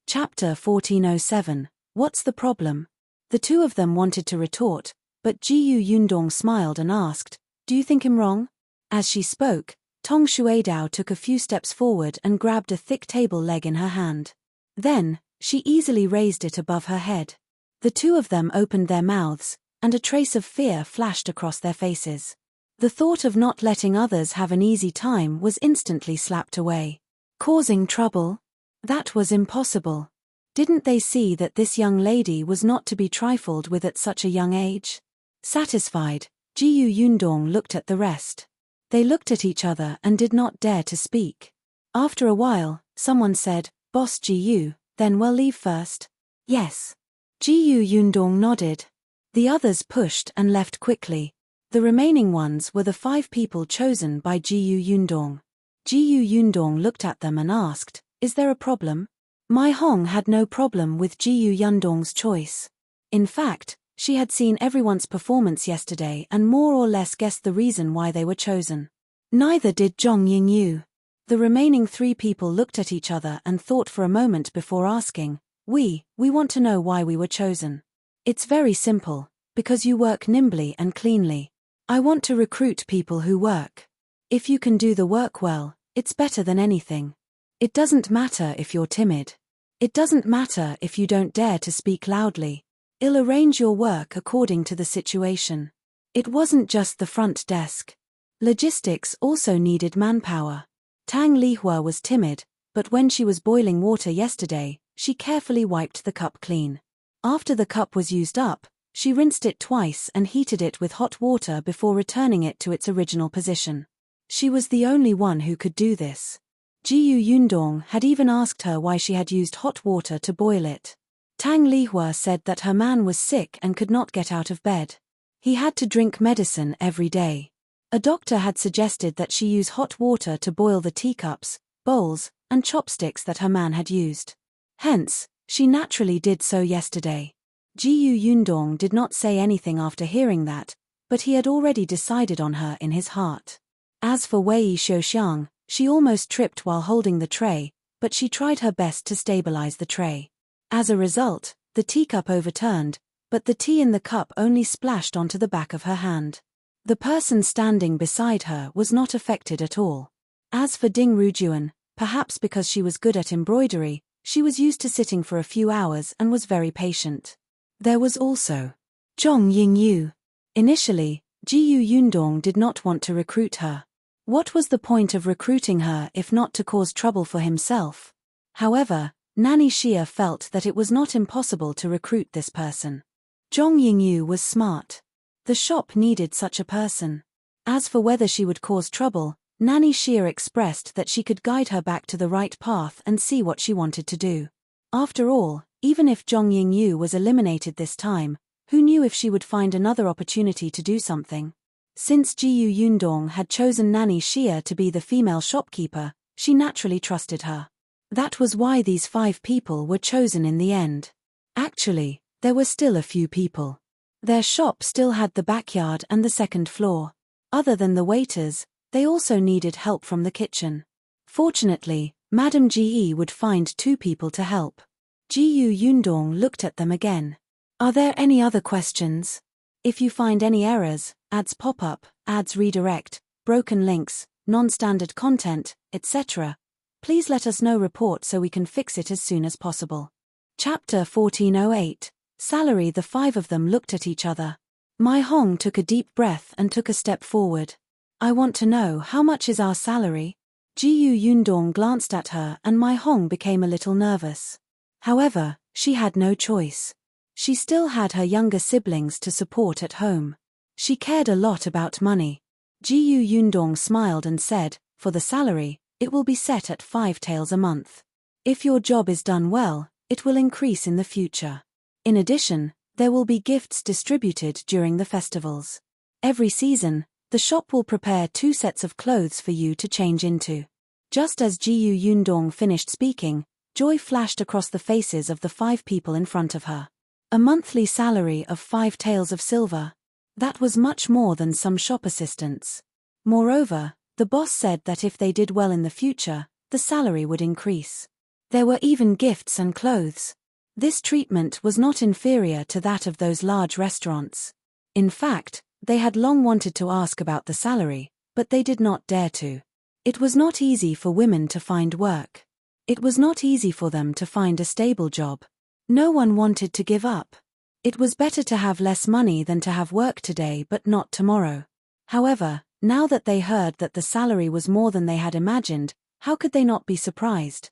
Chapter 1407, What's the problem? The two of them wanted to retort, but Jiyu Yundong smiled and asked, "Do you think I'm wrong?" As she spoke, Tong Shuidao took a few steps forward and grabbed a thick table leg in her hand. Then, she easily raised it above her head. The two of them opened their mouths, and a trace of fear flashed across their faces. The thought of not letting others have an easy time was instantly slapped away. Causing trouble? That was impossible. Didn't they see that this young lady was not to be trifled with at such a young age? Satisfied, Jiyu Yundong looked at the rest. They looked at each other and did not dare to speak. After a while, someone said, "Boss Jiyu, then we'll leave first." "Yes." Jiyu Yundong nodded. The others pushed and left quickly. The remaining ones were the 5 people chosen by Jiyu Yundong. Jiyu Yundong looked at them and asked, "Is there a problem?" Mei Hong had no problem with Jiyu Yundong's choice. In fact, she had seen everyone's performance yesterday and more or less guessed the reason why they were chosen. Neither did Zhong Yingyu. The remaining 3 people looked at each other and thought for a moment before asking, We want to know why we were chosen." "It's very simple, because you work nimbly and cleanly. I want to recruit people who work. If you can do the work well, it's better than anything. It doesn't matter if you're timid. It doesn't matter if you don't dare to speak loudly. I'll arrange your work according to the situation." It wasn't just the front desk. Logistics also needed manpower. Tang Lihua was timid, but when she was boiling water yesterday, she carefully wiped the cup clean. After the cup was used up, she rinsed it twice and heated it with hot water before returning it to its original position. She was the only one who could do this. Jiyu Yundong had even asked her why she had used hot water to boil it. Tang Lihua said that her man was sick and could not get out of bed. He had to drink medicine every day. A doctor had suggested that she use hot water to boil the teacups, bowls, and chopsticks that her man had used. Hence, she naturally did so yesterday. Jiyu Yundong did not say anything after hearing that, but he had already decided on her in his heart. As for Wei Xiaoxiang, she almost tripped while holding the tray, but she tried her best to stabilize the tray. As a result, the teacup overturned, but the tea in the cup only splashed onto the back of her hand. The person standing beside her was not affected at all. As for Ding Rujun, perhaps because she was good at embroidery, she was used to sitting for a few hours and was very patient. There was also Zhong Yingyu. Initially, Jiyu Yundong did not want to recruit her. What was the point of recruiting her if not to cause trouble for himself? However, Nanny Xia felt that it was not impossible to recruit this person. Zhong Yingyu was smart. The shop needed such a person. As for whether she would cause trouble, Nanny Xia expressed that she could guide her back to the right path and see what she wanted to do. After all, even if Zhong Yingyu was eliminated this time, who knew if she would find another opportunity to do something? Since Jiyu Yundong had chosen Nanny Xia to be the female shopkeeper, she naturally trusted her. That was why these 5 people were chosen in the end. Actually, there were still a few people. Their shop still had the backyard and the second floor. Other than the waiters, they also needed help from the kitchen. Fortunately, Madame Ji would find 2 people to help. Jiyu Yundong looked at them again. Are there any other questions? If you find any errors, ads pop up, ads redirect, broken links, non-standard content, etc., please let us know report so we can fix it as soon as possible. Chapter 1408. Salary. The 5 of them looked at each other. Mei Hong took a deep breath and took a step forward. I want to know how much is our salary? Jiyu Yundong glanced at her and Mei Hong became a little nervous. However, she had no choice. She still had her younger siblings to support at home. She cared a lot about money. Jiyu Yundong smiled and said, for the salary, it will be set at 5 taels a month. If your job is done well, it will increase in the future. In addition, there will be gifts distributed during the festivals. Every season, the shop will prepare 2 sets of clothes for you to change into. Just as Jiyu Yundong finished speaking, joy flashed across the faces of the 5 people in front of her. A monthly salary of 5 taels of silver. That was much more than some shop assistants. Moreover, the boss said that if they did well in the future, the salary would increase. There were even gifts and clothes. This treatment was not inferior to that of those large restaurants. In fact, they had long wanted to ask about the salary, but they did not dare to. It was not easy for women to find work. It was not easy for them to find a stable job. No one wanted to give up. It was better to have less money than to have work today but not tomorrow. However, now that they heard that the salary was more than they had imagined, how could they not be surprised?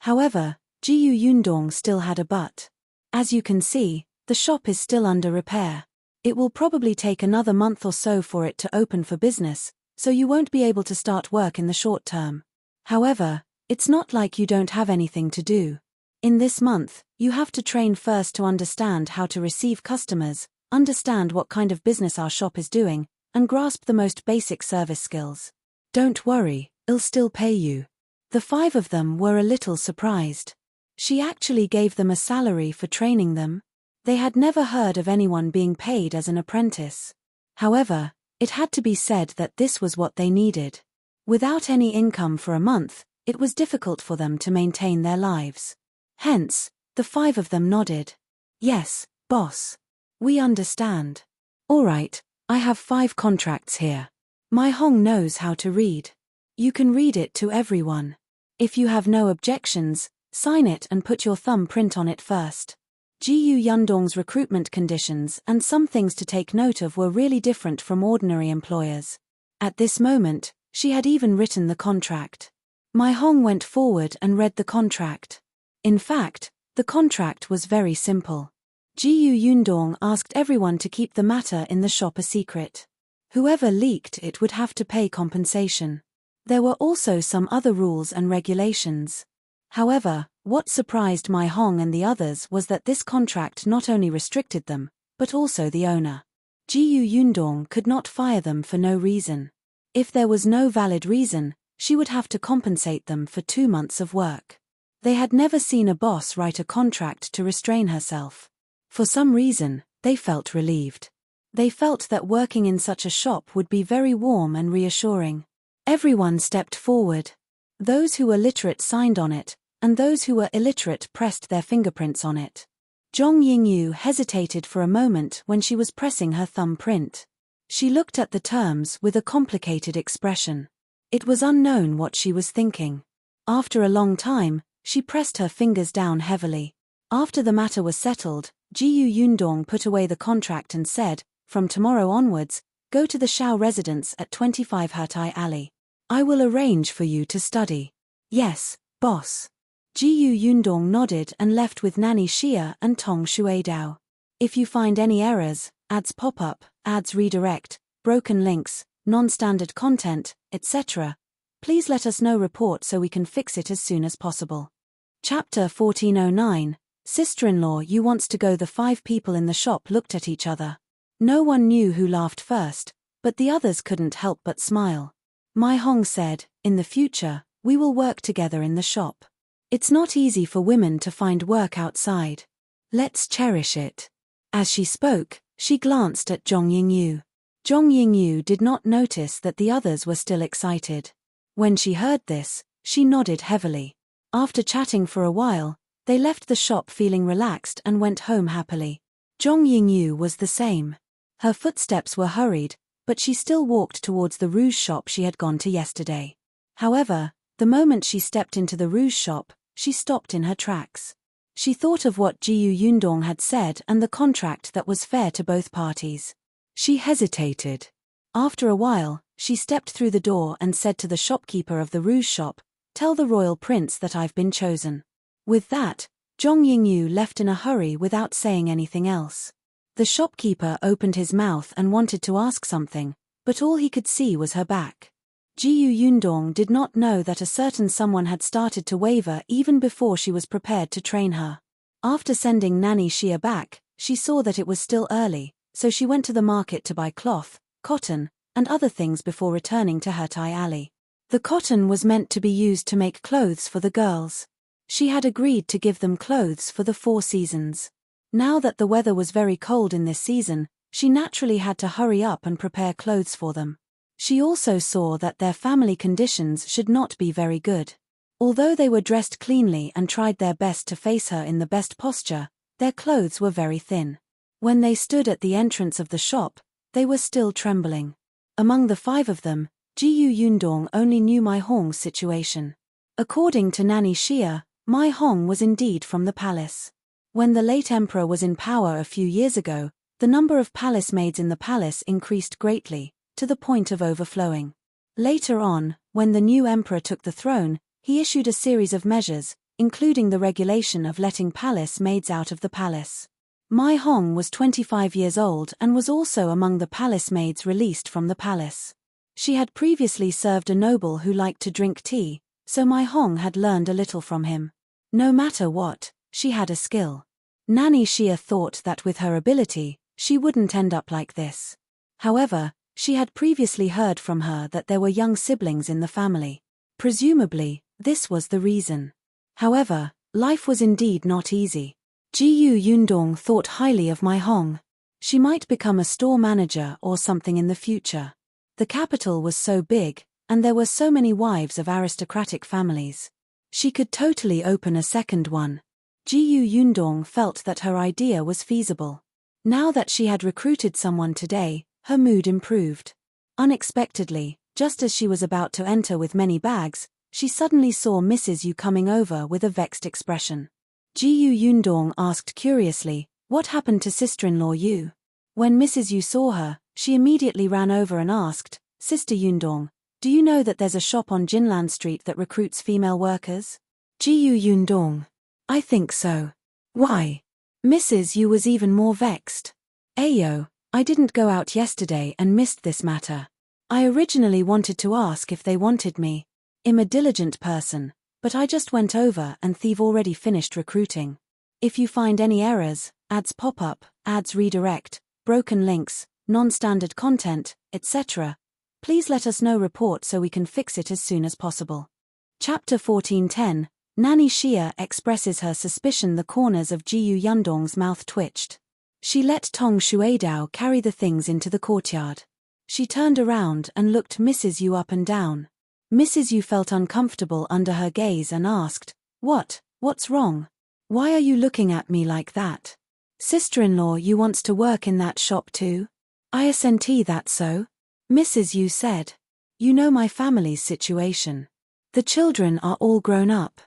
However, Jiyu Yundong still had a but. As you can see, the shop is still under repair. It will probably take another month or so for it to open for business, so you won't be able to start work in the short term. However, it's not like you don't have anything to do. In this month, you have to train first to understand how to receive customers, understand what kind of business our shop is doing, and grasp the most basic service skills. Don't worry, I'll still pay you. The 5 of them were a little surprised. She actually gave them a salary for training them. They had never heard of anyone being paid as an apprentice. However, it had to be said that this was what they needed. Without any income for a month, it was difficult for them to maintain their lives. Hence, the 5 of them nodded. Yes, boss. We understand. All right, I have 5 contracts here. Mei Hong knows how to read. You can read it to everyone. If you have no objections, sign it and put your thumbprint on it first. Jiyu Yundong's recruitment conditions and some things to take note of were really different from ordinary employers. At this moment, she had even written the contract. Mei Hong went forward and read the contract. In fact, the contract was very simple. Jiyu Yundong asked everyone to keep the matter in the shop a secret. Whoever leaked it would have to pay compensation. There were also some other rules and regulations. However, what surprised Mei Hong and the others was that this contract not only restricted them, but also the owner. Jiyu Yundong could not fire them for no reason. If there was no valid reason, she would have to compensate them for 2 months of work. They had never seen a boss write a contract to restrain herself. For some reason, they felt relieved. They felt that working in such a shop would be very warm and reassuring. Everyone stepped forward. Those who were literate signed on it, and those who were illiterate pressed their fingerprints on it. Zhong Yingyu hesitated for a moment when she was pressing her thumbprint. She looked at the terms with a complicated expression. It was unknown what she was thinking. After a long time, she pressed her fingers down heavily. After the matter was settled, Yundong put away the contract and said, "From tomorrow onwards, go to the Shao residence at 25 Hertai Alley. I will arrange for you to study." "Yes, boss." Yundong nodded and left with Nanny Xia and Tong Shuidao. "If you find any errors, ads pop up, ads redirect, broken links, non-standard content, etc., please let us know report so we can fix it as soon as possible." Chapter 1409, Sister-in-law You Wants to Go. The 5 people in the shop looked at each other. No one knew who laughed first, but the others couldn't help but smile. Mei Hong said, "In the future, we will work together in the shop. It's not easy for women to find work outside. Let's cherish it." As she spoke, she glanced at Zhong Yingyu. Zhong Yingyu did not notice that the others were still excited. When she heard this, she nodded heavily. After chatting for a while, they left the shop feeling relaxed and went home happily. Zhong Yingyu was the same. Her footsteps were hurried, but she still walked towards the rouge shop she had gone to yesterday. However, the moment she stepped into the rouge shop, she stopped in her tracks. She thought of what Yundong had said and the contract that was fair to both parties. She hesitated. After a while, she stepped through the door and said to the shopkeeper of the rouge shop, "Tell the royal prince that I've been chosen." With that, Zhong Yingyu left in a hurry without saying anything else. The shopkeeper opened his mouth and wanted to ask something, but all he could see was her back. Yundong did not know that a certain someone had started to waver even before she was prepared to train her. After sending Nanny Xia back, she saw that it was still early, so she went to the market to buy cloth, cotton, and other things before returning to Hertai Alley. The cotton was meant to be used to make clothes for the girls. She had agreed to give them clothes for the 4 seasons. Now that the weather was very cold in this season, she naturally had to hurry up and prepare clothes for them. She also saw that their family conditions should not be very good. Although they were dressed cleanly and tried their best to face her in the best posture, their clothes were very thin. When they stood at the entrance of the shop, they were still trembling. Among the 5 of them, Yundong only knew Mei Hong's situation. According to Nanny Xia, Mei Hong was indeed from the palace. When the late emperor was in power a few years ago, the number of palace maids in the palace increased greatly, to the point of overflowing. Later on, when the new emperor took the throne, he issued a series of measures, including the regulation of letting palace maids out of the palace. Mei Hong was 25 years old and was also among the palace maids released from the palace. She had previously served a noble who liked to drink tea, so Mei Hong had learned a little from him. No matter what, she had a skill. Nanny Xia thought that with her ability, she wouldn't end up like this. However, she had previously heard from her that there were young siblings in the family. Presumably, this was the reason. However, life was indeed not easy. Yundong thought highly of Mei Hong. She might become a store manager or something in the future. The capital was so big, and there were so many wives of aristocratic families. She could totally open a second one. Yundong felt that her idea was feasible. Now that she had recruited someone today, her mood improved. Unexpectedly, just as she was about to enter with many bags, she suddenly saw Mrs. Yu coming over with a vexed expression. Yundong asked curiously, "What happened to sister-in-law Yu?" When Mrs. Yu saw her, she immediately ran over and asked, "Sister Yundong, do you know that there's a shop on Jinlan Street that recruits female workers?" Yundong: "I think so." "Why?" Mrs. Yu was even more vexed. "Ayo, I didn't go out yesterday and missed this matter. I originally wanted to ask if they wanted me. I'm a diligent person, but I just went over and they've already finished recruiting. If you find any errors, ads pop up, ads redirect, broken links, non-standard content, etc., please let us know report so we can fix it as soon as possible." Chapter 1410, Nanny Xia expresses her suspicion. The corners of Yundong's mouth twitched. She let Tong Shuidao carry the things into the courtyard. She turned around and looked Mrs. Yu up and down. Mrs. Yu felt uncomfortable under her gaze and asked, What's wrong? Why are you looking at me like that? Sister-in-law, you wants to work in that shop too?" Isn't that so? Mrs. Yu said. You know my family's situation. The children are all grown up.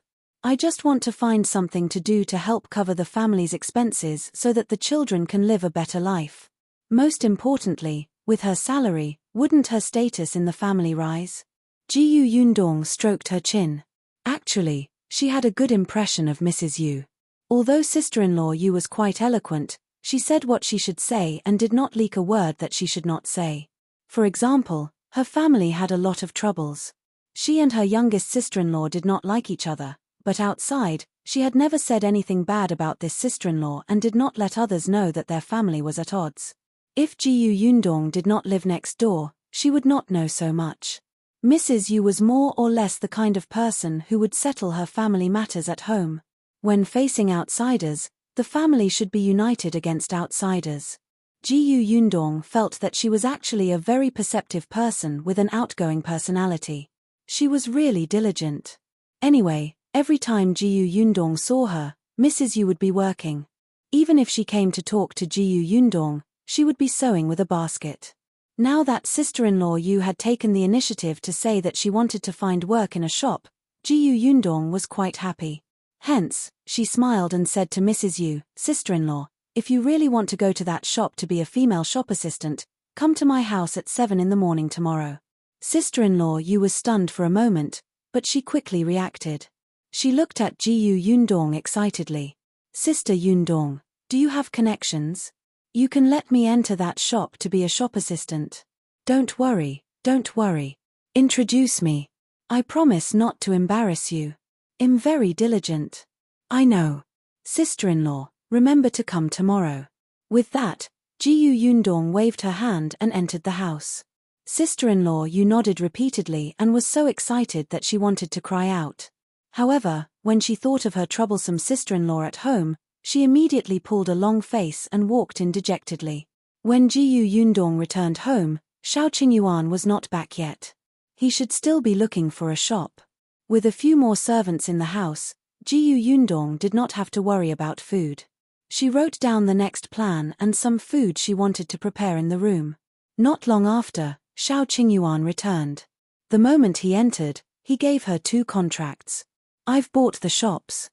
I just want to find something to do to help cover the family's expenses so that the children can live a better life. Most importantly, with her salary, wouldn't her status in the family rise? Jiyu Yundong stroked her chin. Actually, she had a good impression of Mrs. Yu. Although sister-in-law Yu was quite eloquent, she said what she should say and did not leak a word that she should not say. For example, her family had a lot of troubles. She and her youngest sister-in-law did not like each other, but outside, she had never said anything bad about this sister-in-law and did not let others know that their family was at odds. If Jiyu Yundong did not live next door, she would not know so much. Mrs. Yu was more or less the kind of person who would settle her family matters at home. When facing outsiders, the family should be united against outsiders. Jiyu Yundong felt that she was actually a very perceptive person with an outgoing personality. She was really diligent. Anyway, every time Jiyu Yundong saw her, Mrs. Yu would be working. Even if she came to talk to Jiyu Yundong, she would be sewing with a basket. Now that sister-in-law Yu had taken the initiative to say that she wanted to find work in a shop, Jiyu Yundong was quite happy. Hence, she smiled and said to Mrs. Yu, "Sister-in-law, if you really want to go to that shop to be a female shop assistant, come to my house at 7 in the morning tomorrow." Sister-in-law Yu was stunned for a moment, but she quickly reacted. She looked at Jiyu Yundong excitedly. "Sister Yundong, do you have connections? You can let me enter that shop to be a shop assistant. Don't worry, don't worry. Introduce me. I promise not to embarrass you. I'm very diligent." "I know. Sister-in-law, remember to come tomorrow." With that, Jiyu Yundong waved her hand and entered the house. Sister-in-law Yu nodded repeatedly and was so excited that she wanted to cry out. However, when she thought of her troublesome sister-in-law at home, she immediately pulled a long face and walked in dejectedly. When Jiyu Yundong returned home, Shao Qingyuan was not back yet. He should still be looking for a shop. With a few more servants in the house, Jiyu Yundong did not have to worry about food. She wrote down the next plan and some food she wanted to prepare in the room. Not long after, Shao Qingyuan returned. The moment he entered, he gave her 2 contracts. "I've bought the shops.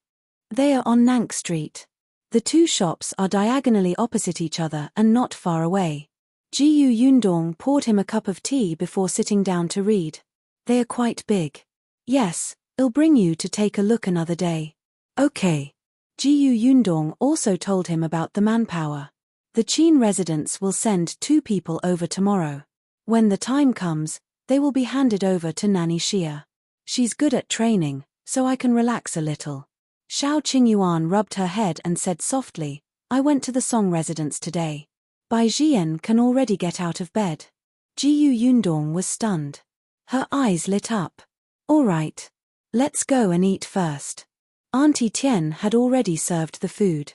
They are on Nank Street. The 2 shops are diagonally opposite each other and not far away." Jiyu Yundong poured him a cup of tea before sitting down to read. "They are quite big." "Yes, I'll bring you to take a look another day." "Okay." Jiyu Yundong also told him about the manpower. The Qin residents will send 2 people over tomorrow. When the time comes, they will be handed over to Nanny Xia. She's good at training, so I can relax a little. Shao Qingyuan rubbed her head and said softly, "I went to the Song residence today. Bai Zhiyan can already get out of bed." Jiyu Yundong was stunned. Her eyes lit up. "All right. Let's go and eat first." Auntie Tian had already served the food.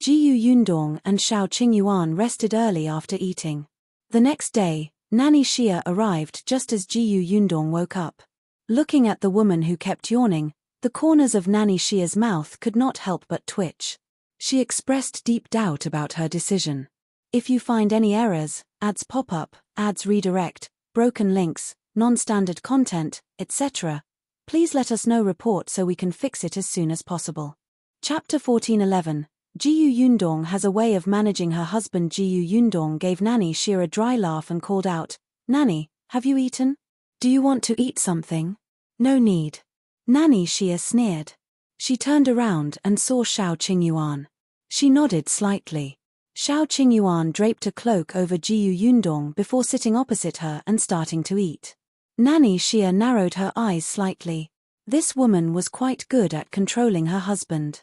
Jiyu Yundong and Shao Qingyuan rested early after eating. The next day, Nanny Xia arrived just as Jiyu Yundong woke up. Looking at the woman who kept yawning, the corners of Nanny Xia's mouth could not help but twitch. She expressed deep doubt about her decision. "If you find any errors, ads pop up, ads redirect, broken links, non-standard content, etc., please let us know report so we can fix it as soon as possible." Chapter 14:11. Jiyu Yundong has a way of managing her husband. Jiyu Yundong gave Nanny Xia a dry laugh and called out, "Nanny, have you eaten? Do you want to eat something?" "No need." Nanny Xia sneered. She turned around and saw Shao Qingyuan. She nodded slightly. Shao Qingyuan draped a cloak over Jiyu Yundong before sitting opposite her and starting to eat. Nanny Xia narrowed her eyes slightly. This woman was quite good at controlling her husband.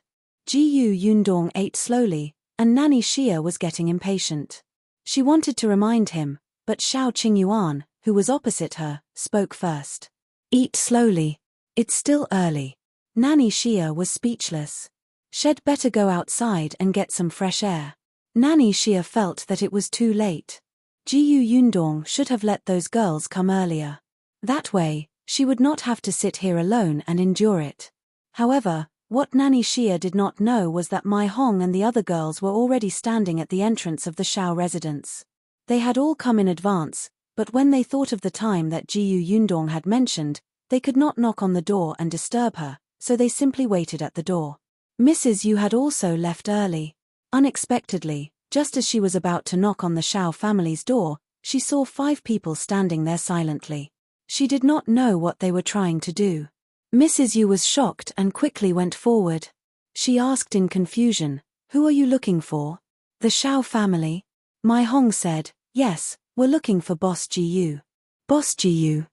Jiyu Yundong ate slowly, and Nanny Xia was getting impatient. She wanted to remind him, but Shao Qingyuan, who was opposite her, spoke first. "Eat slowly. It's still early." Nanny Xia was speechless. She'd better go outside and get some fresh air. Nanny Xia felt that it was too late. Jiyu Yundong should have let those girls come earlier. That way, she would not have to sit here alone and endure it. However, what Nanny Xia did not know was that Mei Hong and the other girls were already standing at the entrance of the Shao residence. They had all come in advance, but when they thought of the time that Yundong had mentioned, they could not knock on the door and disturb her, so they simply waited at the door. Mrs. Yu had also left early. Unexpectedly, just as she was about to knock on the Shao family's door, she saw 5 people standing there silently. She did not know what they were trying to do. Mrs. Yu was shocked and quickly went forward. She asked in confusion, "Who are you looking for?" "The Shao family." Mei Hong said, "Yes, we're looking for Boss Yu." Boss Yu.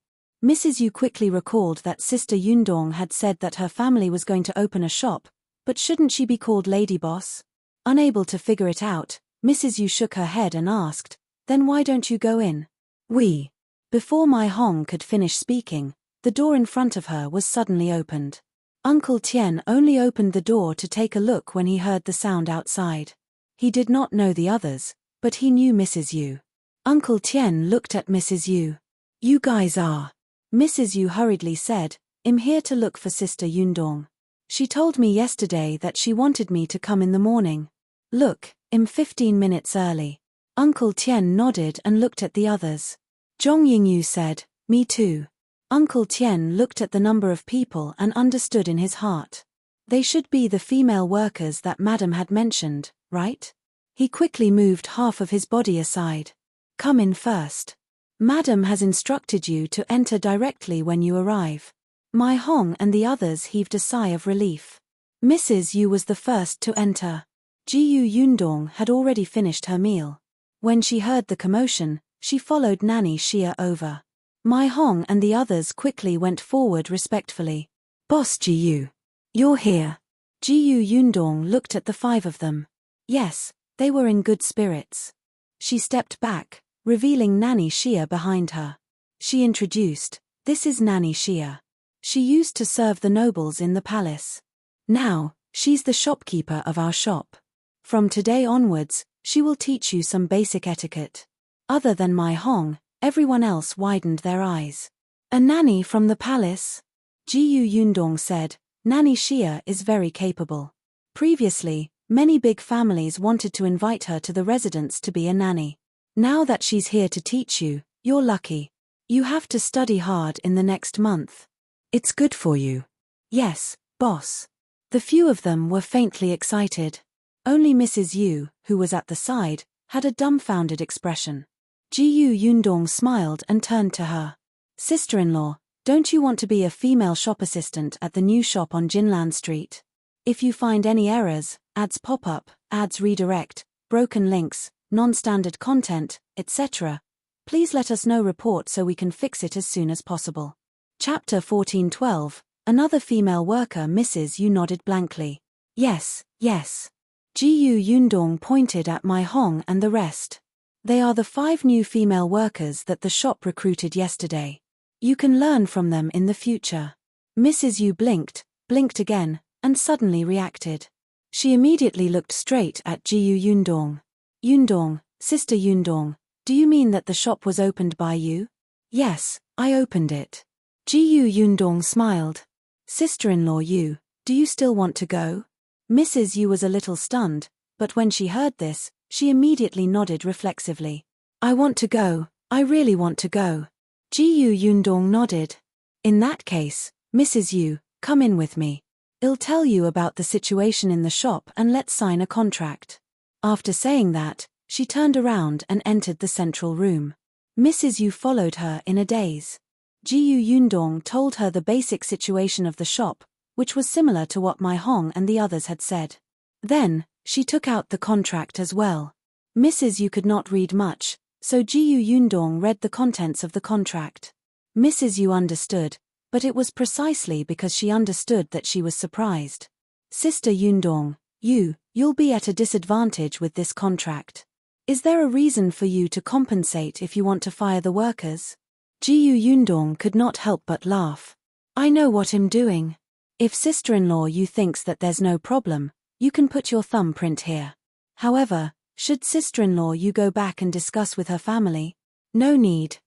Mrs. Yu quickly recalled that Sister Yundong had said that her family was going to open a shop, but shouldn't she be called Lady Boss? Unable to figure it out, Mrs. Yu shook her head and asked, "Then why don't you go in?" "We." Before Mei Hong could finish speaking, the door in front of her was suddenly opened. Uncle Tian only opened the door to take a look when he heard the sound outside. He did not know the others, but he knew Mrs. Yu. Uncle Tian looked at Mrs. Yu. "You guys are?" Mrs. Yu hurriedly said, "I'm here to look for Sister Yundong. She told me yesterday that she wanted me to come in the morning. Look, I'm 15 minutes early." Uncle Tian nodded and looked at the others. Zhong Yingyu said, "Me too." Uncle Tian looked at the number of people and understood in his heart. They should be the female workers that Madam had mentioned, right? He quickly moved half of his body aside. "Come in first. Madam has instructed you to enter directly when you arrive." Mei Hong and the others heaved a sigh of relief. Mrs. Yu was the first to enter. Yundong had already finished her meal. When she heard the commotion, she followed Nanny Xia over. Mei Hong and the others quickly went forward respectfully. "Boss Yu. You're here." Yundong looked at the 5 of them. Yes, they were in good spirits. She stepped back, revealing Nanny Xia behind her. She introduced, "This is Nanny Xia. She used to serve the nobles in the palace. Now, she's the shopkeeper of our shop. From today onwards, she will teach you some basic etiquette." Other than Mei Hong, everyone else widened their eyes. "A nanny from the palace?" Yundong said, "Nanny Xia is very capable. Previously, many big families wanted to invite her to the residence to be a nanny. Now that she's here to teach you, you're lucky. You have to study hard in the next month. It's good for you." "Yes, boss." The few of them were faintly excited. Only Mrs. Yu, who was at the side, had a dumbfounded expression. Yundong smiled and turned to her. "Sister-in-law, don't you want to be a female shop assistant at the new shop on Jinlan Street? If you find any errors, ads pop up, ads redirect, broken links, non-standard content, etc., please let us know report so we can fix it as soon as possible." Chapter 14:12. Another female worker. Mrs. Yu nodded blankly. "Yes, yes." Yundong pointed at Mei Hong and the rest. "They are the 5 new female workers that the shop recruited yesterday. You can learn from them in the future." Mrs. Yu blinked again, and suddenly reacted. She immediately looked straight at Yundong. "Yundong, Sister Yundong, do you mean that the shop was opened by you?" "Yes, I opened it." Yundong smiled. "Sister-in-law Yu, do you still want to go?" Mrs. Yu was a little stunned, but when she heard this, she immediately nodded reflexively. "I want to go, I really want to go." Yundong nodded. "In that case, Mrs. Yu, come in with me. I'll tell you about the situation in the shop and let's sign a contract." After saying that, she turned around and entered the central room. Mrs. Yu followed her in a daze. Yundong told her the basic situation of the shop, which was similar to what Mei Hong and the others had said. Then, she took out the contract as well. Mrs. Yu could not read much, so Yundong read the contents of the contract. Mrs. Yu understood, but it was precisely because she understood that she was surprised. "Sister Yundong, you'll be at a disadvantage with this contract. Is there a reason for you to compensate if you want to fire the workers?" Yundong could not help but laugh. "I know what I'm doing. If sister-in-law Yu thinks that there's no problem, you can put your thumbprint here. However, should sister-in-law Yu go back and discuss with her family? No need.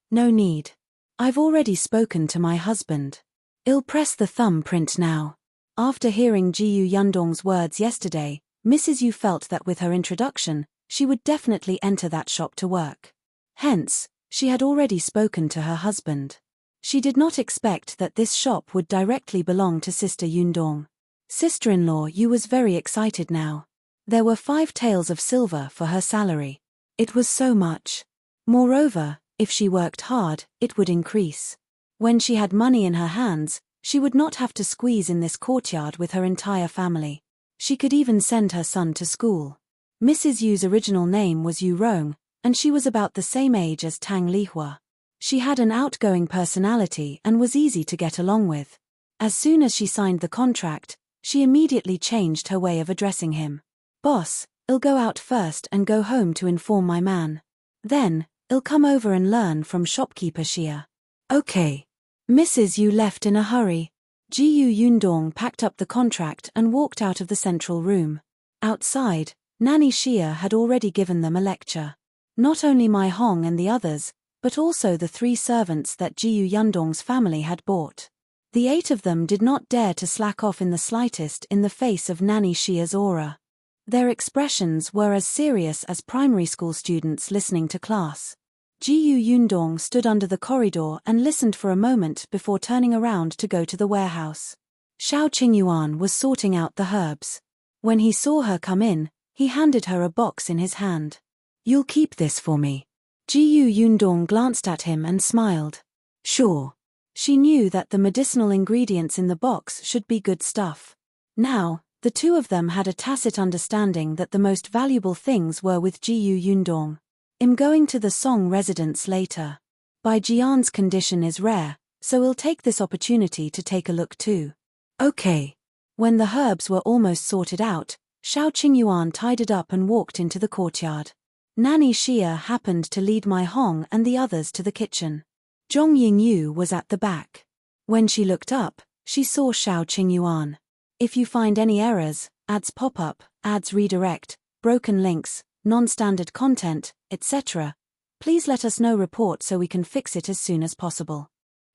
I've already spoken to my husband. I'll press the thumbprint now." After hearing Yundong's words yesterday, Mrs. Yu felt that with her introduction, she would definitely enter that shop to work. Hence, she had already spoken to her husband. She did not expect that this shop would directly belong to Sister Yundong. Sister-in-law Yu was very excited now. There were 5 taels of silver for her salary. It was so much. Moreover, if she worked hard, it would increase. When she had money in her hands, she would not have to squeeze in this courtyard with her entire family. She could even send her son to school. Mrs. Yu's original name was Yu Rong, and she was about the same age as Tang Lihua. She had an outgoing personality and was easy to get along with. As soon as she signed the contract, she immediately changed her way of addressing him. Boss, I'll go out first and go home to inform my man. Then, I'll come over and learn from shopkeeper Xia. Okay. Mrs. Yu left in a hurry. Jiyu Yundong packed up the contract and walked out of the central room. Outside, Nanny Xia had already given them a lecture. Not only Mei Hong and the others, but also the 3 servants that Jiyu Yundong's family had bought. The 8 of them did not dare to slack off in the slightest in the face of Nanny Xia's aura. Their expressions were as serious as primary school students listening to class. Jiyu Yundong stood under the corridor and listened for a moment before turning around to go to the warehouse. Shao Qingyuan was sorting out the herbs. When he saw her come in, he handed her a box in his hand. You'll keep this for me. Jiyu Yundong glanced at him and smiled. Sure. She knew that the medicinal ingredients in the box should be good stuff. Now, the 2 of them had a tacit understanding that the most valuable things were with Jiyu Yundong. I'm going to the Song residence later. Bai Jian's condition is rare, so we'll take this opportunity to take a look too. Okay. When the herbs were almost sorted out, Shao Qingyuan tidied up and walked into the courtyard. Nanny Xia happened to lead Mei Hong and the others to the kitchen. Zhong Yingyu was at the back. When she looked up, she saw Shao Qingyuan. If you find any errors, ads pop up, ads redirect, broken links, non-standard content, etc., please let us know report so we can fix it as soon as possible.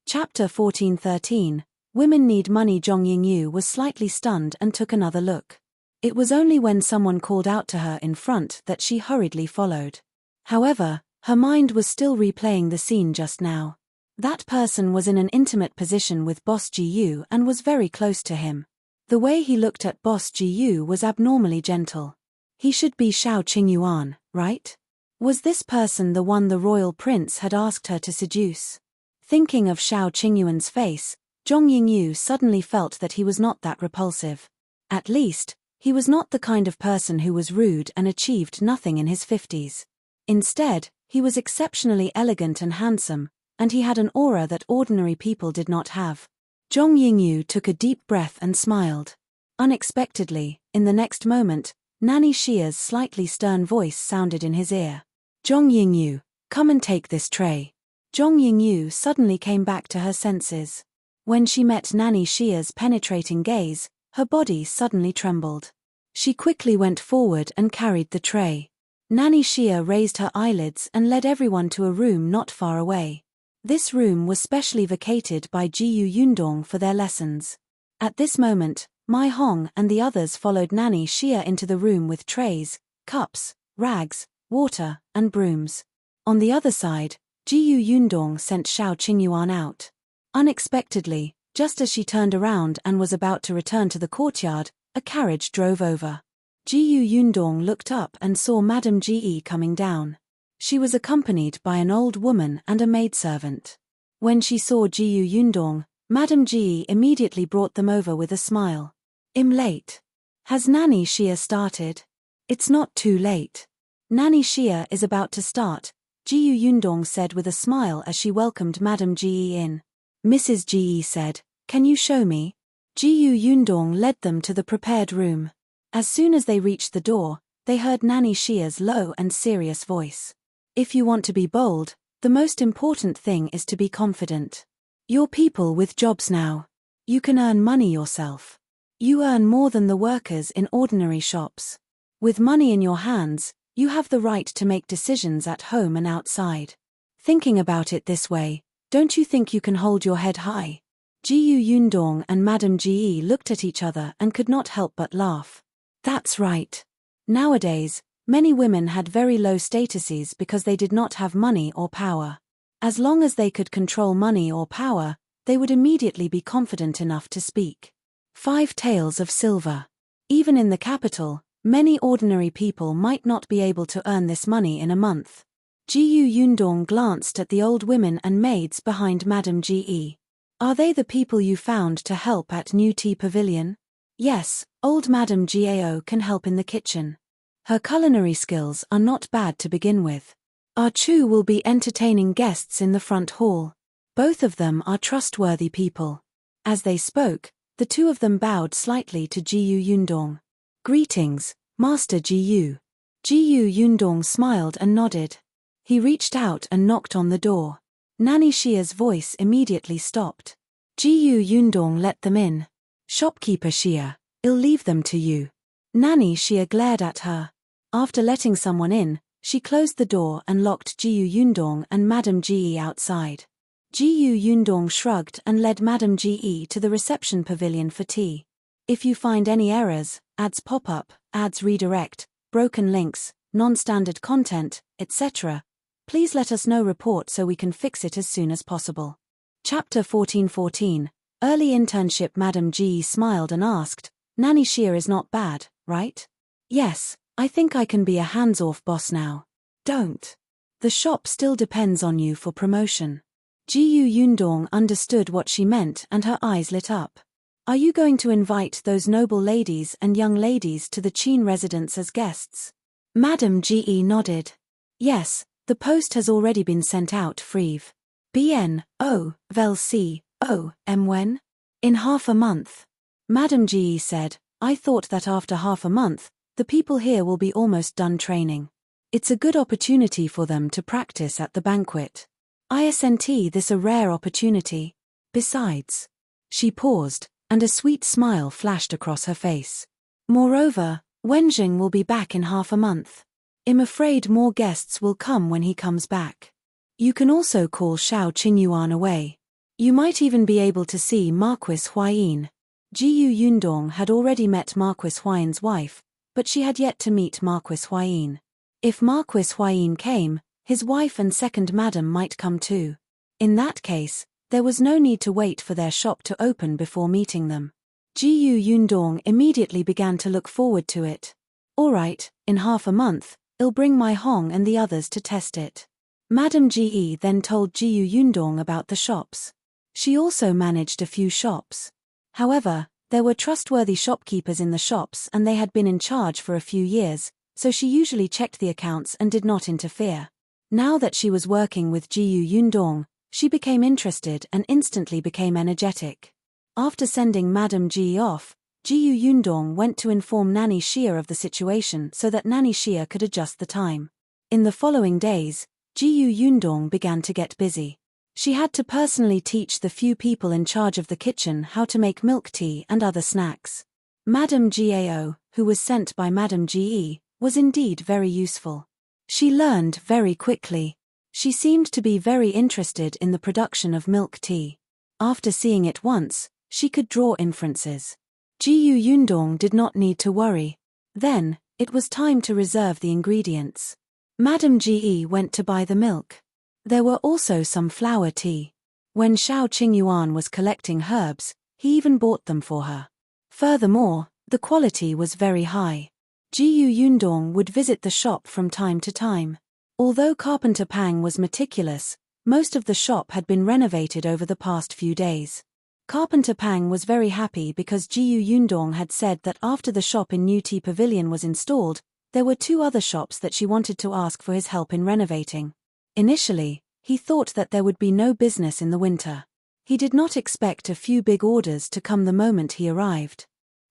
Chapter 14:13, Women Need Money. Zhong Yingyu was slightly stunned and took another look. It was only when someone called out to her in front that she hurriedly followed. However, her mind was still replaying the scene just now. That person was in an intimate position with Boss Jiyu and was very close to him. The way he looked at Boss Jiyu was abnormally gentle. He should be Shao Qingyuan, right? Was this person the one the royal prince had asked her to seduce? Thinking of Shao Qingyuan's face, Zhong Yingyu suddenly felt that he was not that repulsive. At least, he was not the kind of person who was rude and achieved nothing in his 50s. Instead, he was exceptionally elegant and handsome, and he had an aura that ordinary people did not have. Zhong Yingyu took a deep breath and smiled. Unexpectedly, in the next moment, Nanny Xia's slightly stern voice sounded in his ear. Zhong Yingyu, come and take this tray. Zhong Yingyu suddenly came back to her senses. When she met Nanny Xia's penetrating gaze, her body suddenly trembled. She quickly went forward and carried the tray. Nanny Xia raised her eyelids and led everyone to a room not far away. This room was specially vacated by Jiyu Yundong for their lessons. At this moment, Mei Hong and the others followed Nanny Xia into the room with trays, cups, rags, water, and brooms. On the other side, Jiyu Yundong sent Shao Qingyuan out. Unexpectedly, just as she turned around and was about to return to the courtyard, a carriage drove over. Jiyu Yundong looked up and saw Madame Ge coming down. She was accompanied by an old woman and a maidservant. When she saw Jiyu Yundong, Madame Ge immediately brought them over with a smile. I'm late. Has Nanny Xia started? It's not too late. Nanny Xia is about to start, Jiyu Yundong said with a smile as she welcomed Madame Ge in. Mrs. Ge said, can you show me? Jiyu Yundong led them to the prepared room. As soon as they reached the door, they heard Nanny Xia's low and serious voice. If you want to be bold, the most important thing is to be confident. You're people with jobs now. You can earn money yourself. You earn more than the workers in ordinary shops. With money in your hands, you have the right to make decisions at home and outside. Thinking about it this way, don't you think you can hold your head high? Jiyu Yundong and Madame Ge looked at each other and could not help but laugh. That's right. Nowadays, Many women had very low statuses because they did not have money or power. As long as they could control money or power, they would immediately be confident enough to speak. 5 taels of silver. Even in the capital, many ordinary people might not be able to earn this money in a month. Yundong glanced at the old women and maids behind Madame Ge. Are they the people you found to help at New Tea Pavilion? Yes, old Madame Gao can help in the kitchen. Her culinary skills are not bad to begin with. Our Chu will be entertaining guests in the front hall. Both of them are trustworthy people. As they spoke, the two of them bowed slightly to Yundong. Greetings, Master Jiyu. Yundong smiled and nodded. He reached out and knocked on the door. Nanny Xia's voice immediately stopped. Yundong let them in. Shopkeeper Xia, I'll leave them to you. Nanny Xia glared at her. After letting someone in, she closed the door and locked Yundong and Madame Ge outside. Yundong shrugged and led Madame Ge to the reception pavilion for tea. If you find any errors, ads pop up, ads redirect, broken links, non-standard content, etc., please let us know report so we can fix it as soon as possible. Chapter 1414, Early Internship. Madame Ge smiled and asked, Nanny Xia is not bad, right? Yes, I think I can be a hands-off boss now. Don't. The shop still depends on you for promotion. Yundong understood what she meant and her eyes lit up. Are you going to invite those noble ladies and young ladies to the Qin residence as guests? Madame Ge nodded. Yes, the post has already been sent out. Freeve. Vel C. O. M. When? In half a month. Madame Ge said, I thought that after half a month, the people here will be almost done training. It's a good opportunity for them to practice at the banquet. Isn't this a rare opportunity? Besides. She paused, and a sweet smile flashed across her face. Moreover, Wenzheng will be back in half a month. I'm afraid more guests will come when he comes back. You can also call Shao Qingyuan away. You might even be able to see Marquis Huayin. Yundong had already met Marquis Huayin's wife, but she had yet to meet Marquis Huayin. If Marquis Huayin came, his wife and second madam might come too. In that case, there was no need to wait for their shop to open before meeting them. Yundong immediately began to look forward to it. All right, in half a month, I'll bring Mei Hong and the others to test it. Madame Ge then told Yundong about the shops. She also managed a few shops. However, there were trustworthy shopkeepers in the shops and they had been in charge for a few years, so she usually checked the accounts and did not interfere. Now that she was working with Yundong, she became interested and instantly became energetic. After sending Madame Ge off, Yundong went to inform Nanny Xia of the situation so that Nanny Xia could adjust the time. In the following days, Yundong began to get busy. She had to personally teach the few people in charge of the kitchen how to make milk tea and other snacks. Madame Gao, who was sent by Madame Ge, was indeed very useful. She learned very quickly. She seemed to be very interested in the production of milk tea. After seeing it once, she could draw inferences. Yundong did not need to worry. Then, it was time to reserve the ingredients. Madame Ge went to buy the milk. There were also some flower tea. When Shao Qingyuan was collecting herbs, he even bought them for her. Furthermore, the quality was very high. Yundong would visit the shop from time to time. Although Carpenter Pang was meticulous, most of the shop had been renovated over the past few days. Carpenter Pang was very happy because Yundong had said that after the shop in New Tea Pavilion was installed, there were 2 other shops that she wanted to ask for his help in renovating. Initially, he thought that there would be no business in the winter. He did not expect a few big orders to come the moment he arrived.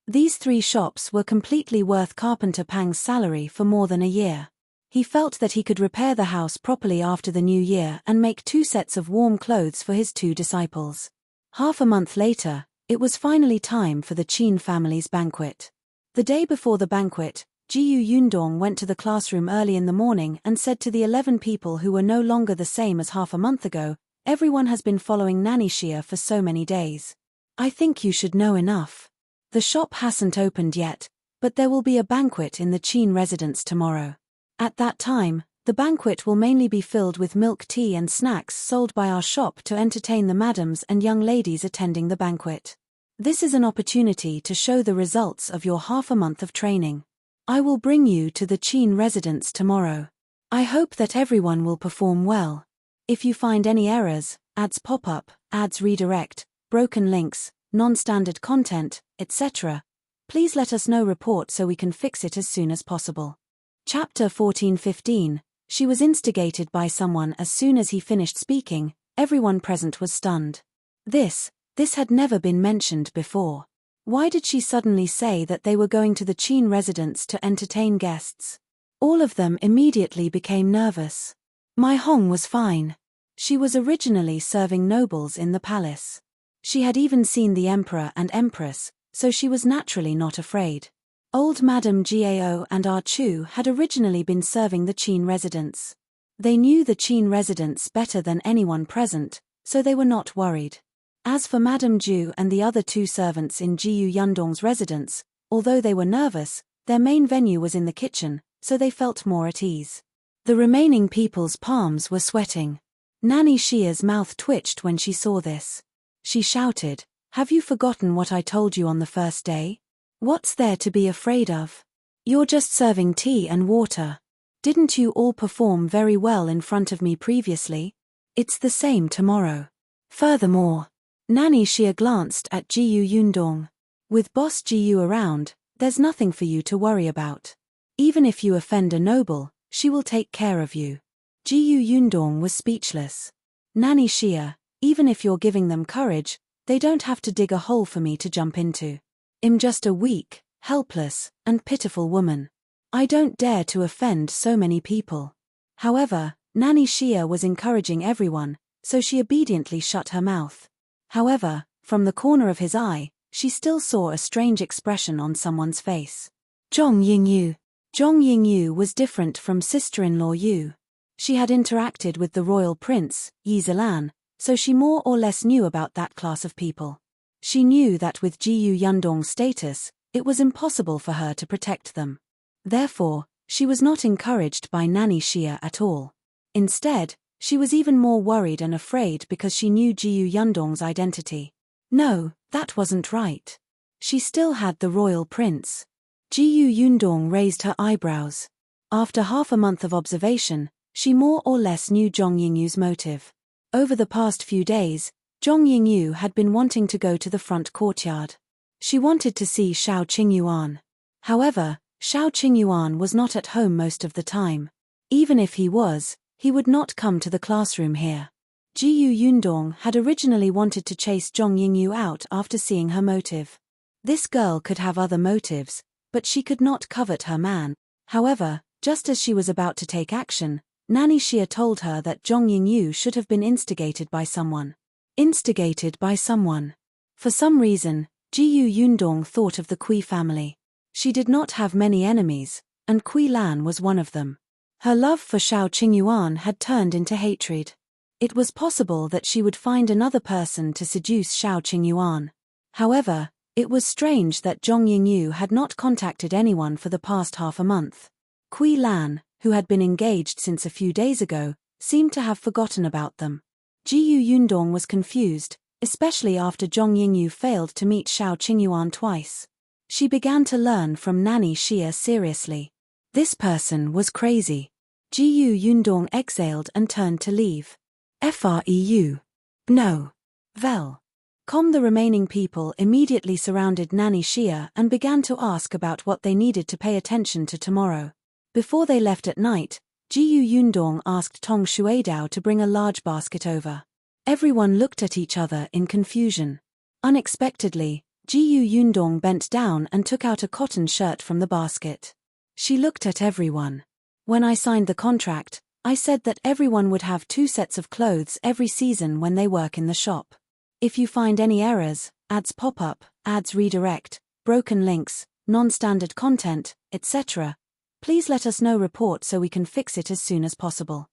These 3 shops were completely worth Carpenter Pang's salary for more than a year. He felt that he could repair the house properly after the new year and make 2 sets of warm clothes for his 2 disciples. Half a month later, it was finally time for the Qin family's banquet. The day before the banquet, Yundong went to the classroom early in the morning and said to the 11 people who were no longer the same as half a month ago, everyone has been following Nanny Xia for so many days. I think you should know enough. The shop hasn't opened yet, but there will be a banquet in the Qin residence tomorrow. At that time, the banquet will mainly be filled with milk tea and snacks sold by our shop to entertain the madams and young ladies attending the banquet. This is an opportunity to show the results of your half a month of training. I will bring you to the Qin residence tomorrow. I hope that everyone will perform well. If you find any errors, ads pop up, ads redirect, broken links, non-standard content, etc., please let us know report so we can fix it as soon as possible. Chapter 14-15. She was instigated by someone. As soon as he finished speaking, everyone present was stunned. This had never been mentioned before. Why did she suddenly say that they were going to the Qin residence to entertain guests? All of them immediately became nervous. Mei Hong was fine. She was originally serving nobles in the palace. She had even seen the emperor and empress, so she was naturally not afraid. Old Madame Gao and Ah Chu had originally been serving the Qin residence. They knew the Qin residence better than anyone present, so they were not worried. As for Madame Ju and the other two servants in Yundong's residence, although they were nervous, their main venue was in the kitchen, so they felt more at ease. The remaining people's palms were sweating. Nanny Xia's mouth twitched when she saw this. She shouted, "Have you forgotten what I told you on the first day? What's there to be afraid of? You're just serving tea and water. Didn't you all perform very well in front of me previously? It's the same tomorrow." Furthermore, Nanny Xia glanced at Yundong. With Boss Jiu around, there's nothing for you to worry about. Even if you offend a noble, she will take care of you. Yundong was speechless. Nanny Xia, even if you're giving them courage, they don't have to dig a hole for me to jump into. I'm just a weak, helpless, and pitiful woman. I don't dare to offend so many people. However, Nanny Xia was encouraging everyone, so she obediently shut her mouth. However, from the corner of his eye, she still saw a strange expression on someone's face. Zhong Yingyu was different from sister-in-law Yu. She had interacted with the royal prince, Yi Zilan, so she more or less knew about that class of people. She knew that with Yundong's status, it was impossible for her to protect them. Therefore, she was not encouraged by Nanny Xia at all. Instead, she was even more worried and afraid because she knew Yundong's identity. No, that wasn't right. She still had the royal prince. Yundong raised her eyebrows. After half a month of observation, she more or less knew Zhong Yingyu's motive. Over the past few days, Zhong Yingyu had been wanting to go to the front courtyard. She wanted to see Shao Qingyuan. However, Shao Qingyuan was not at home most of the time. Even if he was, he would not come to the classroom here. Yundong had originally wanted to chase Zhong Yingyu out after seeing her motive. This girl could have other motives, but she could not covet her man. However, just as she was about to take action, Nanny Xia told her that Zhong Yingyu should have been instigated by someone. Instigated by someone. For some reason, Yundong thought of the Kui family. She did not have many enemies, and Kui Lan was one of them. Her love for Shao Qingyuan had turned into hatred. It was possible that she would find another person to seduce Shao Qingyuan. However, it was strange that Zhong Yingyu had not contacted anyone for the past half a month. Kui Lan, who had been engaged since a few days ago, seemed to have forgotten about them. Yundong was confused, especially after Zhong Yingyu failed to meet Shao Qingyuan twice. She began to learn from Nanny Xia seriously. This person was crazy. Yundong exhaled and turned to leave. Freu. No. Vel. The remaining people immediately surrounded Nanny Xia and began to ask about what they needed to pay attention to tomorrow. Before they left at night, Yundong asked Tong Shuidao to bring a large basket over. Everyone looked at each other in confusion. Unexpectedly, Yundong bent down and took out a cotton shirt from the basket. She looked at everyone. When I signed the contract, I said that everyone would have 2 sets of clothes every season when they work in the shop. If you find any errors, ads pop up, ads redirect, broken links, non-standard content, etc., please let us know report so we can fix it as soon as possible.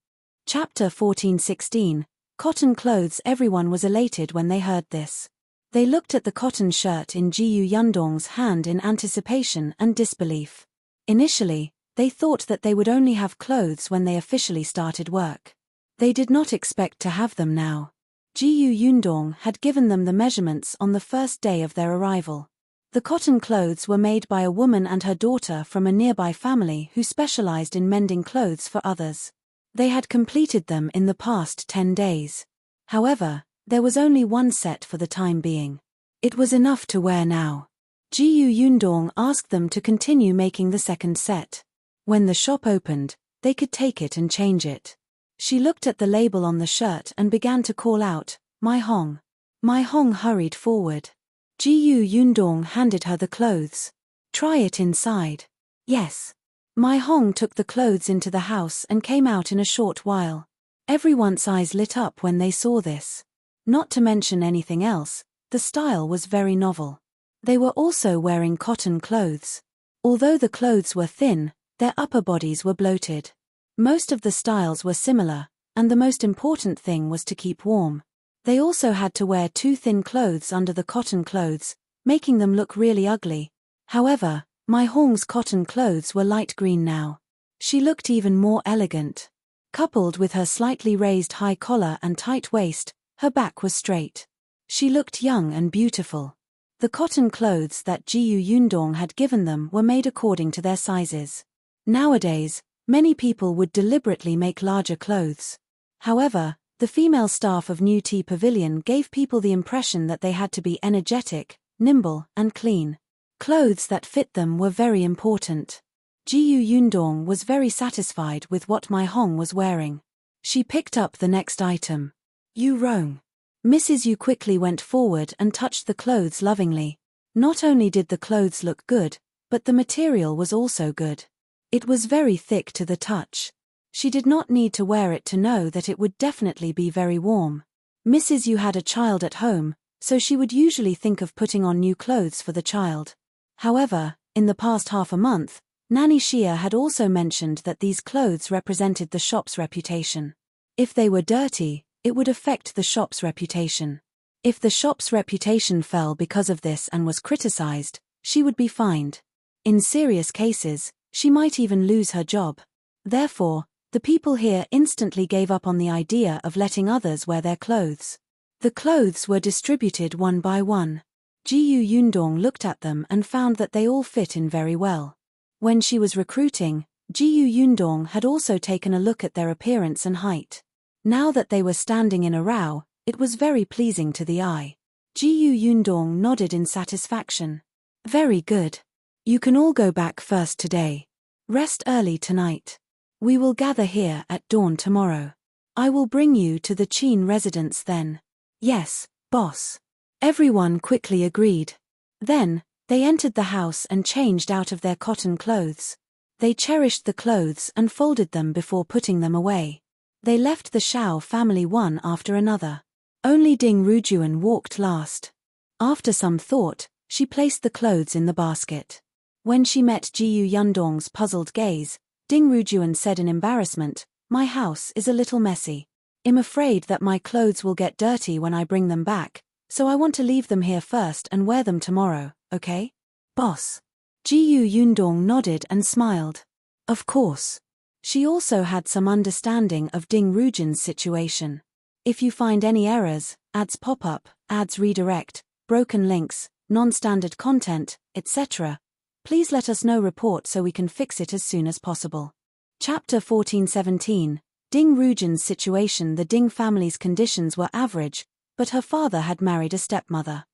Chapter 14-16. Cotton clothes. Everyone was elated when they heard this. They looked at the cotton shirt in Yundong's hand in anticipation and disbelief. Initially, They thought that they would only have clothes when they officially started work. They did not expect to have them now. Yundong had given them the measurements on the first day of their arrival. The cotton clothes were made by a woman and her daughter from a nearby family who specialized in mending clothes for others. They had completed them in the past 10 days. However, there was only one set for the time being. It was enough to wear now. Yundong asked them to continue making the second set. When the shop opened, they could take it and change it. She looked at the label on the shirt and began to call out, "Mei Hong." Mei Hong hurried forward. Yundong handed her the clothes. "Try it inside." "Yes." Mei Hong took the clothes into the house and came out in a short while. Everyone's eyes lit up when they saw this. Not to mention anything else, the style was very novel. They were also wearing cotton clothes. Although the clothes were thin, their upper bodies were bloated. Most of the styles were similar, and the most important thing was to keep warm. They also had to wear too thin clothes under the cotton clothes, making them look really ugly. However, Mei Hong's cotton clothes were light green now. She looked even more elegant. Coupled with her slightly raised high collar and tight waist, her back was straight. She looked young and beautiful. The cotton clothes that Yundong had given them were made according to their sizes. Nowadays, many people would deliberately make larger clothes. However, the female staff of New Tea Pavilion gave people the impression that they had to be energetic, nimble, and clean. Clothes that fit them were very important. Yundong was very satisfied with what Mei Hong was wearing. She picked up the next item. "You Rong." Mrs. Yu quickly went forward and touched the clothes lovingly. Not only did the clothes look good, but the material was also good. It was very thick to the touch. She did not need to wear it to know that it would definitely be very warm. Mrs. Yu had a child at home, so she would usually think of putting on new clothes for the child. However, in the past half a month, Nanny Xia had also mentioned that these clothes represented the shop's reputation. If they were dirty, it would affect the shop's reputation. If the shop's reputation fell because of this and was criticized, she would be fined. In serious cases, she might even lose her job. Therefore, the people here instantly gave up on the idea of letting others wear their clothes. The clothes were distributed one by one. Yundong looked at them and found that they all fit in very well. When she was recruiting, Yundong had also taken a look at their appearance and height. Now that they were standing in a row, it was very pleasing to the eye. Yundong nodded in satisfaction. "Very good. You can all go back first today. Rest early tonight. We will gather here at dawn tomorrow. I will bring you to the Qin residence then." "Yes, boss." Everyone quickly agreed. Then, they entered the house and changed out of their cotton clothes. They cherished the clothes and folded them before putting them away. They left the Shao family one after another. Only Rujun walked last. After some thought, she placed the clothes in the basket. When she met Yundong's puzzled gaze, Rujun said in embarrassment, "My house is a little messy. I'm afraid that my clothes will get dirty when I bring them back, so I want to leave them here first and wear them tomorrow, okay? Boss." Yundong nodded and smiled. Of course. She also had some understanding of Rujun's situation. If you find any errors, ads pop up, ads redirect, broken links, non-standard content, etc., please let us know report so we can fix it as soon as possible. Chapter 1417, Rujun's situation. The Ding family's conditions were average, but her father had married a stepmother.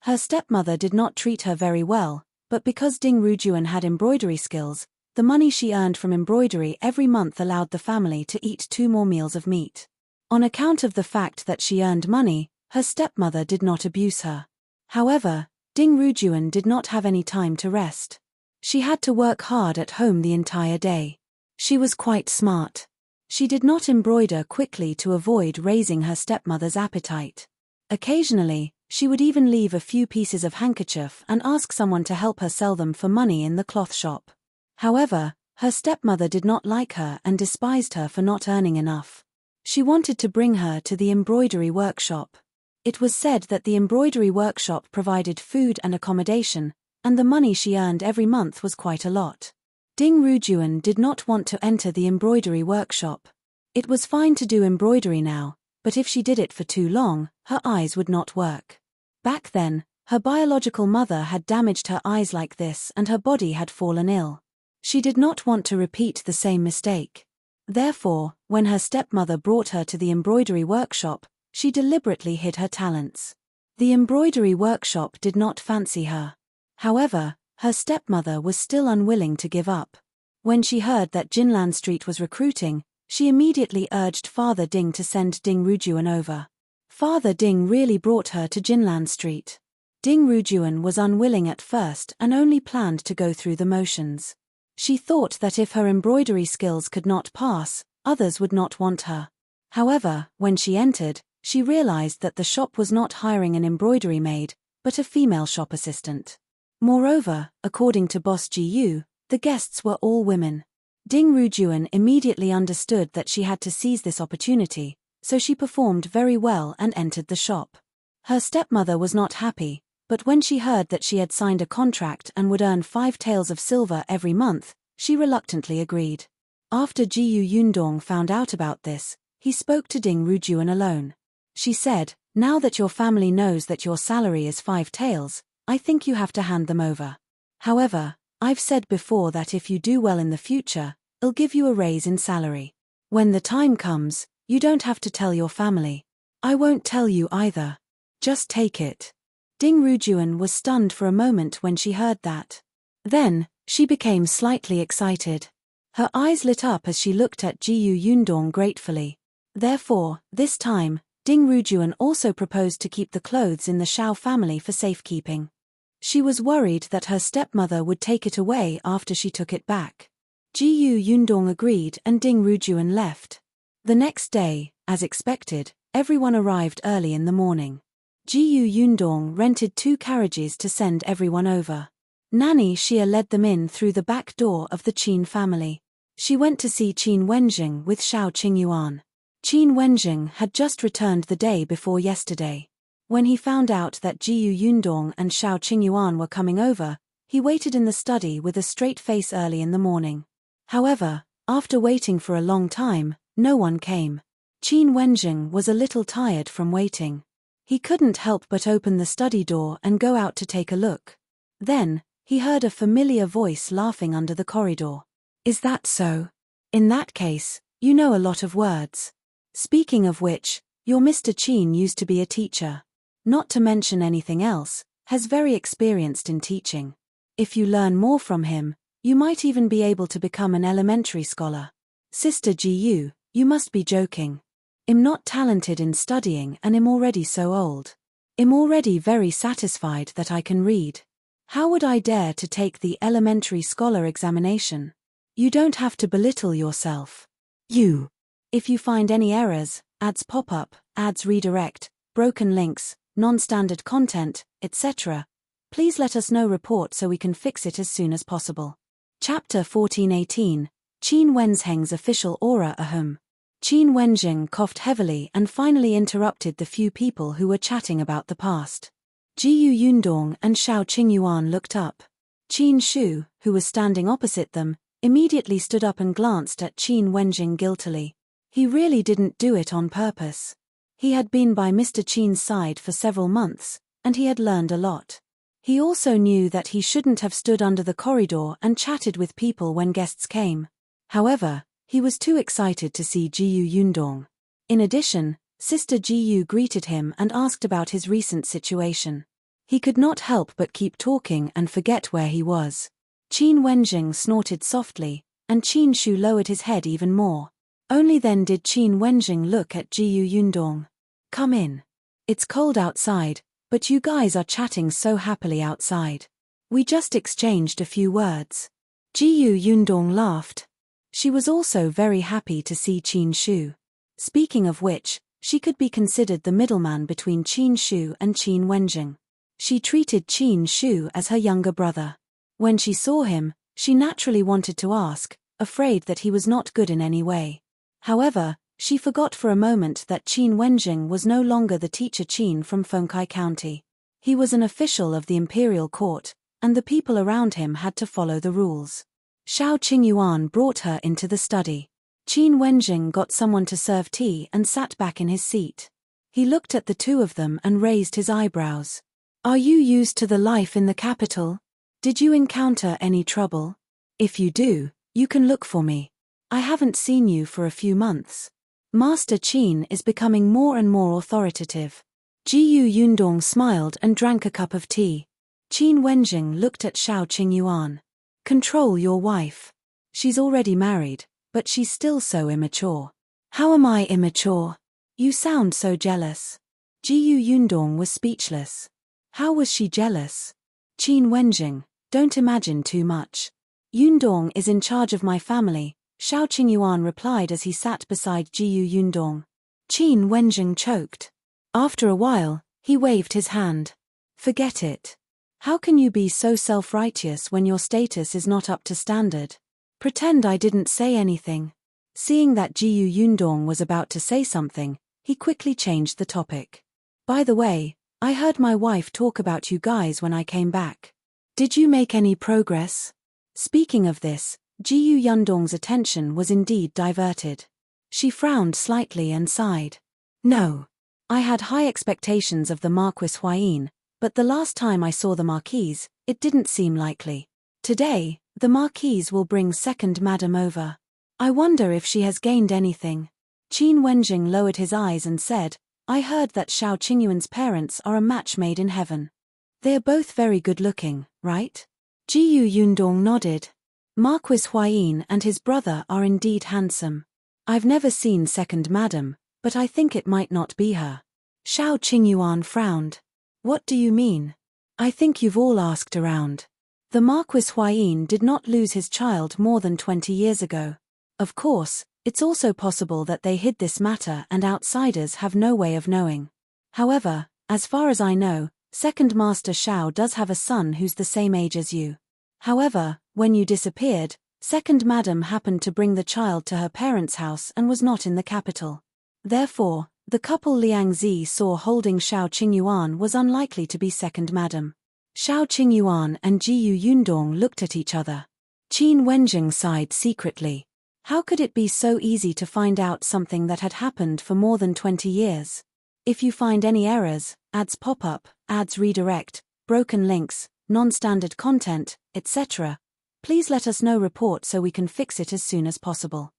Her stepmother did not treat her very well, but because Rujun had embroidery skills, the money she earned from embroidery every month allowed the family to eat 2 more meals of meat. On account of the fact that she earned money, her stepmother did not abuse her. However, Rujun did not have any time to rest. She had to work hard at home the entire day. She was quite smart. She did not embroider quickly to avoid raising her stepmother's appetite. Occasionally, she would even leave a few pieces of handkerchief and ask someone to help her sell them for money in the cloth shop. However, her stepmother did not like her and despised her for not earning enough. She wanted to bring her to the embroidery workshop. It was said that the embroidery workshop provided food and accommodation, and the money she earned every month was quite a lot. Ding Rujun did not want to enter the embroidery workshop. It was fine to do embroidery now, but if she did it for too long, her eyes would not work. Back then, her biological mother had damaged her eyes like this and her body had fallen ill. She did not want to repeat the same mistake. Therefore, when her stepmother brought her to the embroidery workshop, she deliberately hid her talents. The embroidery workshop did not fancy her. However, her stepmother was still unwilling to give up. When she heard that Jinlan Street was recruiting, she immediately urged Father Ding to send Ding Rujun over. Father Ding really brought her to Jinlan Street. Ding Rujun was unwilling at first and only planned to go through the motions. She thought that if her embroidery skills could not pass, others would not want her. However, when she entered, she realized that the shop was not hiring an embroidery maid, but a female shop assistant. Moreover, according to Boss Jiyu, the guests were all women. Ding Rujun immediately understood that she had to seize this opportunity, so she performed very well and entered the shop. Her stepmother was not happy, but when she heard that she had signed a contract and would earn 5 taels of silver every month, she reluctantly agreed. After Jiyu Yundong found out about this, he spoke to Ding Rujun alone. She said, "Now that your family knows that your salary is 5 taels, I think you have to hand them over. However, I've said before that if you do well in the future, I'll give you a raise in salary. When the time comes, you don't have to tell your family. I won't tell you either. Just take it." Ding Rujun was stunned for a moment when she heard that. Then, she became slightly excited. Her eyes lit up as she looked at Jiyu Yundong gratefully. Therefore, this time, Ding Rujun also proposed to keep the clothes in the Shao family for safekeeping. She was worried that her stepmother would take it away after she took it back. Jiyu Yundong agreed and Ding Rujun left. The next day, as expected, everyone arrived early in the morning. Jiyu Yundong rented 2 carriages to send everyone over. Nanny Xia led them in through the back door of the Qin family. She went to see Wenzheng with Shao Qingyuan. Wenzheng had just returned the day before yesterday. When he found out that Jiyu Yundong and Shao Qingyuan were coming over, he waited in the study with a straight face early in the morning. However, after waiting for a long time, no one came. Wenzheng was a little tired from waiting. He couldn't help but open the study door and go out to take a look. Then, he heard a familiar voice laughing under the corridor. "Is that so? In that case, you know a lot of words. Speaking of which, your Mr. Qin used to be a teacher. Not to mention anything else, has very experienced in teaching. If you learn more from him, you might even be able to become an elementary scholar. Sister Jiyu, you must be joking. I'm not talented in studying and I'm already so old. I'm already very satisfied that I can read. How would I dare to take the elementary scholar examination? You don't have to belittle yourself. If you find any errors, ads pop up, ads redirect, broken links, non-standard content, etc., please let us know report so we can fix it as soon as possible." Chapter 1418, Qin Wenzheng's official aura ahum. Qin Wenzheng coughed heavily and finally interrupted the few people who were chatting about the past. Jiyu Yundong and Shao Qingyuan looked up. Qin Shu, who was standing opposite them, immediately stood up and glanced at Qin Wenzheng guiltily. He really didn't do it on purpose. He had been by Mr. Qin's side for several months, and he had learned a lot. He also knew that he shouldn't have stood under the corridor and chatted with people when guests came. However, he was too excited to see Jiyu Yundong. In addition, Sister Jiyu greeted him and asked about his recent situation. He could not help but keep talking and forget where he was. Qin Wenzheng snorted softly, and Qin Shu lowered his head even more. Only then did Qin Wenzheng look at Jiyu Yundong. "Come in. It's cold outside, but you guys are chatting so happily outside. We just exchanged a few words." Jiyu Yundong laughed. She was also very happy to see Qin Shu. Speaking of which, she could be considered the middleman between Qin Shu and Qin Wenzheng. She treated Qin Shu as her younger brother. When she saw him, she naturally wanted to ask, afraid that he was not good in any way. However, she forgot for a moment that Qin Wenzheng was no longer the teacher Qin from Fengkai County. He was an official of the imperial court, and the people around him had to follow the rules. Shao Qingyuan brought her into the study. Wenzheng got someone to serve tea and sat back in his seat. He looked at the two of them and raised his eyebrows. Are you used to the life in the capital? Did you encounter any trouble? If you do, you can look for me. I haven't seen you for a few months. Master Qin is becoming more and more authoritative. Yundong smiled and drank a cup of tea. Wenzheng looked at Shao Qingyuan. Control your wife. She's already married, but she's still so immature. How am I immature? You sound so jealous. Yundong was speechless. How was she jealous? Wenzheng, don't imagine too much. Yundong is in charge of my family, Shao Qingyuan replied as he sat beside Yundong. Wenzheng choked. After a while, he waved his hand. Forget it. How can you be so self-righteous when your status is not up to standard? Pretend I didn't say anything. Seeing that Yundong was about to say something, he quickly changed the topic. By the way, I heard my wife talk about you guys when I came back. Did you make any progress? Speaking of this, Yundong's attention was indeed diverted. She frowned slightly and sighed. No. I had high expectations of the Marquis Huayin, but the last time I saw the Marquise, it didn't seem likely. Today, the Marquise will bring second madam over. I wonder if she has gained anything. Wenzheng lowered his eyes and said, I heard that Shao Qingyuan's parents are a match made in heaven. They are both very good-looking, right? Yundong nodded. Marquis Huayin and his brother are indeed handsome. I've never seen second madam, but I think it might not be her. Shao Qingyuan frowned. What do you mean? I think you've all asked around. The Marquis Huayin did not lose his child more than 20 years ago. Of course, it's also possible that they hid this matter and outsiders have no way of knowing. However, as far as I know, Second Master Shao does have a son who's the same age as you. However, when you disappeared, Second Madam happened to bring the child to her parents' house and was not in the capital. Therefore, the couple Liang Zi saw holding Shao Qingyuan was unlikely to be Second Madam. Shao Qingyuan and Yundong looked at each other. Wenzheng sighed secretly. How could it be so easy to find out something that had happened for more than 20 years? If you find any errors, ads pop up, ads redirect, broken links, non-standard content, etc., please let us know report so we can fix it as soon as possible.